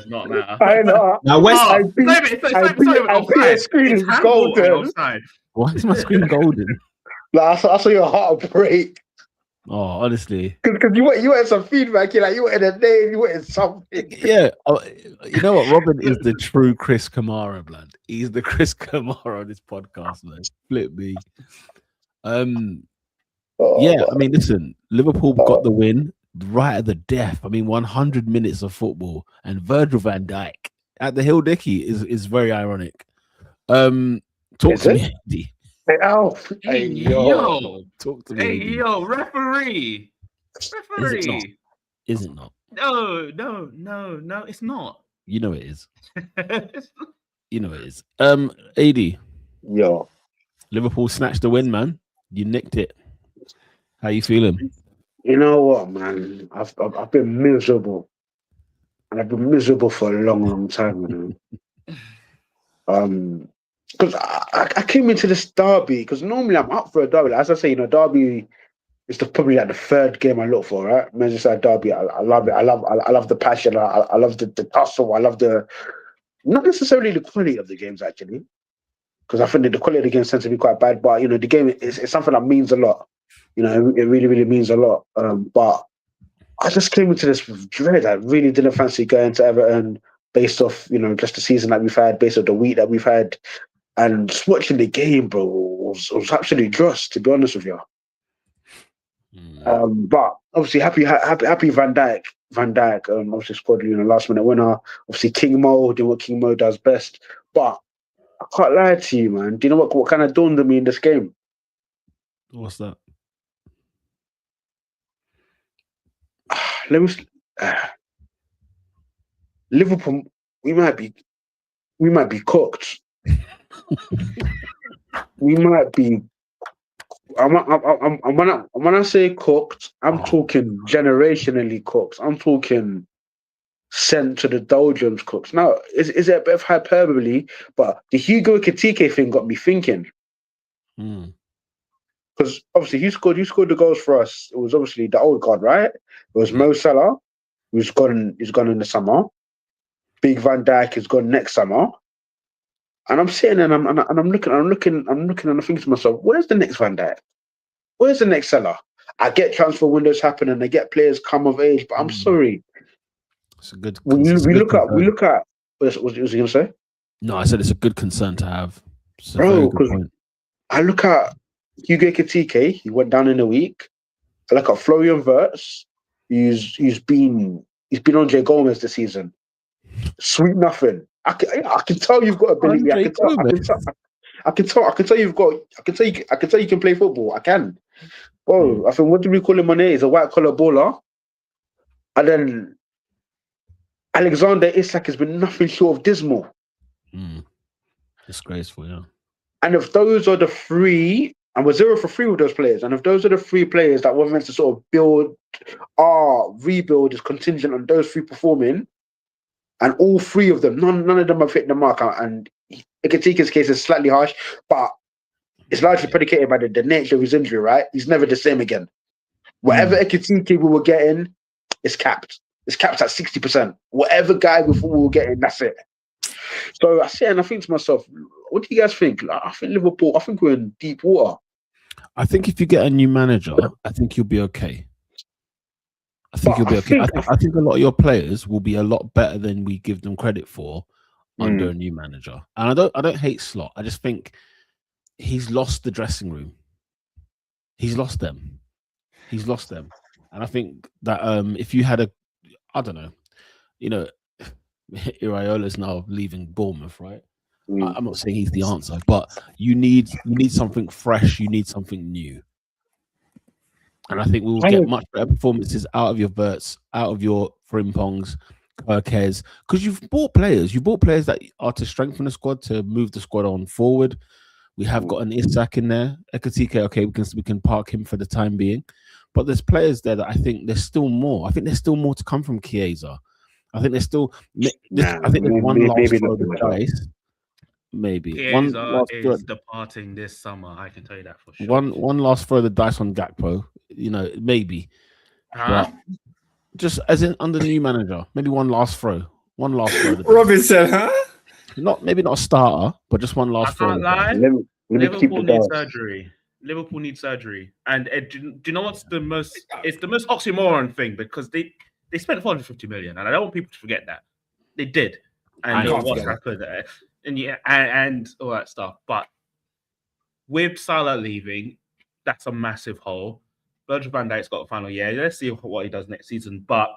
Speaker 4: not matter.
Speaker 6: I know.
Speaker 2: Now,
Speaker 6: I beat a screen golden.
Speaker 2: Why is my screen golden?
Speaker 6: I saw your heart break.
Speaker 2: Oh, honestly,
Speaker 6: because you wanted some feedback. You wanted a name. You wanted something.
Speaker 2: Yeah, you know what? Robin is the true Chris Kamara, blood. He's the Chris Kamara on this podcast, man. Flip me. Yeah, I mean, listen, Liverpool got the win right at the death. I mean, 100 minutes of football and Virgil van Dijk at the Hill Dicky is very ironic. Talk to me, Andy.
Speaker 6: Hey, Alf. Hey, yo.
Speaker 2: Talk to me.
Speaker 4: Hey, yo, referee.
Speaker 2: Is it not?
Speaker 4: No, it's not.
Speaker 2: You know it is. You know it is. AD.
Speaker 6: Yo.
Speaker 2: Liverpool snatched the win, man. You nicked it. How you feeling?
Speaker 6: You know what, man? I've been miserable, and I've been miserable for a long time, because I came into this derby because normally I'm up for a derby. As I say, derby is probably like the third game I look for, right? Merseyside derby. I love it. I love the passion. I love the tussle. I love not necessarily the quality of the games actually, because I think that the quality of the games tends to be quite bad. But the game is something that means a lot. It really, really means a lot. But I just came into this with dread. I really didn't fancy going to Everton based off, just the season that we've had, based off the week that we've had. And just watching the game, bro, was absolutely dross, to be honest with you. But obviously happy Van Dijk. Obviously scored, last minute winner. Obviously King Mo doing what King Mo does best. But I can't lie to you, man. Do you know what kind of dawned on me in this game?
Speaker 2: What's that?
Speaker 6: Liverpool, we might be cooked. We might be. When I say cooked, I'm talking generationally cooked. I'm talking sent to the doldrums cooked. Now, is it a bit of hyperbole? But the Hugo Ekitike thing got me thinking. Because obviously, who scored the goals for us? It was obviously the old guard, right? It was Mo Salah, who's gone in the summer. Big Van Dijk is gone next summer. And I'm sitting and I'm looking and I'm thinking to myself, where's the next Van Dijk? Where's the next Salah? I get transfer windows happen and I get players come of age, but I'm sorry.
Speaker 2: It's a good.
Speaker 6: We look at. What was you gonna say?
Speaker 2: No, I said it's a good concern to have. It's a
Speaker 6: Bro,
Speaker 2: very good
Speaker 6: 'cause
Speaker 2: point.
Speaker 6: I look at Hugo Ekitike, he went down in a week. I look at Florian Wirtz, he's been Andre Gomez this season. Sweet nothing. I can tell you've got ability. I can tell you can play football. I can. Bro, I think what do we call him on here? He's a white collar baller. And then Alexander Isak has been nothing short of dismal.
Speaker 2: Disgraceful, yeah.
Speaker 6: And if those are the three, and we're 0 for 3 with those players, and if those are the 3 players that we're meant to sort of build, our rebuild is contingent on those 3 performing, and all 3 of them, none of them have hit the mark. And Ekitike's case is slightly harsh, but it's largely predicated by the nature of his injury, right? He's never the same again. Whatever Ekitike we were getting is capped. It's capped at 60%. Whatever guy we thought we were getting, that's it. So I sit and I think to myself, what do you guys think? Like, I think Liverpool, I think we're in deep water.
Speaker 2: I think if you get a new manager, I think you'll be okay. I think you'll be okay. I think a lot of your players will be a lot better than we give them credit for under a new manager. And I don't hate Slot. I just think he's lost the dressing room. He's lost them. And I think that if you had I don't know, Iraola's now leaving Bournemouth, right? I'm not saying he's the answer, but you need something fresh. You need something new. And I think we will get much better performances out of your Verts, out of your Frimpongs, Kirkes, because you've bought players. You bought players that are to strengthen the squad, to move the squad on forward. We have got an Isak in there. Ekitike, okay, we can park him for the time being. But there's players there that I think there's still more. I think there's still more to come from Chiesa. I think there's still. I think there's one last throw of the dice. Maybe
Speaker 4: Chiesa is departing this summer. I can tell you that for sure.
Speaker 2: One last throw of the dice on Gakpo. Maybe. But just as in under the new manager, maybe one last throw.
Speaker 7: Robin said, huh?
Speaker 2: Maybe not a starter, but just one last throw.
Speaker 4: Liverpool needs surgery. Liverpool needs surgery. And do you know what's the most? It's the most oxymoron thing because they spent 450 million, and I don't want people to forget that they did. And what's happened there, and all that stuff. But with Salah leaving, that's a massive hole. Virgil van Dijk's got a final year. Let's see what he does next season. But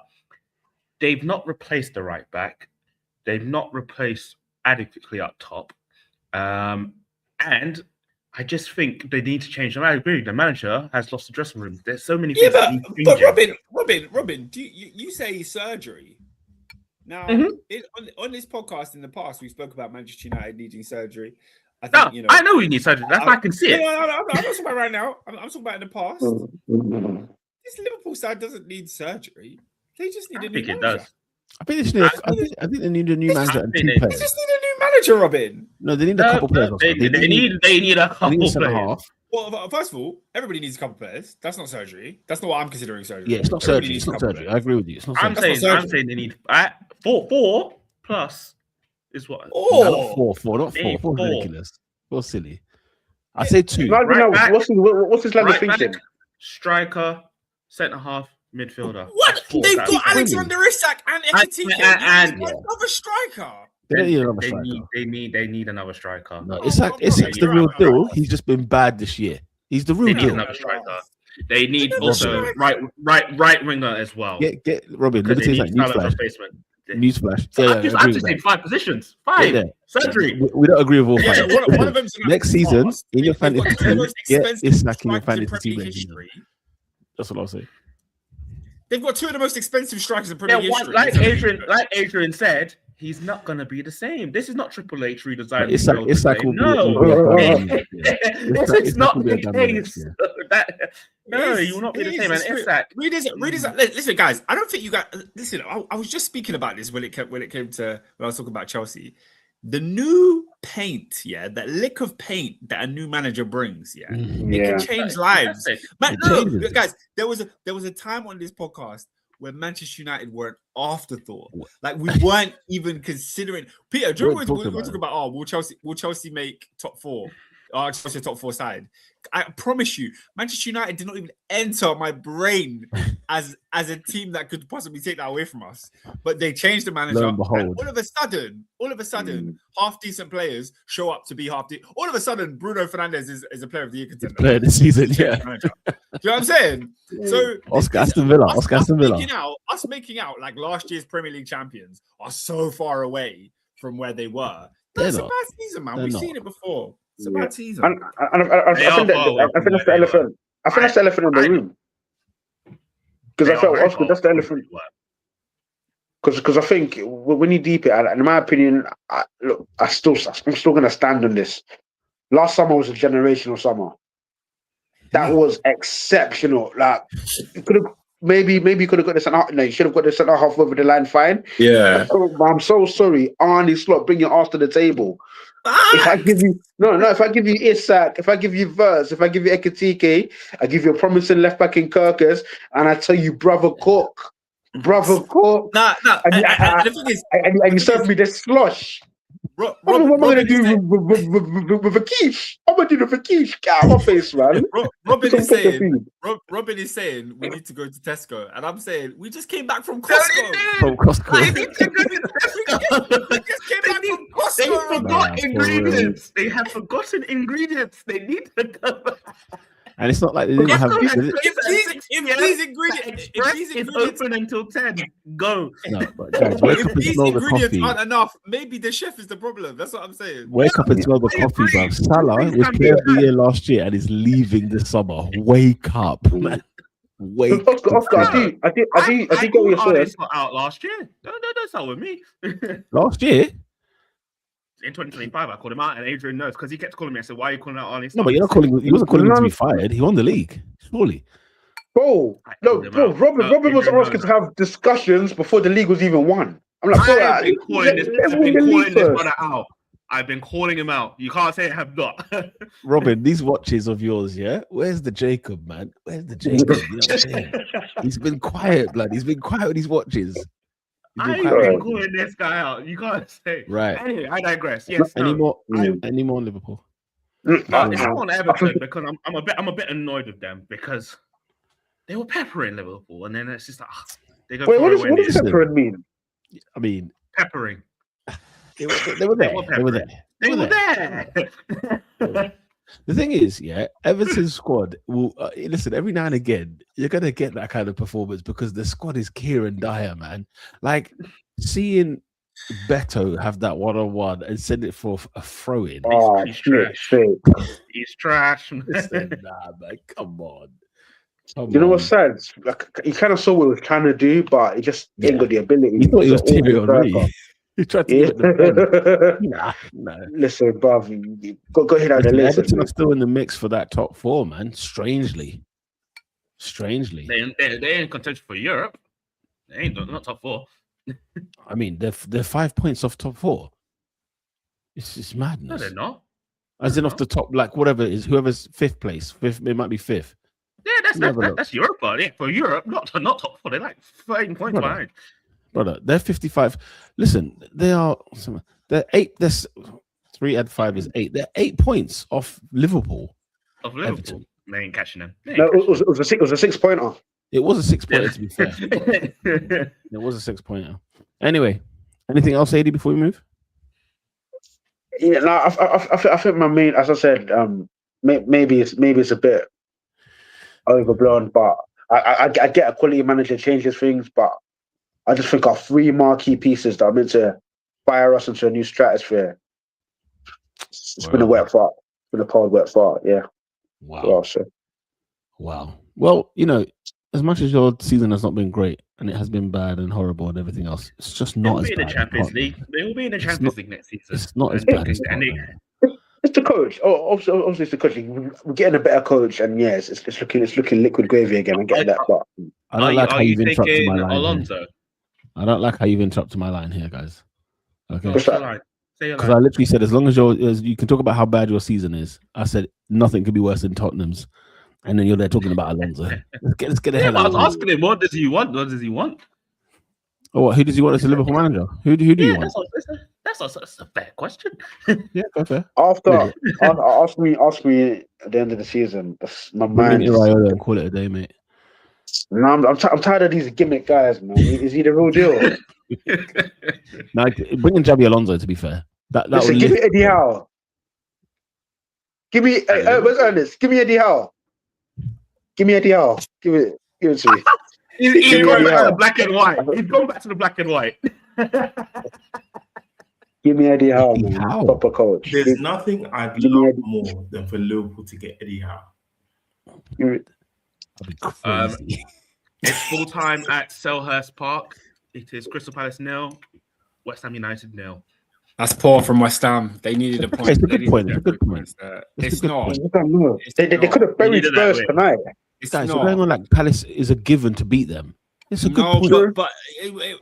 Speaker 4: they've not replaced the right back. They've not replaced adequately up top. And I just think they need to change them. I agree. The manager has lost the dressing room. There's so many things.
Speaker 7: But Robin, do you say surgery? Now, on this podcast in the past, we spoke about Manchester United needing surgery.
Speaker 4: I know we need surgery. That's why I can see it.
Speaker 7: I'm not talking about right now. I'm talking about in the past. This Liverpool side doesn't need surgery. They just need a new manager.
Speaker 2: It does. I think they need a new manager and 2 players.
Speaker 7: They just need a new manager, Robin.
Speaker 2: No, they need a couple players.
Speaker 4: They need a couple players.
Speaker 7: Well, first of all, everybody needs a couple players. That's not surgery. That's not what I'm considering surgery.
Speaker 2: Yeah, it's not surgery. It's not surgery. I agree with you. It's not surgery.
Speaker 4: I'm saying they need 4 plus is what.
Speaker 2: Not four. Four is ridiculous. 4 silly. I say 2.
Speaker 6: What's his line of thinking?
Speaker 4: Striker, centre half, midfielder.
Speaker 7: What? They've got Alexander Isak and Ekitike and another striker.
Speaker 2: They
Speaker 4: need another striker.
Speaker 2: No, Isak's the real deal. He's just been bad this year. He's the real deal.
Speaker 4: Another striker. They need also right winger as well.
Speaker 2: Get Robin. Let me tell you something. Newsflash.
Speaker 4: I've just named 5 positions. 5. Surgery.
Speaker 2: We don't agree with all 5.
Speaker 7: One of them's
Speaker 2: next season in your fantasy team, get Isak in your fantasy team. That's what I'll say.
Speaker 7: They've got 2 of the most expensive strikers in Premier history.
Speaker 4: Like Adrian said, he's not going to be the same. This is not Triple H redesigned.
Speaker 2: Isak will
Speaker 4: this is not the case. You will not be the same. And Isak,
Speaker 7: listen, guys. I don't think you guys listen. I was just speaking about this when it came to when I was talking about Chelsea. The new paint, that lick of paint that a new manager brings, it can change lives. But guys, there was a time on this podcast where Manchester United were an afterthought. Like we weren't even considering. Peter, do you remember we were talking about will Chelsea make top 4? Chelsea top 4 side. I promise you, Manchester United did not even enter my brain as a team that could possibly take that away from us. But they changed the manager.
Speaker 2: Lo and behold.
Speaker 7: And all of a sudden, half decent players show up to be half decent. All of a sudden, Bruno Fernandes is a player of the year contender.
Speaker 2: Player of the season, yeah.
Speaker 7: Do you know what I'm saying? So
Speaker 2: Oscar Aston Villa.
Speaker 7: Us making out like last year's Premier League champions are so far away from where they were. That's a bad season, man. We've seen it before. It's a bad season.
Speaker 6: And I think that's the elephant. I think that's the elephant in the room. Because I felt Oscar, that's the elephant. Because I think when you deep it, and in my opinion, I'm still going to stand on this. Last summer was a generational summer. That was exceptional. Like, you could have maybe you could have got the centre. No, you should have got the centre half over the line. Fine.
Speaker 7: Yeah.
Speaker 6: I'm so sorry, Arnie Slot. Bring your ass to the table. If I give you if I give you Isak, if I give you Verts, if I give you Ekitike, I give you a promising left back in Kirkus, and I tell you, brother Cook. And you serve me this slush. What am I going to do with a quiche? I'm going to do the quiche. Get out of my face, man.
Speaker 7: Robin is saying we need to go to Tesco, and I'm saying we just came back from Costco.
Speaker 4: They forgot ingredients. They have forgotten ingredients. They need to go.
Speaker 2: And it's not like they didn't have.
Speaker 7: If these ingredients
Speaker 4: open until 10, go.
Speaker 2: No, but guys, wake up and smell the coffee.
Speaker 7: Aren't enough, maybe the chef is the problem. That's what I'm saying.
Speaker 2: Wake up and smell the coffee, bro. Salah was player of the year last year and is leaving this summer. Wake up, man. Wake up.
Speaker 6: Oscar, I did get what you're saying.
Speaker 4: Out last year. Don't start with me.
Speaker 2: Last year.
Speaker 4: In 2025, I called him out, and Adrian knows because he kept calling me. I said, "Why are you calling out Arnie?"
Speaker 2: No, but you're not calling. He wasn't calling him to be fired. He won the league, surely.
Speaker 6: Bro, Robin was asking to have discussions before the league was even won. I'm like,
Speaker 4: I've been calling this brother out. I've been calling him out. You can't say I have not.
Speaker 2: Robin, these watches of yours, yeah? Where's the Jacob, man? Where's the Jacob? You know what I'm saying? He's been quiet, blood. He's been quiet with these watches.
Speaker 4: I ain't been calling this guy out. You can't say.
Speaker 2: Right.
Speaker 4: Anyway, I digress. Yes.
Speaker 2: Any more Liverpool?
Speaker 4: It's on Everton because I'm a bit annoyed with them because they were peppering Liverpool, and then it's just like they go.
Speaker 6: Wait, what does peppering mean?
Speaker 2: I mean,
Speaker 4: peppering.
Speaker 2: They were there. The thing is, yeah, Everton's squad will listen. Every now and again, you're gonna get that kind of performance because the squad is Kieran Dyer, man. Like seeing Beto have that 1-on-1 and send it for a throw-in.
Speaker 6: Oh,
Speaker 4: he's trash. He's trash.
Speaker 2: Listen, nah, man, come on.
Speaker 6: You know what's sad? Like he kind of saw what he was trying to do, but he just ain't got the ability.
Speaker 2: He thought he was Thierry Henry. He tried to get the
Speaker 6: nah. Listen, bruv, go hit out the list.
Speaker 2: Everton are still in the mix for that top 4, man. Strangely.
Speaker 4: They ain't contention for Europe. They ain't not top 4.
Speaker 2: I mean, they're 5 points off top 4. It's madness.
Speaker 4: No, they're not.
Speaker 2: As in off the top, like whatever it is, whoever's 5th place. It might be 5th.
Speaker 4: Yeah, that's Europe, but yeah, for Europe, not top 4. They're like 13 points behind.
Speaker 2: Brother, they're 55. Listen, they're 8. There's 3 and 5 is 8. They're 8 points off Liverpool.
Speaker 4: Everton. They ain't catching them.
Speaker 6: No, it was a 6-pointer.
Speaker 2: It was a 6-pointer, to be fair. It was a 6-pointer. Anyway, anything else, AD, before we move?
Speaker 6: Yeah, no, I think my main, as I said, maybe it's a bit overblown, but I get a quality manager changes things, but I just think our 3 marquee pieces that are meant to fire us into a new stratosphere. It's been a wet fart. It's been a cold wet fart, yeah.
Speaker 2: Wow. Wow. Well, you know, as much as your season has not been great and it has been bad and horrible and everything else, it's just not as bad.
Speaker 4: They will be in the Champions League next season.
Speaker 2: It's not as bad as
Speaker 6: it's the coach. Obviously, it's the coach. We're getting a better coach, and yes, it's looking liquid gravy again. I get that, but
Speaker 2: I don't like how you've interrupted my line. Alonso? I don't like how you've interrupted my line here, guys. Okay. Because I literally said, as long as you can talk about how bad your season is, I said nothing could be worse than Tottenham's, and then you're there talking about Alonso. Let's get the hell out.
Speaker 4: I was asking him, what does he want? What does he want?
Speaker 2: Oh, what? Who does he want as a Liverpool manager? Who do you want?
Speaker 4: That's That's a fair question.
Speaker 2: Yeah, fair.
Speaker 6: After ask me at the end of the season. My
Speaker 2: Bring
Speaker 6: mind
Speaker 2: in
Speaker 6: is.
Speaker 2: Iraola and call it a day, mate.
Speaker 6: No, I'm tired of these gimmick guys, man. Is he the real deal?
Speaker 2: Now, bring in Javi Alonso, to be fair. That
Speaker 6: Listen,
Speaker 2: would
Speaker 6: give me
Speaker 2: lift
Speaker 6: Eddie Howe. Give me where's Ernest? Give me Eddie Howe. Give me Eddie Howe. Give it to me.
Speaker 4: He's
Speaker 6: Give me
Speaker 4: gone
Speaker 6: Eddie
Speaker 4: back to
Speaker 6: Howe.
Speaker 4: the black and white. He's gone back to the black and white.
Speaker 6: Give me Eddie Howe,
Speaker 2: Eddie
Speaker 6: man.
Speaker 2: Howe.
Speaker 6: Proper coach.
Speaker 5: There's nothing I'd
Speaker 6: Give me
Speaker 5: love
Speaker 6: Eddie.
Speaker 5: more than for Liverpool to get Eddie Howe.
Speaker 2: That'd be crazy.
Speaker 4: It's full time at Selhurst Park. It is Crystal Palace 0, West Ham United 0.
Speaker 7: That's poor from West Ham. They needed a point.
Speaker 2: It's a
Speaker 7: They
Speaker 2: good point.
Speaker 7: needed
Speaker 2: It's a good
Speaker 7: three
Speaker 2: point.
Speaker 7: points there.
Speaker 2: It's
Speaker 7: It's
Speaker 2: a good
Speaker 7: not.
Speaker 2: point.
Speaker 6: I don't know.
Speaker 7: It's
Speaker 6: They
Speaker 7: not.
Speaker 6: could have buried
Speaker 4: needed that
Speaker 6: Spurs
Speaker 4: win.
Speaker 6: tonight.
Speaker 7: It's
Speaker 2: Guys,
Speaker 7: not.
Speaker 2: you're going on like Palace is a given to beat them. It's a good
Speaker 7: No,
Speaker 2: point.
Speaker 7: but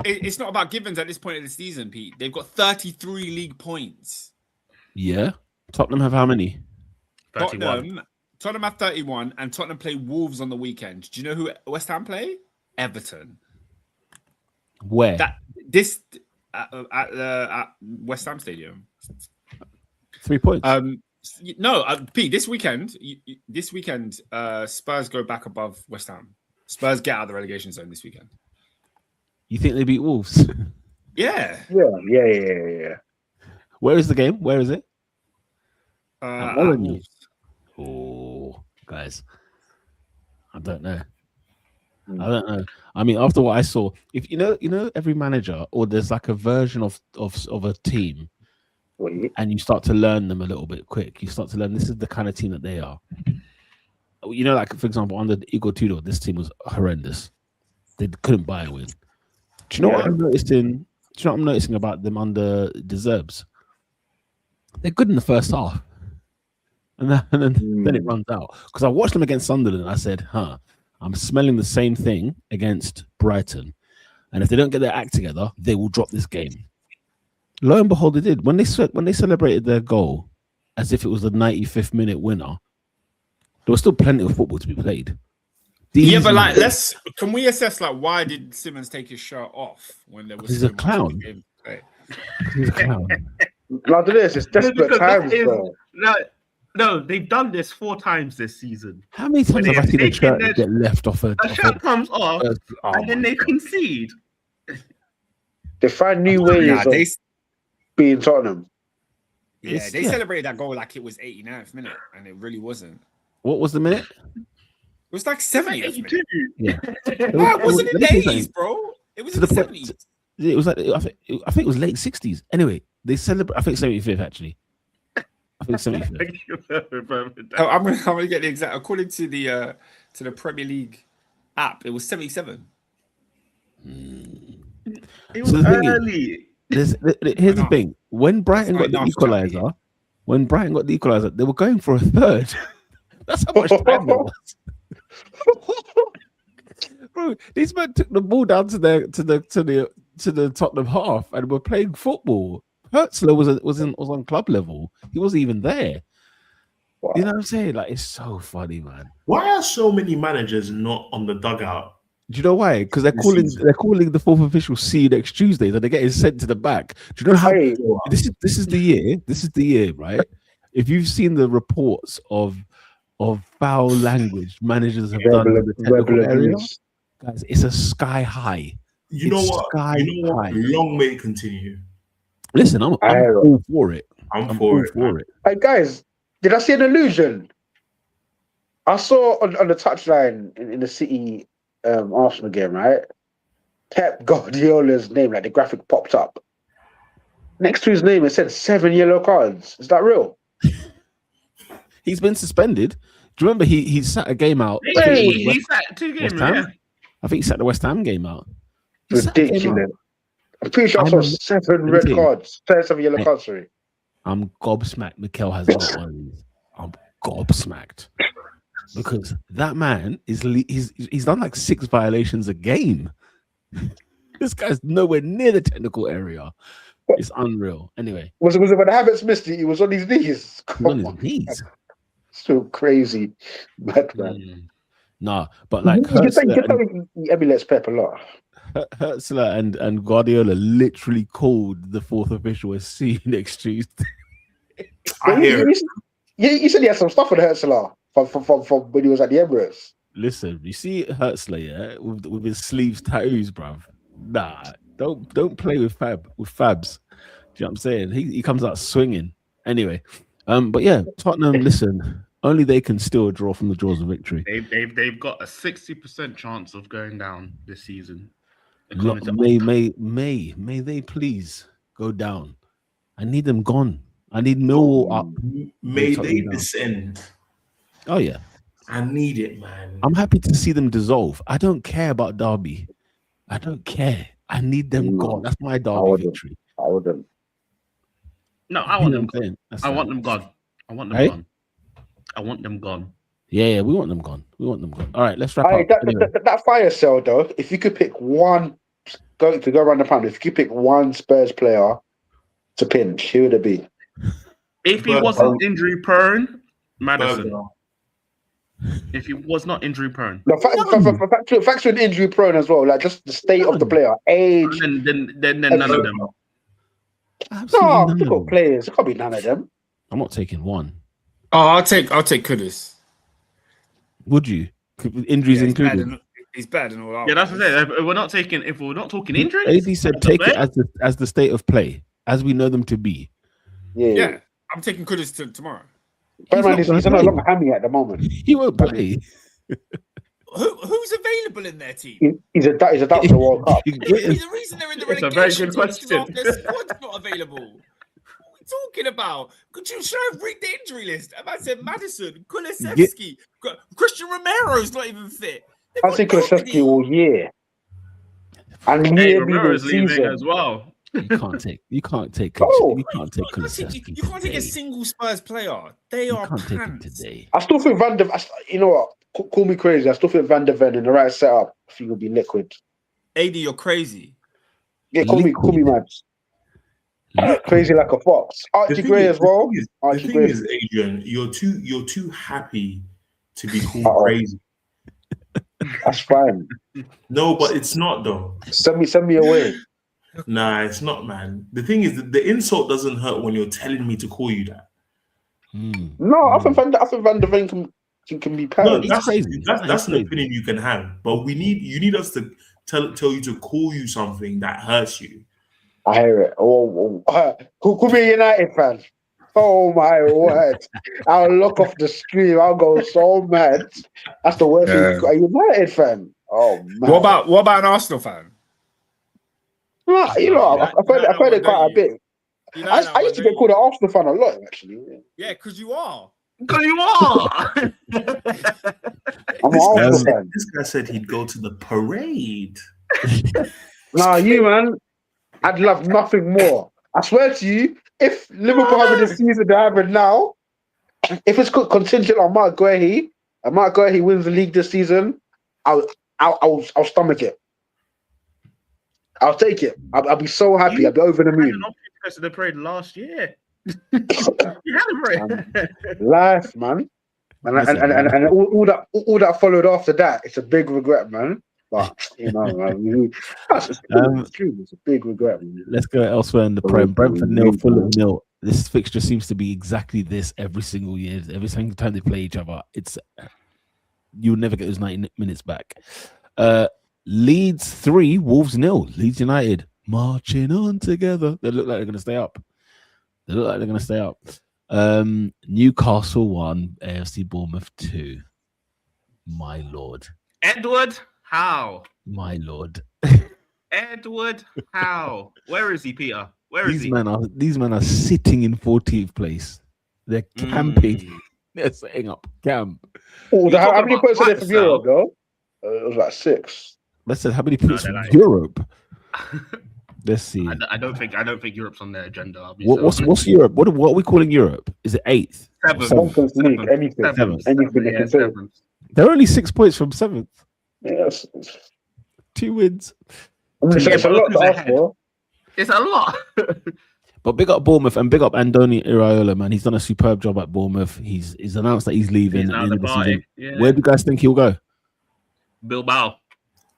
Speaker 7: it's not about givens at this point of the season, Pete. They've got 33 league points.
Speaker 2: Yeah. Tottenham have how many?
Speaker 4: 31.
Speaker 7: Tottenham have 31, and Tottenham play Wolves on the weekend. Do you know who West Ham play? Everton.
Speaker 2: Where?
Speaker 7: At West Ham Stadium.
Speaker 2: 3 points.
Speaker 7: No, Pete. This weekend, Spurs go back above West Ham. Spurs get out of the relegation zone this weekend.
Speaker 2: You think they beat Wolves?
Speaker 7: Yeah.
Speaker 6: Yeah.
Speaker 2: Where is the game? Where is it?
Speaker 7: At
Speaker 2: Molyneux.
Speaker 7: Wolves.
Speaker 2: Oh, guys. I don't know. I mean, after what I saw, if you know, every manager, or there's like a version of a team, and you start to learn them a little bit quick. You start to learn this is the kind of team that they are. You know, like for example, under Igor Tudor, this team was horrendous. They couldn't buy a win. Do you know what I'm noticing? Do you know what I'm noticing about them under Deserves? They're good in the first half, and then it runs out. Because I watched them against Sunderland, and I said, I'm smelling the same thing against Brighton, and if they don't get their act together, they will drop this game. Lo and behold, they did. When they celebrated their goal as if it was the 95th minute winner, there was still plenty of football to be played.
Speaker 7: Yeah, but like, can we assess like why did Simmons take his shirt off when there was?
Speaker 2: He's
Speaker 7: so
Speaker 2: a
Speaker 7: much
Speaker 2: clown.
Speaker 7: in the game to play?
Speaker 2: He's a clown.
Speaker 6: Like this, it's desperate times, bro.
Speaker 4: No, they've done this 4 times this season.
Speaker 2: How many times have I seen a shirt get left off
Speaker 4: A shirt comes off, and then they concede.
Speaker 6: They find new ways of being Tottenham.
Speaker 7: They celebrated that goal like it was 89th minute, and it really wasn't.
Speaker 2: What was the minute?
Speaker 7: It was like 70th minute.
Speaker 2: Yeah.
Speaker 7: No, it wasn't in the 80s, bro. It was in the 70s.
Speaker 2: It was like I think it was late 60s. Anyway, they celebrate. I think 75th actually. I think 75th.
Speaker 7: I'm gonna get the exact. According to the Premier League app, it was 77.
Speaker 4: It was early.
Speaker 2: Here's the thing: when Brighton got the equaliser, they were going for a third. That's how much time it was. Bro, these men took the ball down to the Tottenham half and were playing football. Hertzler was on club level. He wasn't even there. Wow. You know what I'm saying? Like, it's so funny, man.
Speaker 5: Why are so many managers not on the dugout?
Speaker 2: Do you know why? Because they're calling the fourth official see you next Tuesday, that they're getting sent to the back. Do you know how this is the year? This is the year, right? If you've seen the reports of foul language managers have done in the technical area, guys, it's a sky high.
Speaker 5: You know what? Long may it continue.
Speaker 2: Listen, I'm all for it.
Speaker 5: I'm for it.
Speaker 6: Hey guys, did I see an illusion? I saw on the touchline in the City Arsenal game, right? Pep Guardiola's name, like the graphic popped up. Next to his name, it said 7 yellow cards. Is that real?
Speaker 2: He's been suspended. Do you remember he sat a game out?
Speaker 4: He sat 2 games. Yeah.
Speaker 2: I think he sat the West Ham game out.
Speaker 6: Ridiculous. I'm pretty sure I saw 7 red cards. 7 yellow cards, sorry.
Speaker 2: I'm gobsmacked Mikel has got one of these. I'm gobsmacked. Because that man he's done like 6 violations a game. This guy's nowhere near the technical area. It's unreal. Anyway.
Speaker 6: Was it when Havertz missed it? He was on his knees.
Speaker 2: On his knees.
Speaker 6: So crazy. Madman.
Speaker 2: Nah, but like
Speaker 6: you emulates Pep a lot.
Speaker 2: Hertzler and Guardiola literally called the fourth official as C next Tuesday.
Speaker 5: I hear it.
Speaker 6: You said he had some stuff with Hertzler from when he was at the Emirates.
Speaker 2: Listen, you see Hertzler, yeah, with his sleeves tattoos, bruv. Nah, don't play with Fabs. Do you know what I'm saying? He comes out swinging. Anyway, but yeah, Tottenham. Listen, only they can steal a draw from the jaws of victory.
Speaker 4: They've got a 60% chance of going down this season.
Speaker 2: May they please go down? I need them gone. I need Millwall up.
Speaker 5: May they descend.
Speaker 2: Oh yeah,
Speaker 5: I need it, man.
Speaker 2: I'm happy to see them dissolve. I don't care about Derby. I don't care. I need them gone. That's my Derby victory.
Speaker 6: I wouldn't.
Speaker 4: No, I want them gone. I want them gone. I want them gone. I want them gone.
Speaker 2: Yeah, we want them gone. We want them gone. All right, let's wrap up.
Speaker 6: That fire sale, though, if you could pick one, go around the pound, if you could pick one Spurs player to pinch, who would it be?
Speaker 4: If he wasn't injury prone, Maddison. If he was not injury prone.
Speaker 6: No, factor in injury prone as well, like just the state of the player, age.
Speaker 4: Then none of them.
Speaker 6: No, difficult players. It can't be none of them.
Speaker 2: I'm not taking one.
Speaker 7: Oh, I'll take Kudus.
Speaker 2: Would you? Injuries included.
Speaker 7: He's better than all that.
Speaker 4: Yeah, that's what I'm saying. If we're not talking injuries,
Speaker 2: AD said take it as the state of play, as we know them to be.
Speaker 7: Yeah. I'm taking Kudus tomorrow.
Speaker 6: He's on a long hammy at the moment.
Speaker 2: He won't play.
Speaker 7: Who's available in their team?
Speaker 6: He's a doubt for the World Cup.
Speaker 7: The reason they're in the relegation.
Speaker 4: It's a very good question.
Speaker 7: Their squad's not available. What are we talking about? Should I read the injury list? I said Maddison, Kulusevski, Christian Romero's not even fit.
Speaker 6: I think Kulusevski all year. And
Speaker 4: Romero's leaving as well.
Speaker 2: You can't take Kulusevski.
Speaker 7: You can't take a single Spurs player. They are pants.
Speaker 2: Today.
Speaker 6: I still think Van der. You know what? Call me crazy. I still think Van der Ven in the right setup, I think he'll be liquid.
Speaker 7: AD, you're crazy.
Speaker 6: Yeah, call me mad. Crazy like a fox. Archie Gray as well.
Speaker 5: The thing is, Adrian, you're too happy to be called crazy.
Speaker 6: That's fine.
Speaker 5: No, but it's not though.
Speaker 6: Send me away.
Speaker 5: Nah, it's not, man. The thing is, the insult doesn't hurt when you're telling me to call you that.
Speaker 6: No, I think Van der Ven can be paid.
Speaker 5: No, that's crazy. That's an opinion you can have, but you need us to tell you to call you something that hurts you.
Speaker 6: I hear it. Could be a United fan. Oh my word! I'll look off the screen. I'll go so mad. That's the worst thing. A United fan. Oh man.
Speaker 7: What about an Arsenal fan?
Speaker 6: No, I've heard it quite a bit. I used to get called an Arsenal fan a lot, actually.
Speaker 7: Yeah, because you are.
Speaker 4: Because you are.
Speaker 6: I'm an Arsenal fan.
Speaker 5: This guy said he'd go to the parade.
Speaker 6: Nah, you man, I'd love nothing more. I swear to you, if Liverpool having the season they're having now, if it's contingent on Mark Guehi, and Mark Guehi wins the league this season, I'll stomach it. I'll take it. I'll be so happy. I'll be over the moon.
Speaker 4: To the parade last year. You had a parade.
Speaker 6: Life, man. And all that followed after that, it's a big regret, man. But man, it's true. It's a big regret, man.
Speaker 2: Let's go elsewhere in the Prem. Brentford 0, Fulham 0. This fixture seems to be exactly this every single year. Every single time they play each other, you'll never get those 90 minutes back. Leeds 3, Wolves 0. Leeds United marching on together. They look like they're going to stay up. Newcastle 1, AFC Bournemouth 2. My lord.
Speaker 4: Edward Howe.
Speaker 2: My lord.
Speaker 4: Edward Howe. Where is he, Peter? Where is he?
Speaker 2: These men are sitting in 14th place. They're camping. They're setting up camp.
Speaker 6: How many points are there from Europe, though? It was like 6.
Speaker 2: Let's say how many points from Europe? Let's see.
Speaker 4: I don't think Europe's on their agenda.
Speaker 2: What's Europe? What are we calling Europe? Is it 8th?
Speaker 6: 7th? Anything.
Speaker 4: Seventh.
Speaker 2: They're only 6 points from 7th.
Speaker 6: Yes.
Speaker 2: 2 wins.
Speaker 6: It's a lot to ask for.
Speaker 4: It's a lot.
Speaker 2: But big up Bournemouth and big up Andoni Iraola, man. He's done a superb job at Bournemouth. He's announced that he's leaving.
Speaker 4: He's
Speaker 2: Where do you guys think he'll go?
Speaker 4: Bilbao.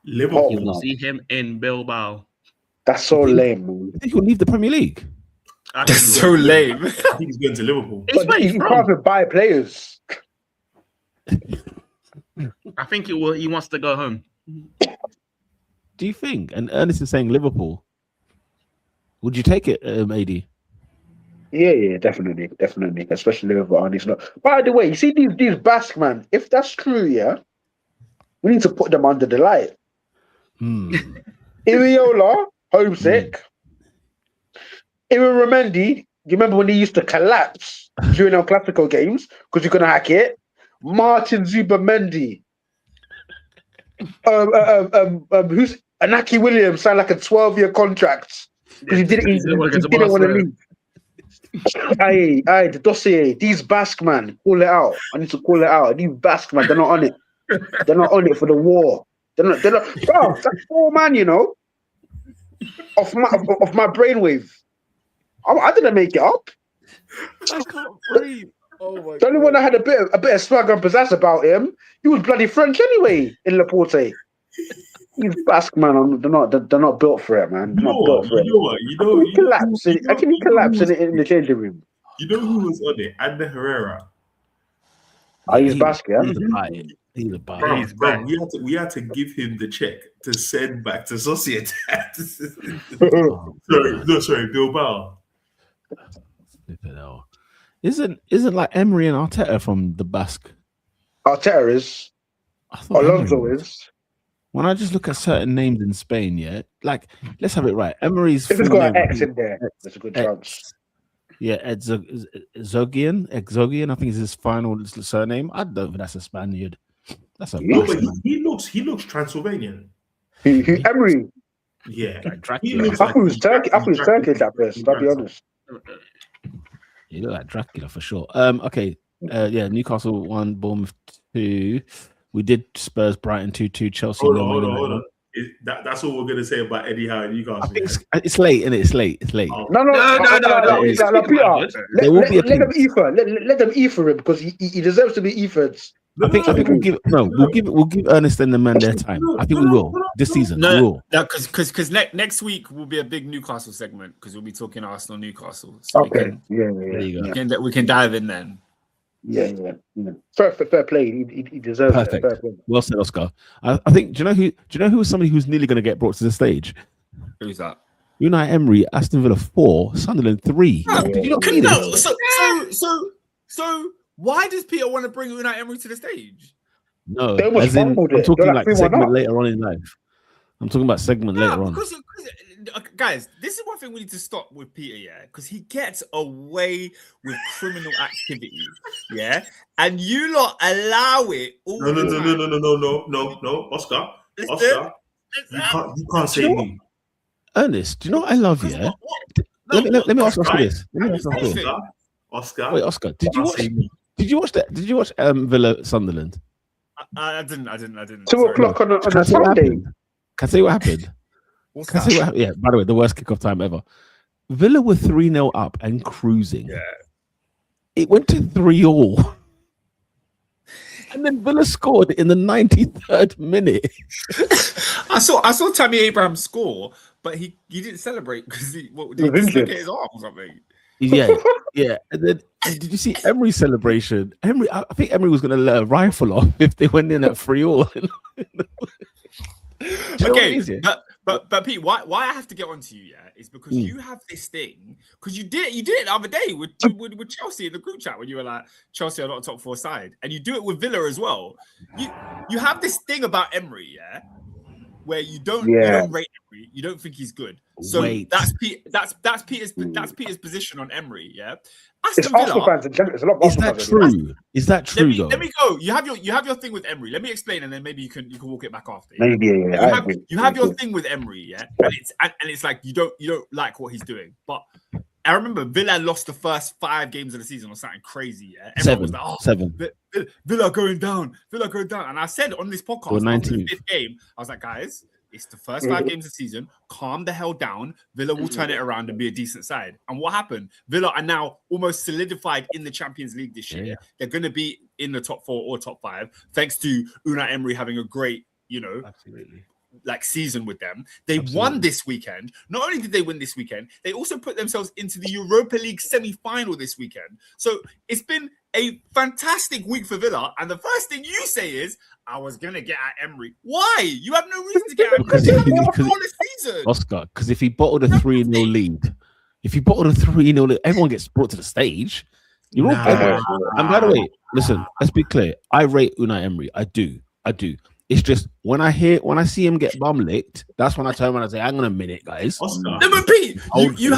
Speaker 5: Liverpool.
Speaker 6: Oh,
Speaker 4: You will see him in Bilbao.
Speaker 6: That's so lame, man.
Speaker 2: I think he'll leave the Premier League.
Speaker 4: I think
Speaker 3: That's
Speaker 4: he
Speaker 3: so
Speaker 4: will.
Speaker 3: lame.
Speaker 5: I think he's going to Liverpool.
Speaker 4: It's
Speaker 6: But
Speaker 4: where
Speaker 6: you
Speaker 4: he's
Speaker 6: can't
Speaker 4: from.
Speaker 6: even buy players.
Speaker 4: I think he wants to go home.
Speaker 2: Do you think? And Ernest is saying Liverpool. Would you take it, AD?
Speaker 6: Yeah, definitely. Especially Liverpool. And it's not. By the way, you see these Basque man. If that's true, yeah, we need to put them under the light. Iriola, homesick. Iramendi, you remember when he used to collapse during our Classico games because you're gonna hack it? Martin Zubamendi. Who's Anaki Williams signed like a 12-year contract because he didn't want to leave. Aye, the dossier. These Basque man, call it out. I need to call it out. These Basque man, they're not on it. They're not on it for the war. They're not. Bro, that's 4 man, you know, off my brainwave. I didn't make it up.
Speaker 2: I can't breathe. Oh my
Speaker 6: The only one that had a bit of swag and pizzazz about him, he was bloody French anyway in Laporte. These Basque man, they're not built for it, man. They're not built for it. How can he collapse in the changing room?
Speaker 5: You know who was on it? Ander Herrera.
Speaker 6: He's Basque, yeah?
Speaker 2: He's a buy.
Speaker 5: Bro, we had to give him the check to send back to Sociedad. sorry, Bilbao.
Speaker 2: Isn't like Emery and Arteta from the Basque?
Speaker 6: Arteta is. Alonso is.
Speaker 2: When I just look at certain names in Spain, yeah, like let's have it right. Emery's.
Speaker 6: If it's got an X in there, there's a good chance.
Speaker 2: Yeah, Zogian, I think is his final surname. I don't think that's a Spaniard. That's a
Speaker 5: he looks Transylvanian.
Speaker 6: Emery.
Speaker 5: Yeah,
Speaker 2: like Dracula.
Speaker 5: He looks
Speaker 6: I thought it was Turkey. I thought it was Turkish at first. I'll be honest.
Speaker 2: You look like Dracula for sure. Okay. Yeah, Newcastle 1, Bournemouth 2. We did Spurs, Brighton 2-2, Chelsea.
Speaker 5: Hold on. That's all we're gonna say about Etihad and Newcastle.
Speaker 2: I think it's late, isn't it? It's late.
Speaker 6: No. Peter, let them ether. Let them ether him because he deserves to be ethered.
Speaker 2: I think we'll give Ernest and the man their time. I think we will this season.
Speaker 3: No, because next week will be a big Newcastle segment because we'll be talking Arsenal Newcastle. So
Speaker 6: okay,
Speaker 3: we can dive in then.
Speaker 6: Yeah. Fair play. He deserves
Speaker 2: Perfect.
Speaker 6: it. Fair play.
Speaker 2: Well said, Oscar. I think. Do you know who was somebody who's nearly going to get brought to the stage?
Speaker 3: Who's that?
Speaker 2: Unai Emery, Aston Villa 4, Sunderland 3. Did you not see this?
Speaker 3: So why does Peter want to bring Unai Emery to the stage?
Speaker 2: No,
Speaker 6: They almost
Speaker 2: as in, I'm
Speaker 6: fumbled it.
Speaker 2: talking
Speaker 6: They're
Speaker 2: like
Speaker 6: like 3-1
Speaker 2: segment
Speaker 6: up.
Speaker 2: later on in life. I'm talking about segment later on.
Speaker 3: Because, guys, this is one thing we need to stop with Peter, yeah, because he gets away with criminal activity, yeah, and you lot allow it. All
Speaker 5: No,
Speaker 3: the time.
Speaker 5: Oscar,
Speaker 3: Listen.
Speaker 5: you can't say me.
Speaker 2: Ernest, do you know what I love? Yeah, let me ask Oscar this.
Speaker 5: Oscar.
Speaker 2: Wait, Oscar, did you watch that? Did you watch Villa Sunderland?
Speaker 3: I didn't.
Speaker 6: 2 o'clock on a Sunday.
Speaker 2: Can I say what happened? Yeah, by the way, the worst kickoff time ever. Villa were 3-0 up and cruising.
Speaker 3: Yeah.
Speaker 2: It went to 3-3. And then Villa scored in the 93rd minute.
Speaker 3: I saw Tammy Abraham score, but he didn't celebrate because he dislocate his arm or something.
Speaker 2: Yeah. And then did you see Emery's celebration? I think Emery was going to let a rifle off if they went in at 3-3.
Speaker 3: Okay, but Pete, why I have to get onto you, yeah, is because you have this thing, because you did it the other day with Chelsea in the group chat when you were like, Chelsea are not a top 4 side, and you do it with Villa as well. You have this thing about Emery, yeah, where you don't rate Emery, you don't think he's good. So that's Peter's position on Emery, yeah.
Speaker 6: It's Arsenal fans in general. It's a lot of Arsenal fans.
Speaker 2: True? Is that true?
Speaker 3: Let me go. You have your thing with Emery. Let me explain, and then maybe you can walk it back after.
Speaker 6: Yeah? Maybe
Speaker 3: You have your thing with Emery, yeah, and it's like you don't like what he's doing. But I remember Villa lost the first 5 games of the season or something crazy. Yeah, everyone was like,
Speaker 2: 7.
Speaker 3: Villa going down, and I said on this podcast after the 5th game, I was like, guys, it's the first 5 games of the season. Calm the hell down. Villa will turn it around and be a decent side. And what happened? Villa are now almost solidified in the Champions League this year. Yeah. They're going to be in the top 4 or top 5, thanks to Unai Emery having a great,
Speaker 2: absolutely
Speaker 7: like season with them. They won this weekend. Not only did they win this weekend, they also put themselves into the Europa League semi-final this weekend. So it's been a fantastic week for Villa. And the first thing you say is, I was gonna get at Emery. Why? You have no reason to get at Emery.
Speaker 2: Oscar, because if he bottled a 3-0 lead, everyone gets brought to the stage. You're all better. And by the way, listen, let's be clear. I rate Unai Emery. I do. It's just when I see him get bum licked, that's when I turn around and say, "Hang on a minute, guys."
Speaker 7: No, but Pete, you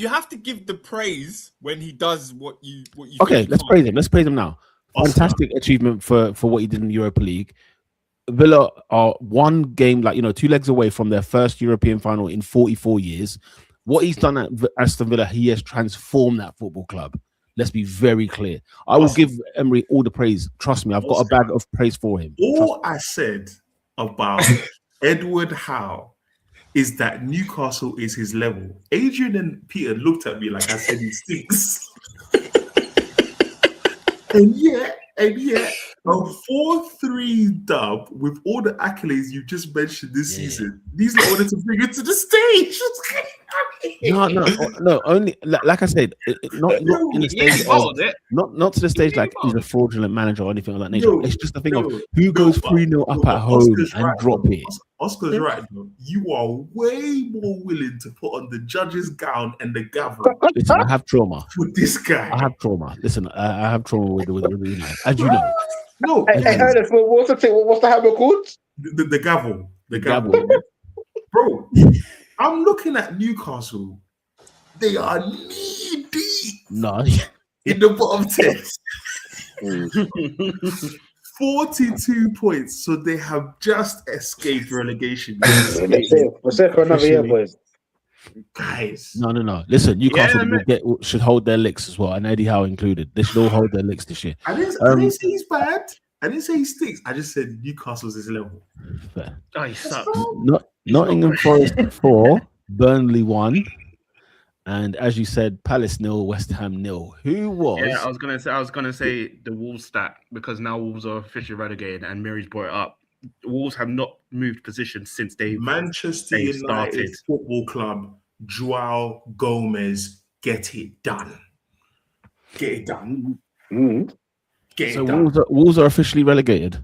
Speaker 7: have to give the praise when he does what you.
Speaker 2: Okay, let's praise him. Let's praise him now. Fantastic achievement for what he did in the Europa League. Villa are one game, 2 legs away from their first European final in 44 years. What he's done at Aston Villa, he has transformed that football club. Let's be very clear. I will give Emery all the praise. Trust me, I've got a bag of praise for him.
Speaker 5: All I said about Edward Howe is that Newcastle is his level. Adrian and Peter looked at me like I said he stinks. and yet, a 4-3 dub with all the accolades you just mentioned this season. These are wanted to bring it to the stage.
Speaker 2: No. Only like I said, not in the stage not to the stage like he's a fraudulent manager or anything of that nature. It's just the thing of who goes 3-0 up at home and drop it.
Speaker 5: Oscar's right, though. You are way more willing to put on the judge's gown and the gavel.
Speaker 2: Listen, I have trauma
Speaker 5: with this guy.
Speaker 2: I have trauma. Listen, I have trauma with Unai, as you know.
Speaker 5: No,
Speaker 6: Ernest, what's the hammer called?
Speaker 5: The gavel. The gavel. Bro, I'm looking at Newcastle. They are knee deep in the bottom 10. 42 points, so they have just escaped relegation.
Speaker 6: We're safe for another year, boys.
Speaker 5: Guys.
Speaker 2: No. Listen, Newcastle should hold their licks as well, and Eddie Howe included. They should all hold their licks this year.
Speaker 5: I didn't say he's bad. I didn't say he stinks. I just said Newcastle's his level.
Speaker 2: Fair.
Speaker 4: Oh, he sucks.
Speaker 2: Nottingham Forest 4, Burnley 1, and as you said, Palace 0, West Ham 0. Who was?
Speaker 4: Yeah, I was gonna say the Wolves stat because now Wolves are officially relegated, and Mary's brought it up. Wolves have not moved position since
Speaker 5: Manchester United Football Club. Joao Gomez, get it done. Get it done.
Speaker 2: Wolves are officially relegated.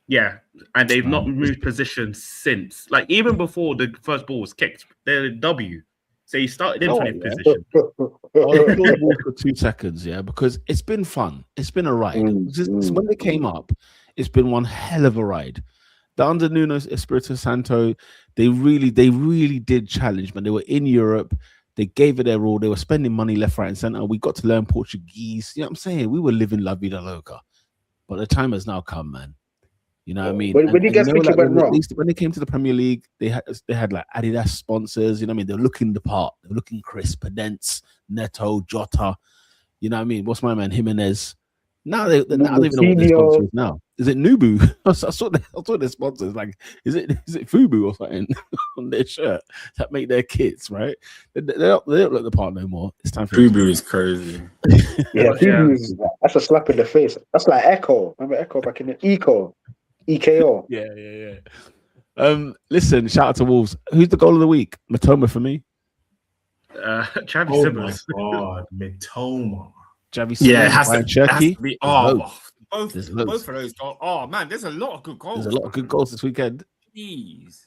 Speaker 4: Yeah, and they've not moved position since. Like even before the first ball was kicked, they're W. So he started in 20th position.
Speaker 2: For 2 seconds, because it's been fun. It's been a ride. When they came up, it's been one hell of a ride. Under Nuno Espirito Santo, they really did challenge, man. They were in Europe. They gave it their all. They were spending money left, right, and center. We got to learn Portuguese. You know what I'm saying? We were living La Vida Loca. But the time has now come, man. You know what I mean? When they came to the Premier League, they had like Adidas sponsors. You know what I mean? They're looking the part. They're looking crisp. Pedence, Neto, Jota. You know what I mean? What's my man? Jimenez. Now they don't even know what their sponsor is now. Is it Nubu? I saw their sponsors. Like, is it Fubu or something on their shirt that make their kits, right? They don't look the part no more. It's time for
Speaker 7: Fubu is crazy.
Speaker 6: Fubu that's a slap in the face. That's like Echo. Remember Echo back in the EKO?
Speaker 2: Yeah. Listen, shout out to Wolves. Who's the goal of the week? Matoma for me.
Speaker 4: Travis Simmons.
Speaker 5: Oh my God, Matoma.
Speaker 2: Javi Simmons, Rayan Cherki.
Speaker 7: Both of those goals. Oh man, there's a lot of good goals.
Speaker 2: There's a lot of good goals this weekend.
Speaker 7: Jeez.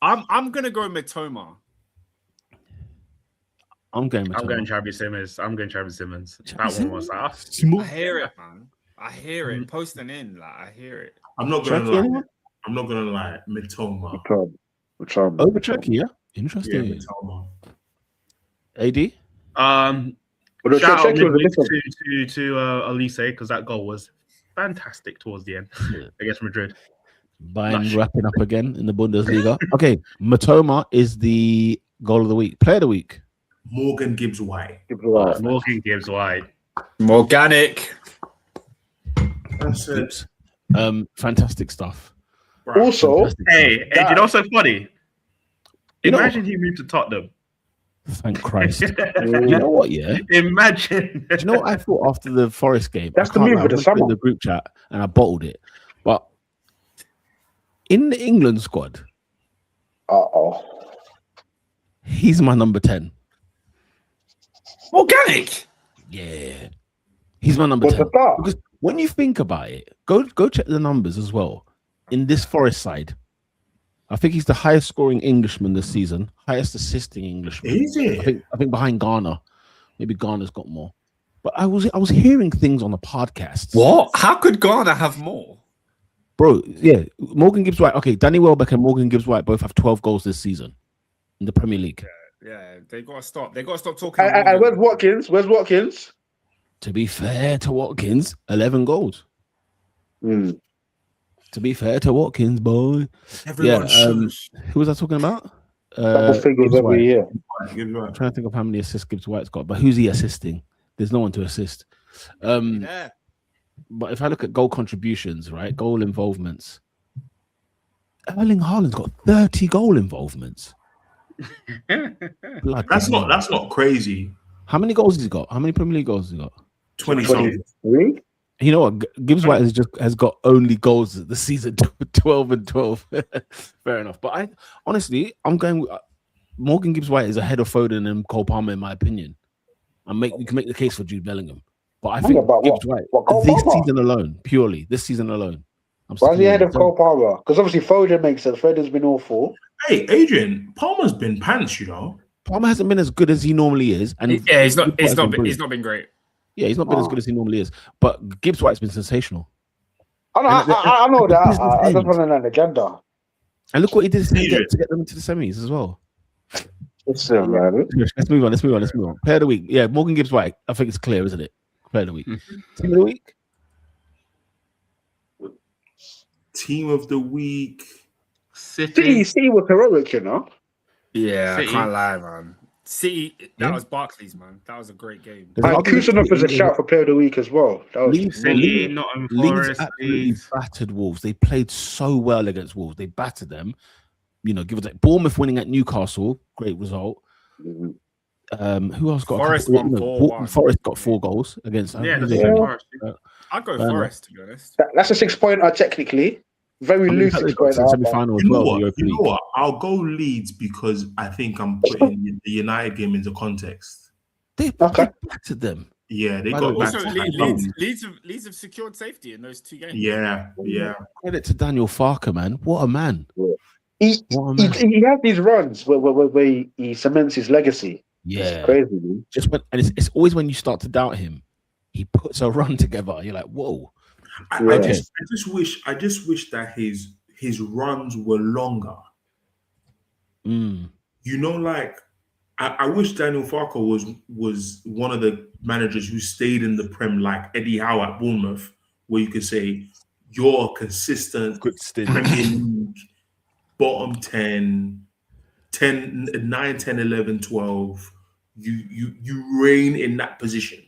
Speaker 7: I'm gonna go Matoma.
Speaker 2: I'm going
Speaker 4: Travis Simmons. That one was
Speaker 7: I hear it, man. I hear it. Posting in, like I hear it.
Speaker 5: I'm not gonna lie. Matoma.
Speaker 2: Over Cherki, yeah. Interesting.
Speaker 5: Yeah, Matoma.
Speaker 2: AD.
Speaker 4: Shout out to Elise because that goal was fantastic towards the end against Madrid.
Speaker 2: Bayern wrapping up again in the Bundesliga. Okay, Matoma is the goal of the week. Player of the week.
Speaker 5: Morgan Gibbs White.
Speaker 4: Morgan Gibbs White.
Speaker 7: Morganic.
Speaker 5: That's it.
Speaker 2: Fantastic stuff.
Speaker 6: Also,
Speaker 4: hey, do you know what's so funny? Imagine he moved to Tottenham.
Speaker 2: Thank Christ. You know what, yeah?
Speaker 4: Imagine.
Speaker 2: Do you know what I thought after the Forest game?
Speaker 6: That's the move with the summer.
Speaker 2: In the group chat and I bottled it. But In the England squad, he's my number 10.
Speaker 7: Organic.
Speaker 2: Yeah. He's my number 10. Because when you think about it, go check the numbers as well. In this Forest side, I think he's the highest scoring Englishman this season, highest assisting Englishman.
Speaker 5: Is it?
Speaker 2: I think behind Ghana. Maybe Ghana's got more. But I was hearing things on the podcast.
Speaker 7: What? How could Ghana have more?
Speaker 2: Bro, yeah. Morgan Gibbs-White. Okay, Danny Welbeck and Morgan Gibbs-White both have 12 goals this season in the Premier League.
Speaker 7: Yeah, they got to stop. They got to stop talking.
Speaker 6: And where's Watkins? Where's Watkins?
Speaker 2: To be fair to Watkins, 11 goals. To be fair to Watkins, boy.
Speaker 5: Everyone shows.
Speaker 2: Who was I talking about?
Speaker 6: Double figures every year.
Speaker 2: I'm trying to think of how many assists Gibbs White's got, but who's he assisting? There's no one to assist. But if I look at goal contributions, right, goal involvements, Erling Haaland's got 30 goal involvements.
Speaker 5: That's not crazy.
Speaker 2: How many goals has he got? How many Premier League goals has he got?
Speaker 6: 23.
Speaker 2: You know what? Gibbs White has got only goals this season, 12 and 12. Fair enough. But I'm going. Morgan Gibbs White is ahead of Foden and Cole Palmer, in my opinion. You can make the case for Jude Bellingham. But I think Gibbs White, season alone, purely this season alone.
Speaker 6: Why is he ahead of Cole Palmer? Because obviously Foden makes sense. Foden's been awful.
Speaker 5: Hey, Adrian, Palmer's been pants, you know.
Speaker 2: Palmer hasn't been as good as he normally is, and
Speaker 7: he's not been great.
Speaker 2: Yeah, he's not been as good as he normally is. But Gibbs White's been sensational.
Speaker 6: I know that. I just want an agenda.
Speaker 2: And look what he did to get them into the semis as well.
Speaker 6: Let's move
Speaker 2: on. Player of the week. Yeah, Morgan Gibbs White. I think it's clear, isn't it? Player of the week. Team of the week.
Speaker 5: Team of the week.
Speaker 6: City was heroic, you know.
Speaker 7: Yeah,
Speaker 4: City.
Speaker 7: I can't lie, man. City, that was Barclays, man. That was a great game.
Speaker 6: Kusanov is a shout for player of the week as well.
Speaker 4: City, Nottingham Forest,
Speaker 2: absolutely battered Wolves. They played so well against Wolves. They battered them. You know, give it that. Bournemouth winning at Newcastle, great result. Who else got?
Speaker 7: Forest won 4-1.
Speaker 2: Forest got 4 goals against.
Speaker 7: I'd go Forest, to be honest.
Speaker 6: That's a 6-pointer technically. Very loose 6-pointer.
Speaker 2: Semi-final as well.
Speaker 5: You know what? I'll go Leeds because I think I'm putting the United game into context.
Speaker 2: They battered them.
Speaker 5: Yeah, they got
Speaker 7: Also,
Speaker 5: back.
Speaker 7: Leeds have secured safety in those 2 games.
Speaker 5: Yeah.
Speaker 2: Credit to Daniel Farker, man. What a man.
Speaker 6: He has these runs where he cements his legacy.
Speaker 2: Yeah,
Speaker 6: it's crazy, man.
Speaker 2: It's always when you start to doubt him, he puts a run together. You're like, whoa.
Speaker 5: I just wish that his runs were longer. You know, like I wish Daniel Farker was one of the managers who stayed in the Prem, like Eddie Howe at Bournemouth, where you could say you're consistent Premier League, bottom 10, 9, 10, 11, 12. You reign in that position.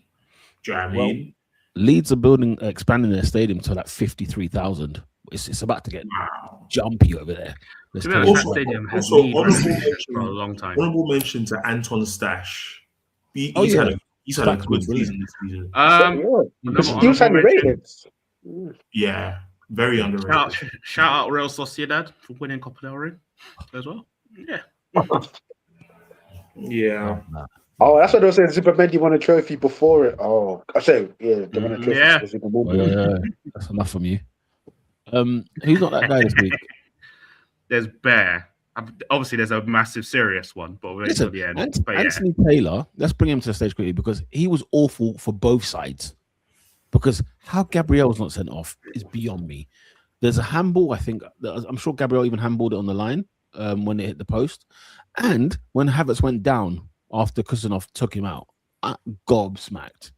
Speaker 5: Do you know what I mean?
Speaker 2: Leeds are expanding their stadium to like 53,000. It's about to get jumpy over there.
Speaker 4: That stadium has been for a long time.
Speaker 5: Honorable mention to Anton Stash. He's had a good season this season.
Speaker 6: He was underrated.
Speaker 5: Yeah, very underrated.
Speaker 4: Shout out Real Sociedad for winning Copa del Rey as well. Yeah.
Speaker 5: Yeah.
Speaker 6: Oh, that's what they were saying. Super Mendy won a trophy before it. Oh, I said, they won a trophy.
Speaker 4: Yeah.
Speaker 2: That's enough from you. Who's not that guy this week?
Speaker 4: There's Bear. Obviously, there's a massive serious one, but we'll wait till the end.
Speaker 2: Anthony Taylor, let's bring him to the stage quickly because he was awful for both sides. Because how Gabriel was not sent off is beyond me. There's a handball, I think. I'm sure Gabriel even handballed it on the line when it hit the post. And when Havertz went down after Kusanov took him out, gobsmacked.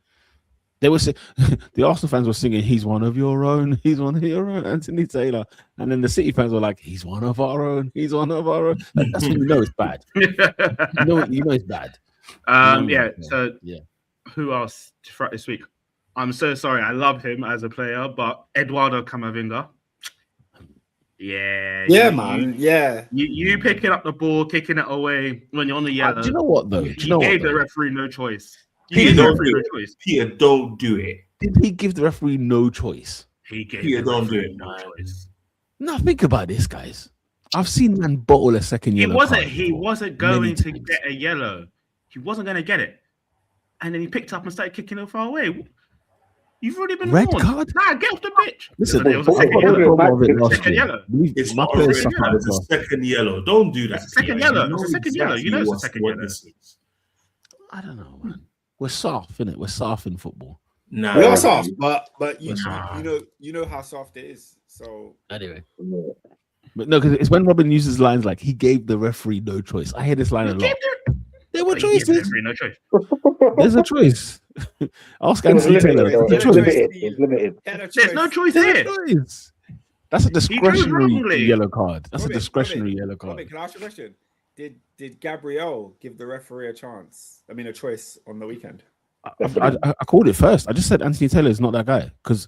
Speaker 2: They were the Arsenal fans were singing, "He's one of your own, he's one of your own," Anthony Taylor, and then the City fans were like, "He's one of our own, he's one of our own." That's when you know it's bad. you know it's bad.
Speaker 4: Who else throughout this week? I'm so sorry. I love him as a player, but Eduardo Camavinga.
Speaker 7: Man.
Speaker 4: You picking up the ball, kicking it away when you're on the yellow.
Speaker 2: Do you know what though?
Speaker 4: You gave the referee no choice.
Speaker 5: Peter, don't do it.
Speaker 2: Did he give the referee no choice?
Speaker 4: He gave
Speaker 5: Peter, don't do it.
Speaker 4: no choice.
Speaker 2: Now think about this, guys. I've seen man bottle a second yellow.
Speaker 4: He wasn't going to get a yellow. He wasn't going to get it, and then he picked up and started kicking it far away. You've already been
Speaker 2: red
Speaker 4: warned.
Speaker 2: card.
Speaker 4: Nah, get off the pitch.
Speaker 2: Listen,
Speaker 4: there was a second yellow.
Speaker 2: Second
Speaker 4: yellow.
Speaker 5: It's not a red card. It's a second yellow. Don't do that.
Speaker 4: It's a second yellow. It's a second yellow. You know it's a second yellow.
Speaker 2: I don't know, man. We're soft, innit? We're soft in football.
Speaker 5: Nah,
Speaker 7: We are soft, but you
Speaker 2: Nah.
Speaker 7: know how soft it is. So
Speaker 2: Anyway. But no, because it's when Robin uses lines like he gave the referee no choice. I hear this line a lot. There were choices.
Speaker 4: No choice.
Speaker 2: There's a choice. Ask Anthony Taylor.
Speaker 6: It's limited.
Speaker 4: There's no choice here.
Speaker 2: Choice. That's a discretionary
Speaker 4: wrongly.
Speaker 2: yellow card. That's
Speaker 7: Robin,
Speaker 2: a discretionary yellow
Speaker 7: Robin,
Speaker 2: card.
Speaker 7: can I ask you a question? Did Gabriel give the referee a chance? I mean, a choice on the weekend?
Speaker 2: I called it first. I just said Anthony Taylor is not that guy because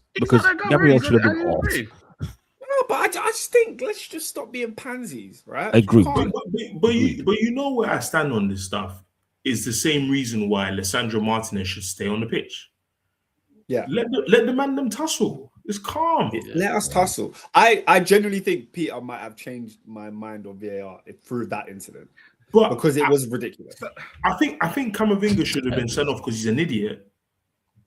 Speaker 2: Gabriel should have been off.
Speaker 7: No, but I just think let's just stop being pansies, right?
Speaker 2: Agreed.
Speaker 5: But you know where I stand on this stuff is the same reason why Lissandro Martinez should stay on the pitch.
Speaker 7: Yeah.
Speaker 5: Let the man them tussle. It's calm.
Speaker 7: Let us tussle. I genuinely think Peter might have changed my mind on VAR through that incident.
Speaker 5: But
Speaker 7: Because it was ridiculous.
Speaker 5: I think Camavinga should have been sent off because he's an idiot.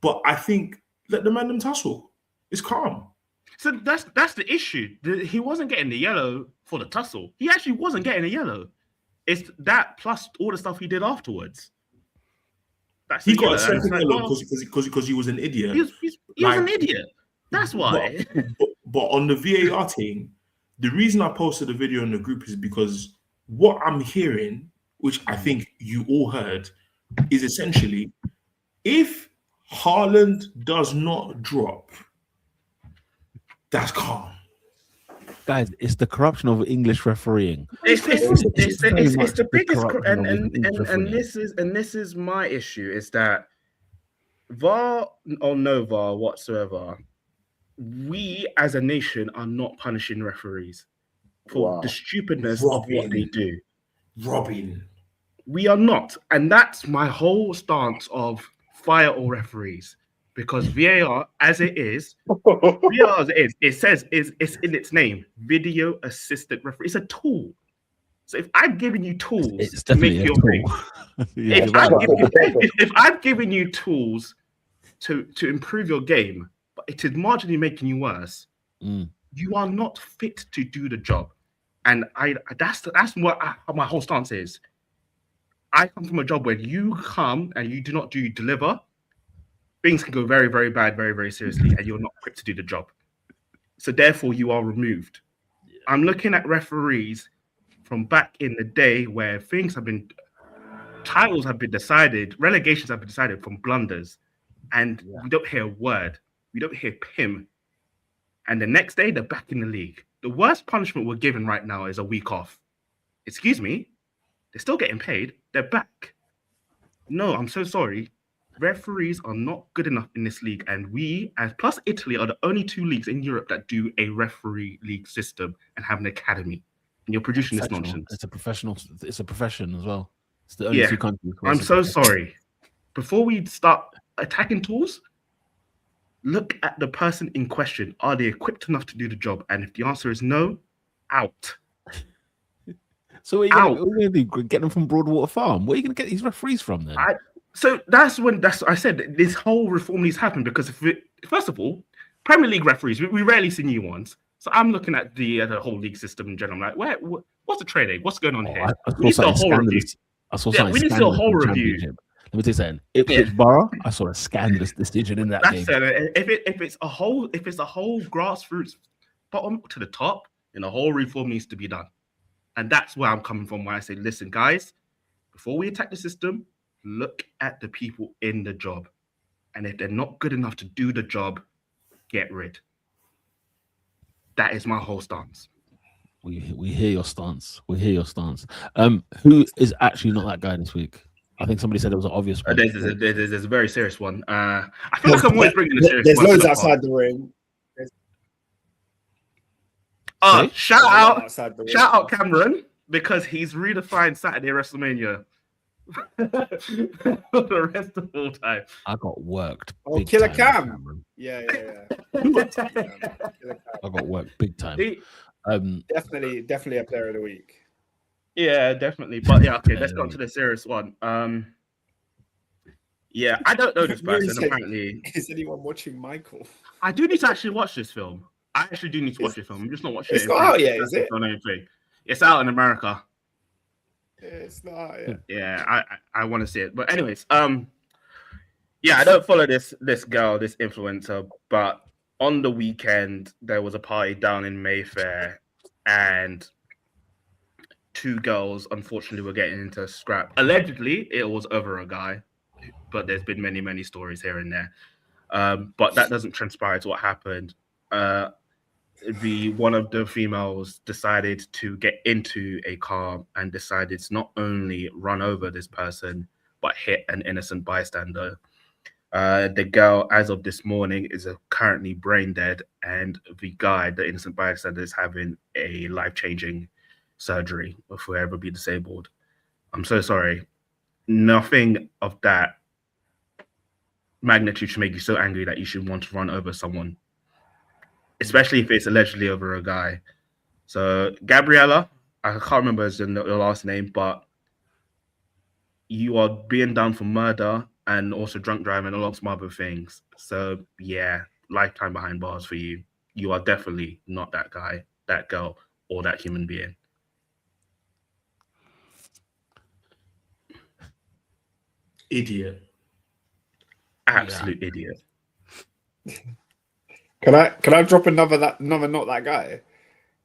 Speaker 5: But I think let the man them tussle. It's calm.
Speaker 4: So that's the issue. He wasn't getting the yellow for the tussle. He actually wasn't getting a yellow. It's that plus all the stuff he did afterwards. That's
Speaker 5: He
Speaker 4: the
Speaker 5: got a
Speaker 4: yellow.
Speaker 5: second yellow because he was an idiot.
Speaker 4: He was an idiot. That's why.
Speaker 5: But on the VAR thing, the reason I posted the video in the group is because what I'm hearing, which I think you all heard, is essentially if Haaland does not drop, that's calm.
Speaker 2: Guys, it's the corruption of English refereeing.
Speaker 8: It's the biggest,
Speaker 2: corruption
Speaker 8: and this is my issue is that VAR or no VAR whatsoever, we as a nation are not punishing referees for the stupidness of what they do.
Speaker 5: Robin,
Speaker 8: we are not, and that's my whole stance of fire all referees. Because VAR, as it is, it says it's in its name, video assistant referee. It's a tool. So if I've given you tools to make your thing, if I've given you tools to improve your game, but it is marginally making you worse, you are not fit to do the job. And that's what my whole stance is. I come from a job where you come and you do not deliver. Things can go very, very bad, very, very seriously, and you're not equipped to do the job. So therefore, you are removed. Yeah. I'm looking at referees from back in the day where titles have been decided, relegations have been decided from blunders, and we don't hear a word. We don't hear PIM. And the next day, they're back in the league. The worst punishment we're given right now is a week off. Excuse me? They're still getting paid. They're back. No, I'm so sorry. Referees are not good enough in this league, and we, as plus Italy, are the only two leagues in Europe that do a referee league system and have an academy. And you're producing this nonsense.
Speaker 2: It's a profession as well. It's the only two countries.
Speaker 8: I'm so sorry. Before we start attacking tools, look at the person in question. Are they equipped enough to do the job? And if the answer is no, out.
Speaker 2: So what are you going to do? Get them from Broadwater Farm? Where are you going to get these referees from then?
Speaker 8: So that's I said this whole reform needs to happen because first of all, Premier League referees, we rarely see new ones. So I'm looking at the whole league system in general. I'm like, what's the trading? What's going on here? We need a whole review. We need a whole review.
Speaker 2: Let me tell you something. Ipswich Borough, I saw a scandalous decision in that game.
Speaker 8: If it's a whole grassroots bottom to the top, then a whole reform needs to be done. And that's where I'm coming from. When I say, listen, guys, before we attack the system, look at the people in the job. And if they're not good enough to do the job, get rid. That is my whole stance.
Speaker 2: We hear your stance. Who is actually not that guy this week? I think somebody said it was an obvious one.
Speaker 8: There's a very serious one. I feel like I'm always bringing a serious one.
Speaker 7: There's loads outside the ring.
Speaker 8: Shout out Cameron, because he's redefined Saturday WrestleMania. For the rest of all time.
Speaker 2: I got worked.
Speaker 7: Killer Cam. Yeah.
Speaker 2: I got worked big time.
Speaker 7: Definitely a player of the week.
Speaker 8: Yeah, definitely. But yeah, okay, let's go on to the serious one. Yeah, I don't know this person. Apparently,
Speaker 7: is anyone watching Michael?
Speaker 8: I do need to actually watch this film. I actually do need to watch this film. I'm just not watching it.
Speaker 7: It's not out yet, is it?
Speaker 8: On anything. It's out in America.
Speaker 7: Yeah, it's not out yet.
Speaker 8: Yeah, I want to see it. But anyways, yeah, I don't follow this girl, this influencer, but on the weekend there was a party down in Mayfair, and two girls unfortunately were getting into a scrap. Allegedly, it was over a guy, but there's been many stories here and there. But that doesn't transpire to what happened. One of the females decided to get into a car and decided to not only run over this person but hit an innocent bystander. The girl, as of this morning, is currently brain dead, and the guy, the innocent bystander, is having a life-changing surgery or forever be disabled. I'm so sorry. Nothing of that magnitude should make you so angry that you should want to run over someone, especially if it's allegedly over a guy. So, Gabriella, I can't remember your last name, but you are being done for murder and also drunk driving, along some other things. So, yeah, lifetime behind bars for you. You are definitely not that guy, that girl, or that human being.
Speaker 5: Idiot.
Speaker 8: Absolute idiot.
Speaker 7: Can I drop another not that guy?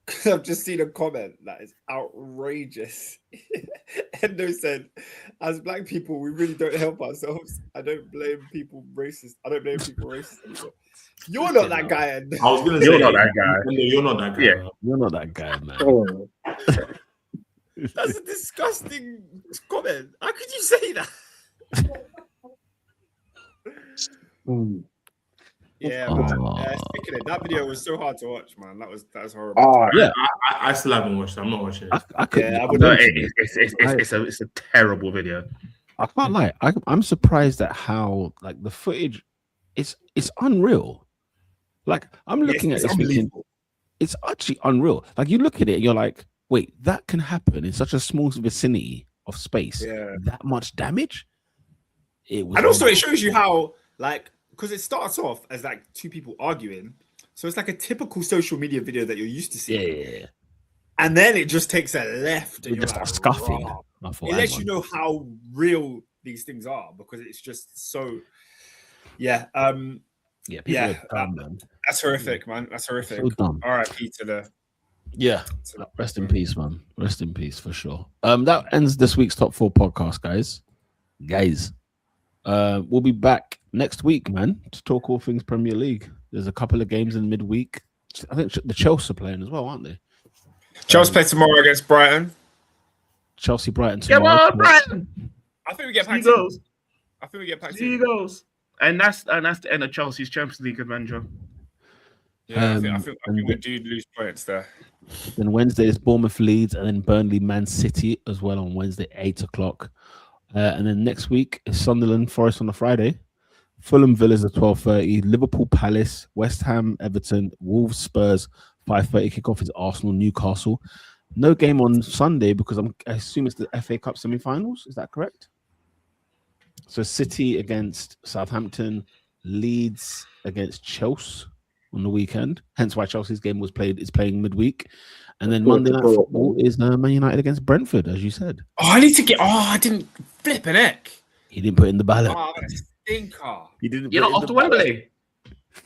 Speaker 7: Because I've just seen a comment that is outrageous. Endo said, "As black people, we really don't help ourselves. I don't blame people racist. Anymore." You're not that guy, Endo.
Speaker 5: I was gonna say
Speaker 8: You're not that guy.
Speaker 5: You're not that guy.
Speaker 8: Yeah.
Speaker 2: You're not that guy, man.
Speaker 6: Oh.
Speaker 7: That's a disgusting comment. How could you say that? Yeah, man. Speaking of that video was so hard to watch, man. That was horrible.
Speaker 6: Oh,
Speaker 2: Yeah,
Speaker 5: I still haven't watched it. I'm not watching it.
Speaker 2: I could.
Speaker 7: Yeah, I would
Speaker 8: No, it's a terrible video.
Speaker 2: I can't lie. I'm surprised at how like the footage, it's unreal. Like I'm looking at this thinking, it's actually unreal. Like you look at it, and you're like, wait, that can happen in such a small vicinity of space.
Speaker 7: Yeah.
Speaker 2: That much damage. It was,
Speaker 7: And also, it shows you how, like, because it starts off as like two people arguing, so it's like a typical social media video that you're used to seeing.
Speaker 2: yeah.
Speaker 7: And then it just takes a left, and
Speaker 2: We
Speaker 7: you're
Speaker 2: just
Speaker 7: like,
Speaker 2: start scuffing.
Speaker 7: "Raw."
Speaker 2: I thought,
Speaker 7: It
Speaker 2: hang
Speaker 7: lets
Speaker 2: on.
Speaker 7: you know how real these things are because it's just so. Yeah,
Speaker 2: Yeah, people
Speaker 7: yeah,
Speaker 2: are dumb, man.
Speaker 7: that's horrific, man. That's horrific.
Speaker 2: So dumb.
Speaker 7: R.I.P. to the.
Speaker 2: Yeah. Rest in peace, man. Rest in peace for sure. That ends this week's top 4 podcast, guys. We'll be back next week, man, to talk all things Premier League. There's a couple of games in midweek. I think the Chelsea are playing as well, aren't they?
Speaker 7: Chelsea play tomorrow against Brighton.
Speaker 2: Chelsea Brighton
Speaker 8: Come
Speaker 2: tomorrow.
Speaker 8: on, Brighton!
Speaker 7: I think we get packed.
Speaker 8: Seagulls.
Speaker 7: I think we get packed.
Speaker 8: Seagulls. And that's the end of Chelsea's Champions League adventure.
Speaker 7: Yeah, I think
Speaker 2: and
Speaker 7: we do lose points there.
Speaker 2: Then Wednesday is Bournemouth Leeds, and then Burnley Man City as well on Wednesday, 8 o'clock. And then next week is Sunderland Forest on a Friday. Fulham Villas at 12:30. Liverpool Palace, West Ham Everton, Wolves Spurs 5:30. Kickoff is Arsenal Newcastle. No game on Sunday because I assume it's the FA Cup semi-finals. Is that correct? So City against Southampton, Leeds against Chelsea on the weekend. Hence why Chelsea's game is playing midweek. And then Monday Night Football is Man United against Brentford, as you said.
Speaker 7: Oh, I need to get. Oh, I didn't flip an neck.
Speaker 2: He didn't put in the ballot.
Speaker 7: Oh, that stinker.
Speaker 2: He didn't.
Speaker 8: You're not off to Wembley.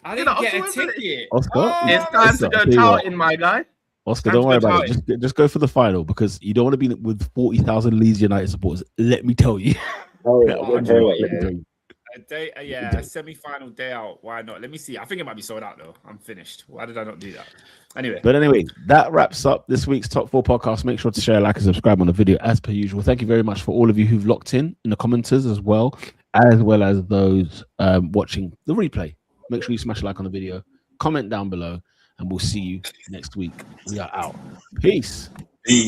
Speaker 7: I
Speaker 8: You're
Speaker 7: didn't
Speaker 8: not
Speaker 7: get a
Speaker 8: off to Wembley.
Speaker 7: ticket.
Speaker 2: Oscar,
Speaker 7: Oh,
Speaker 8: It's time to go touting, my guy.
Speaker 2: Oscar,
Speaker 8: Time
Speaker 2: don't
Speaker 8: to
Speaker 2: worry
Speaker 8: go
Speaker 2: about it. Just go for the final because you don't want to be with 40,000 Leeds United supporters. Let me tell you.
Speaker 7: A semi-final day out. Why not? Let me see. I think it might be sold out though. I'm finished. Why did I not do that? Anyway,
Speaker 2: that wraps up this week's Top 4 podcast. Make sure to share, like, and subscribe on the video as per usual. Thank you very much for all of you who've locked in the commenters as well as those watching the replay. Make sure you smash a like on the video, comment down below, and we'll see you next week. We are out. Peace.